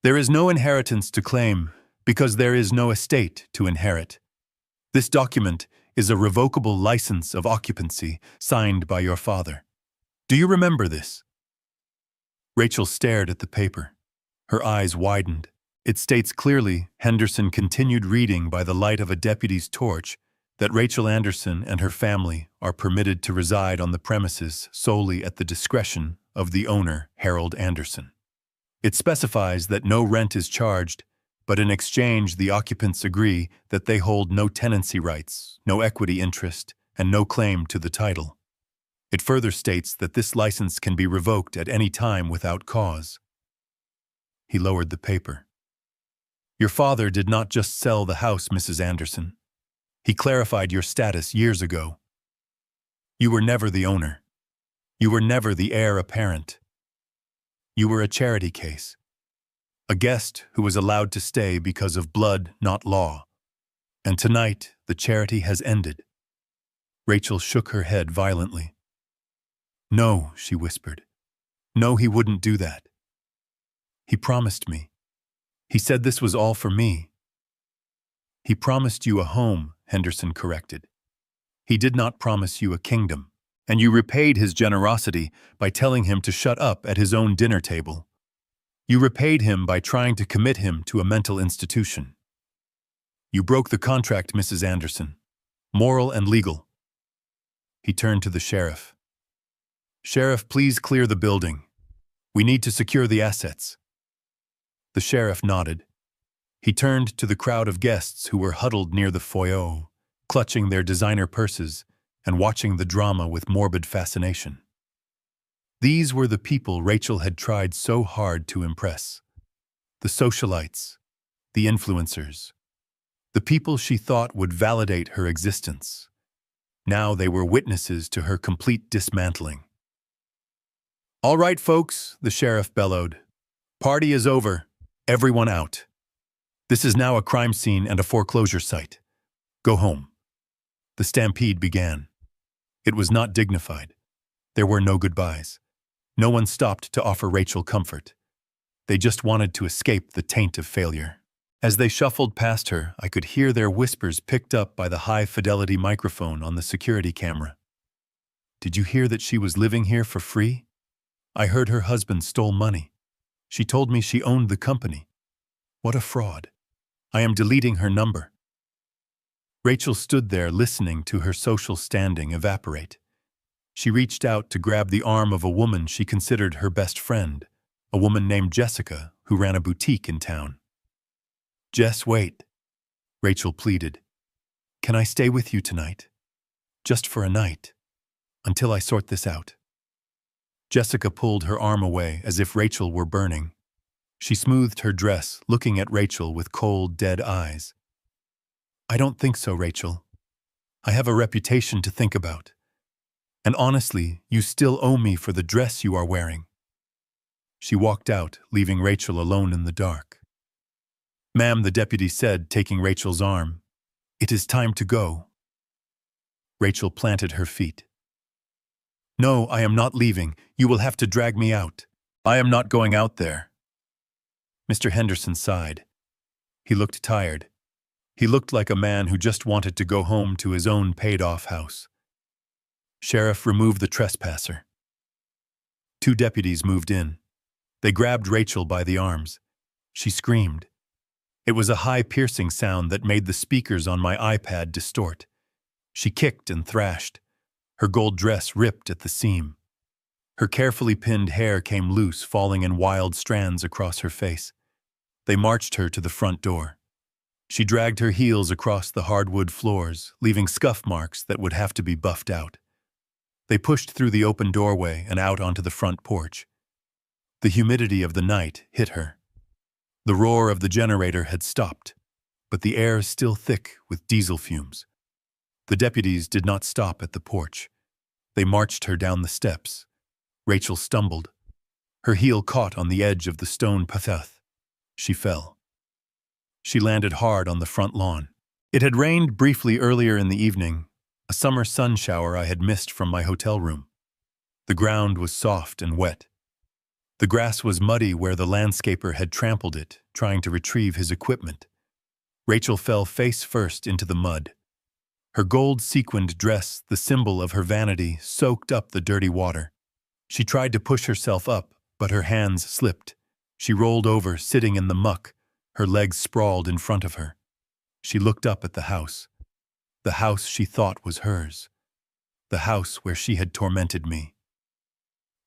"There is no inheritance to claim because there is no estate to inherit. This document is a revocable license of occupancy signed by your father. Do you remember this?" Rachel stared at the paper. Her eyes widened. "It states clearly," Henderson continued reading by the light of a deputy's torch, "that Rachel Anderson and her family are permitted to reside on the premises solely at the discretion of the owner, Harold Anderson. It specifies that no rent is charged, but in exchange the occupants agree that they hold no tenancy rights, no equity interest, and no claim to the title. It further states that this license can be revoked at any time without cause." He lowered the paper. "Your father did not just sell the house, Mrs. Anderson. He clarified your status years ago. You were never the owner. You were never the heir apparent. You were a charity case. A guest who was allowed to stay because of blood, not law. And tonight, the charity has ended. Rachel shook her head violently. No, she whispered. No, he wouldn't do that. He promised me. He said this was all for me. He promised you a home, Henderson corrected. He did not promise you a kingdom, and you repaid his generosity by telling him to shut up at his own dinner table. You repaid him by trying to commit him to a mental institution. You broke the contract, Mrs. Anderson, moral and legal. He turned to the sheriff. Sheriff, please clear the building. We need to secure the assets. The sheriff nodded. He turned to the crowd of guests who were huddled near the foyer, clutching their designer purses and watching the drama with morbid fascination. These were the people Rachel had tried so hard to impress. The socialites, the influencers, the people she thought would validate her existence. Now they were witnesses to her complete dismantling. All right, folks, the sheriff bellowed. Party is over. Everyone out. This is now a crime scene and a foreclosure site. Go home. The stampede began. It was not dignified. There were no goodbyes. No one stopped to offer Rachel comfort. They just wanted to escape the taint of failure. As they shuffled past her, I could hear their whispers picked up by the high-fidelity microphone on the security camera. Did you hear that she was living here for free? I heard her husband stole money. She told me she owned the company. What a fraud. I am deleting her number. Rachel stood there listening to her social standing evaporate. She reached out to grab the arm of a woman she considered her best friend, a woman named Jessica who ran a boutique in town. Jess, wait, Rachel pleaded. Can I stay with you tonight? Just for a night, until I sort this out. Jessica pulled her arm away as if Rachel were burning. She smoothed her dress, looking at Rachel with cold, dead eyes. I don't think so, Rachel. I have a reputation to think about. And honestly, you still owe me for the dress you are wearing. She walked out, leaving Rachel alone in the dark. Ma'am, the deputy said, taking Rachel's arm. It is time to go. Rachel planted her feet. No, I am not leaving. You will have to drag me out. I am not going out there. Mr. Henderson sighed. He looked tired. He looked like a man who just wanted to go home to his own paid-off house. Sheriff, remove the trespasser. 2 deputies moved in. They grabbed Rachel by the arms. She screamed. It was a high, piercing sound that made the speakers on my iPad distort. She kicked and thrashed. Her gold dress ripped at the seam. Her carefully pinned hair came loose, falling in wild strands across her face. They marched her to the front door. She dragged her heels across the hardwood floors, leaving scuff marks that would have to be buffed out. They pushed through the open doorway and out onto the front porch. The humidity of the night hit her. The roar of the generator had stopped, but the air is still thick with diesel fumes. The deputies did not stop at the porch. They marched her down the steps. Rachel stumbled. Her heel caught on the edge of the stone path. She fell. She landed hard on the front lawn. It had rained briefly earlier in the evening, a summer sun shower I had missed from my hotel room. The ground was soft and wet. The grass was muddy where the landscaper had trampled it, trying to retrieve his equipment. Rachel fell face first into the mud. Her gold-sequined dress, the symbol of her vanity, soaked up the dirty water. She tried to push herself up, but her hands slipped. She rolled over, sitting in the muck, her legs sprawled in front of her. She looked up at the house she thought was hers, the house where she had tormented me.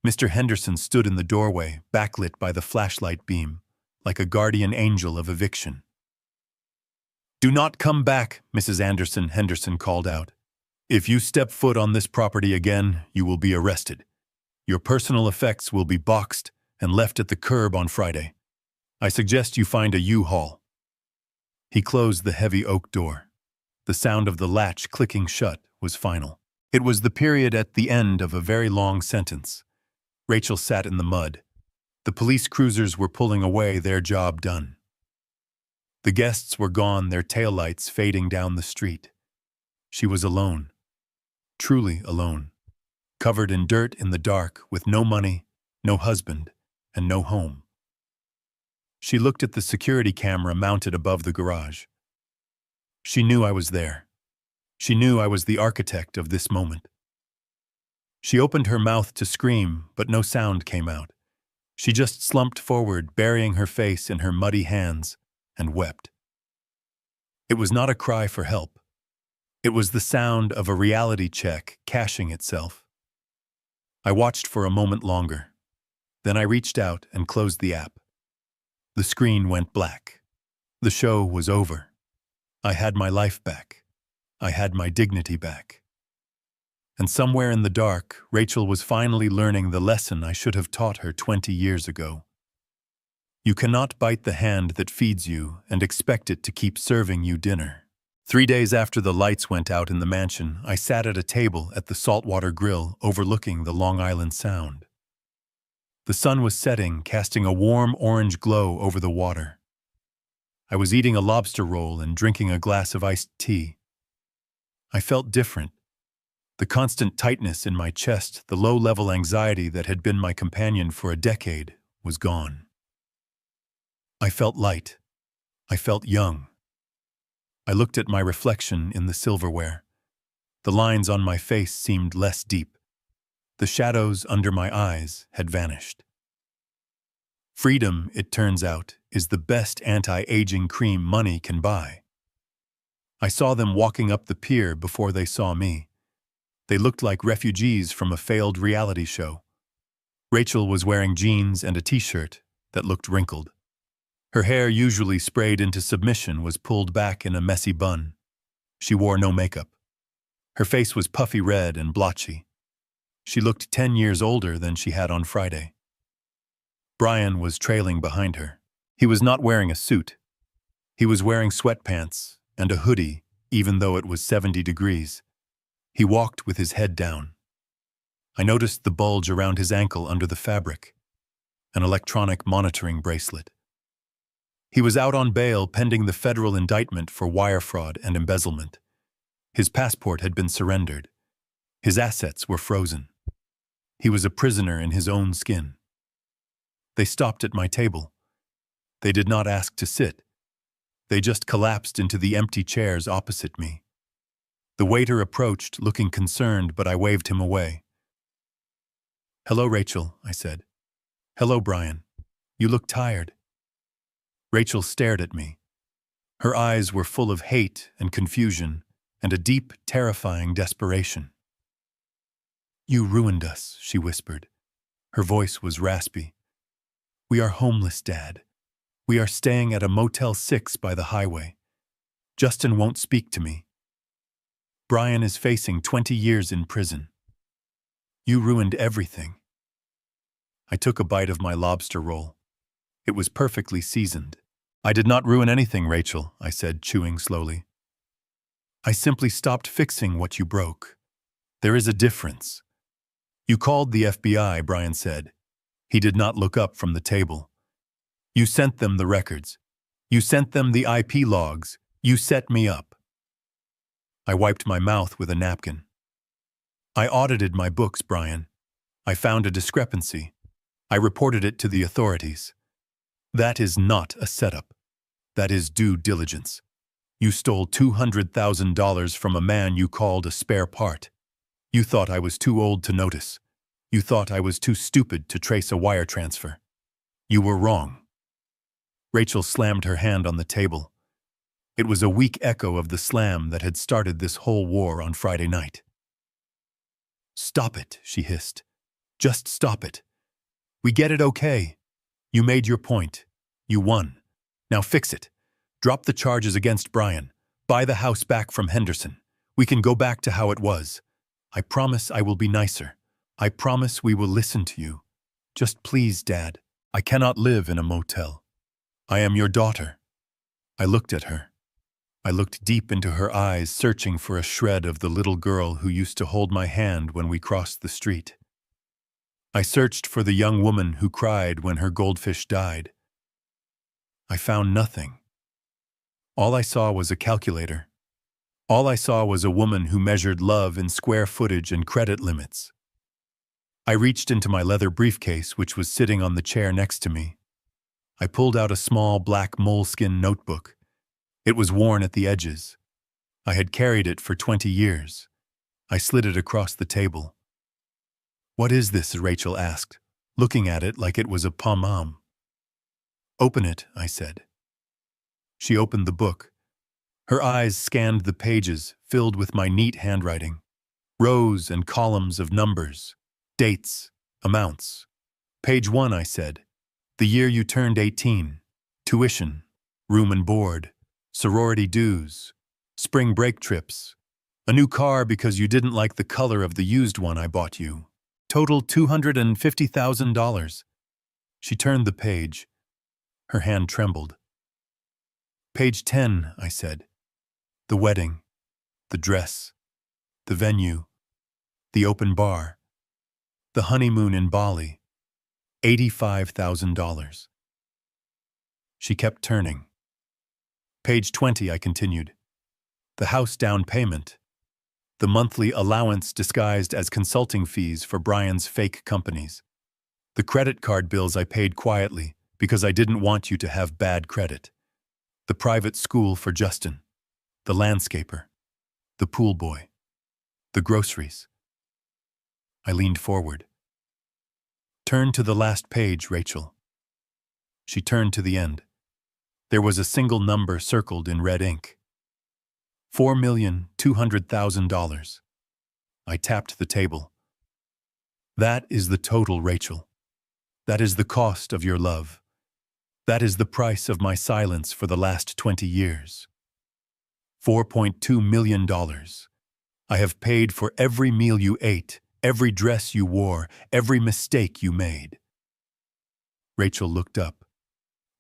Mr. Henderson stood in the doorway, backlit by the flashlight beam, like a guardian angel of eviction. "Do not come back," Mrs. Anderson, Henderson called out. "If you step foot on this property again, you will be arrested. Your personal effects will be boxed and left at the curb on Friday. I suggest you find a U-Haul." He closed the heavy oak door. The sound of the latch clicking shut was final. It was the period at the end of a very long sentence. Rachel sat in the mud. The police cruisers were pulling away, their job done. The guests were gone, their taillights fading down the street. She was alone. Truly alone. Covered in dirt in the dark, with no money, no husband, and no home. She looked at the security camera mounted above the garage. She knew I was there. She knew I was the architect of this moment. She opened her mouth to scream, but no sound came out. She just slumped forward, burying her face in her muddy hands, and wept. It was not a cry for help. It was the sound of a reality check cashing itself. I watched for a moment longer. Then I reached out and closed the app. The screen went black. The show was over. I had my life back. I had my dignity back. And somewhere in the dark, Rachel was finally learning the lesson I should have taught her 20 years ago. You cannot bite the hand that feeds you and expect it to keep serving you dinner. 3 days after the lights went out in the mansion, I sat at a table at the Saltwater Grill overlooking the Long Island Sound. The sun was setting, casting a warm orange glow over the water. I was eating a lobster roll and drinking a glass of iced tea. I felt different. The constant tightness in my chest, the low-level anxiety that had been my companion for a decade, was gone. I felt light. I felt young. I looked at my reflection in the silverware. The lines on my face seemed less deep. The shadows under my eyes had vanished. Freedom, it turns out, is the best anti-aging cream money can buy. I saw them walking up the pier before they saw me. They looked like refugees from a failed reality show. Rachel was wearing jeans and a t-shirt that looked wrinkled. Her hair, usually sprayed into submission, was pulled back in a messy bun. She wore no makeup. Her face was puffy red and blotchy. She looked 10 years older than she had on Friday. Brian was trailing behind her. He was not wearing a suit. He was wearing sweatpants and a hoodie, even though it was 70 degrees. He walked with his head down. I noticed the bulge around his ankle under the fabric, an electronic monitoring bracelet. He was out on bail pending the federal indictment for wire fraud and embezzlement. His passport had been surrendered. His assets were frozen. He was a prisoner in his own skin. They stopped at my table. They did not ask to sit. They just collapsed into the empty chairs opposite me. The waiter approached, looking concerned, but I waved him away. "Hello, Rachel," I said. "Hello, Brian. You look tired." Rachel stared at me. Her eyes were full of hate and confusion and a deep, terrifying desperation. "You ruined us," she whispered. Her voice was raspy. "We are homeless, Dad. We are staying at a Motel 6 by the highway. Justin won't speak to me. Brian is facing 20 years in prison. You ruined everything." I took a bite of my lobster roll. It was perfectly seasoned. "I did not ruin anything, Rachel," I said, chewing slowly. "I simply stopped fixing what you broke. There is a difference." "You called the FBI," Brian said. He did not look up from the table. "You sent them the records. You sent them the IP logs. You set me up." I wiped my mouth with a napkin. "I audited my books, Brian. I found a discrepancy. I reported it to the authorities. That is not a setup. That is due diligence. You stole $200,000 from a man you called a spare part. You thought I was too old to notice. You thought I was too stupid to trace a wire transfer. You were wrong." Rachel slammed her hand on the table. It was a weak echo of the slam that had started this whole war on Friday night. "Stop it," she hissed. "Just stop it. We get it, okay? You made your point. You won. Now fix it. Drop the charges against Brian. Buy the house back from Henderson. We can go back to how it was. I promise I will be nicer. I promise we will listen to you. Just please, Dad. I cannot live in a motel. I am your daughter." I looked at her. I looked deep into her eyes, searching for a shred of the little girl who used to hold my hand when we crossed the street. I searched for the young woman who cried when her goldfish died. I found nothing. All I saw was a calculator. All I saw was a woman who measured love in square footage and credit limits. I reached into my leather briefcase, which was sitting on the chair next to me. I pulled out a small black moleskin notebook. It was worn at the edges. I had carried it for 20 years. I slid it across the table. "What is this?" Rachel asked, looking at it like it was a poem. "Open it," I said. She opened the book. Her eyes scanned the pages, filled with my neat handwriting. Rows and columns of numbers, dates, amounts. "Page 1, I said. "The year you turned 18. Tuition, room and board, sorority dues, spring break trips, a new car because you didn't like the color of the used one I bought you. Total $250,000. She turned the page. Her hand trembled. "Page 10, I said. "The wedding, the dress, the venue, the open bar, the honeymoon in Bali, $85,000. She kept turning. "Page 20, I continued. "The house down payment, the monthly allowance disguised as consulting fees for Brian's fake companies, the credit card bills I paid quietly because I didn't want you to have bad credit, the private school for Justin, the landscaper, the pool boy, the groceries." I leaned forward. "Turn to the last page, Rachel." She turned to the end. There was a single number circled in red ink. $4,200,000. I tapped the table. "That is the total, Rachel. That is the cost of your love. That is the price of my silence for the last 20 years. $4.2 million. I have paid for every meal you ate, every dress you wore, every mistake you made." Rachel looked up.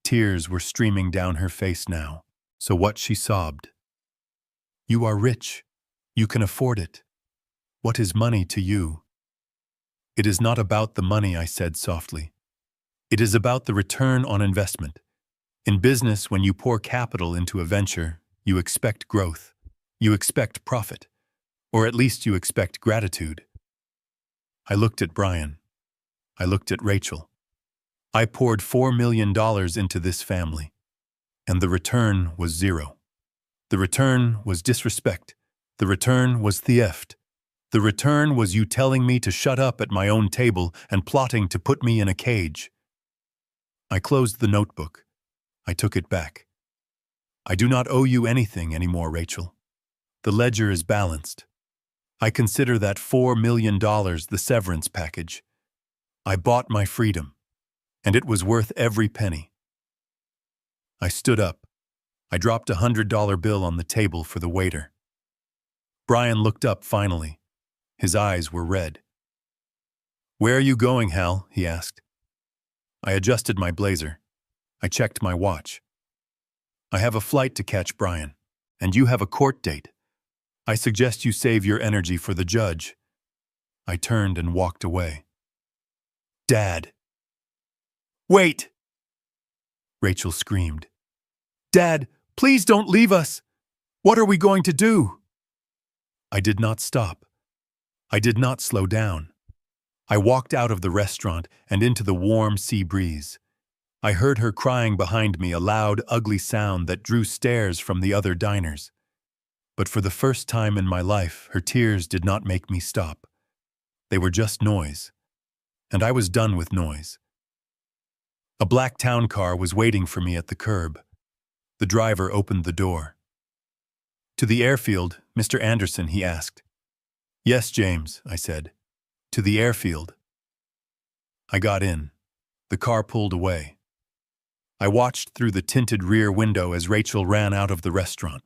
Tears were streaming down her face now, so what she sobbed. "You are rich. You can afford it. What is money to you?" "It is not about the money," I said softly. "It is about the return on investment. In business, when you pour capital into a venture, you expect growth. You expect profit. Or at least you expect gratitude." I looked at Brian. I looked at Rachel. I poured $4 million into this family, and the return was zero. The return was disrespect. The return was theft. The return was you telling me to shut up at my own table and plotting to put me in a cage. I closed the notebook. I took it back. "I do not owe you anything anymore, Rachel. The ledger is balanced. I consider that $4 million the severance package. I bought my freedom, and it was worth every penny." I stood up. I dropped a $100 bill on the table for the waiter. Brian looked up finally. His eyes were red. "Where are you going, Hal?" he asked. I adjusted my blazer. I checked my watch. "I have a flight to catch, Brian, and you have a court date. I suggest you save your energy for the judge." I turned and walked away. "Dad!" "Wait!" Rachel screamed. "Dad, please don't leave us! What are we going to do?" I did not stop. I did not slow down. I walked out of the restaurant and into the warm sea breeze. I heard her crying behind me, a loud, ugly sound that drew stares from the other diners. But for the first time in my life, her tears did not make me stop. They were just noise. And I was done with noise. A black town car was waiting for me at the curb. The driver opened the door. "To the airfield, Mr. Anderson?" he asked. "Yes, James," I said. "To the airfield." I got in. The car pulled away. I watched through the tinted rear window as Rachel ran out of the restaurant.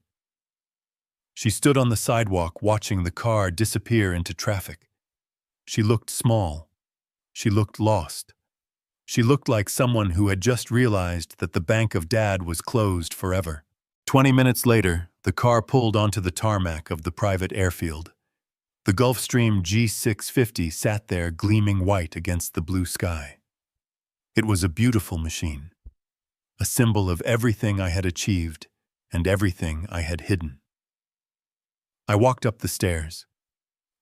She stood on the sidewalk watching the car disappear into traffic. She looked small. She looked lost. She looked like someone who had just realized that the bank of Dad was closed forever. 20 minutes later, The car pulled onto the tarmac of the private airfield. The Gulfstream G650 sat there gleaming white against the blue sky. It was a beautiful machine, a symbol of everything I had achieved and everything I had hidden. I walked up the stairs.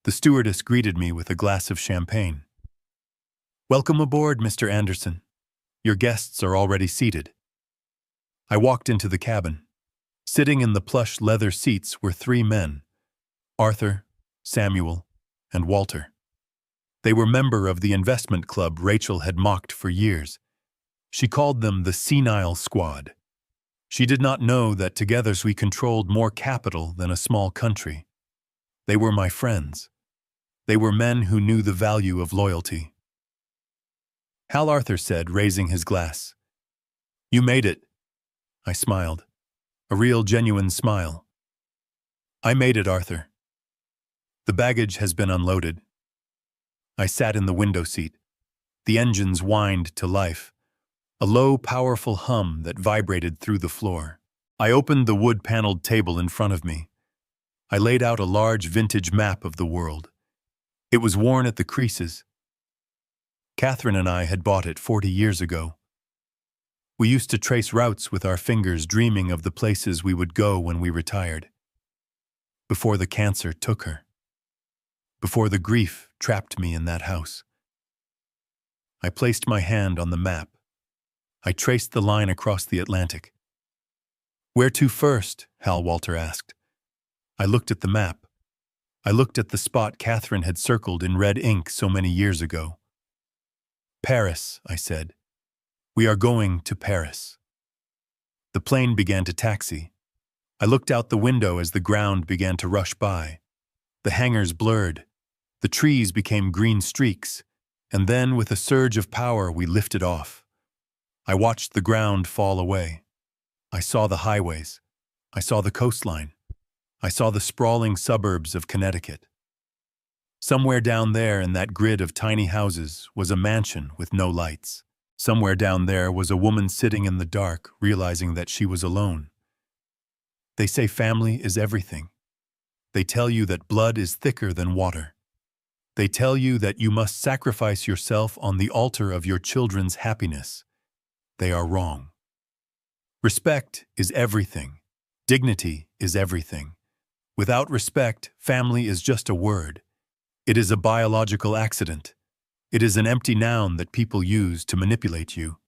The stewardess greeted me with a glass of champagne. "Welcome aboard, Mr. Anderson. Your guests are already seated." I walked into the cabin. Sitting in the plush leather seats were three men, Arthur, Samuel, and Walter. They were members of the investment club Rachel had mocked for years. She called them the Senile Squad. She did not know that together we controlled more capital than a small country. They were my friends. They were men who knew the value of loyalty. Hal Arthur said, raising his glass. "You made it." I smiled. A real, genuine smile. "I made it, Arthur. The baggage has been unloaded." I sat in the window seat. The engines whined to life, a low, powerful hum that vibrated through the floor. I opened the wood-paneled table in front of me. I laid out a large vintage map of the world. It was worn at the creases. Catherine and I had bought it 40 years ago. We used to trace routes with our fingers, dreaming of the places we would go when we retired. Before the cancer took her. Before the grief trapped me in that house. I placed my hand on the map. I traced the line across the Atlantic. "Where to first?" Hal Walter asked. I looked at the map. I looked at the spot Catherine had circled in red ink so many years ago. "Paris," I said. "We are going to Paris." The plane began to taxi. I looked out the window as the ground began to rush by. The hangars blurred. The trees became green streaks. And then, with a surge of power, we lifted off. I watched the ground fall away. I saw the highways. I saw the coastline. I saw the sprawling suburbs of Connecticut. Somewhere down there in that grid of tiny houses was a mansion with no lights. Somewhere down there was a woman sitting in the dark, realizing that she was alone. They say family is everything. They tell you that blood is thicker than water. They tell you that you must sacrifice yourself on the altar of your children's happiness. They are wrong. Respect is everything. Dignity is everything. Without respect, family is just a word. It is a biological accident. It is an empty noun that people use to manipulate you.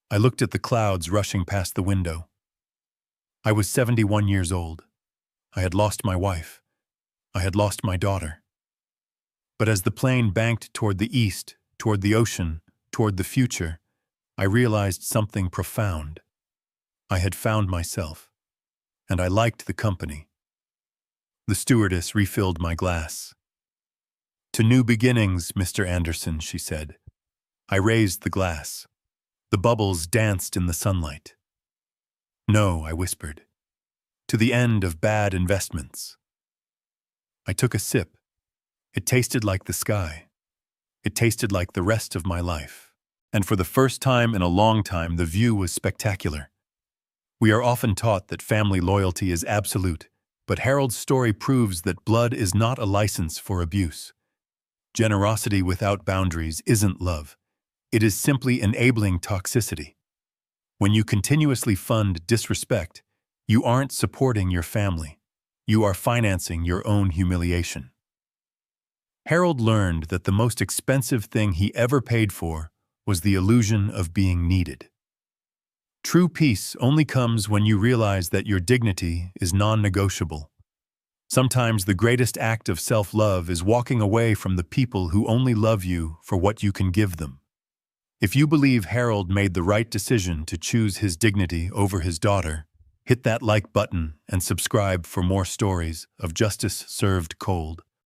I looked at the clouds rushing past the window. I was 71 years old. I had lost my wife. I had lost my daughter. But as the plane banked toward the east, toward the ocean, toward the future, I realized something profound. I had found myself, and I liked the company. The stewardess refilled my glass. "To new beginnings, Mr. Anderson," she said. I raised the glass. The bubbles danced in the sunlight. "No," I whispered. "To the end of bad investments." I took a sip. It tasted like the sky. It tasted like the rest of my life. And for the first time in a long time, the view was spectacular. We are often taught that family loyalty is absolute, but Harold's story proves that blood is not a license for abuse. Generosity without boundaries isn't love. It is simply enabling toxicity. When you continuously fund disrespect, you aren't supporting your family. You are financing your own humiliation. Harold learned that the most expensive thing he ever paid for was the illusion of being needed. True peace only comes when you realize that your dignity is non-negotiable. Sometimes the greatest act of self-love is walking away from the people who only love you for what you can give them. If you believe Harold made the right decision to choose his dignity over his daughter, hit that like button and subscribe for more stories of justice served cold.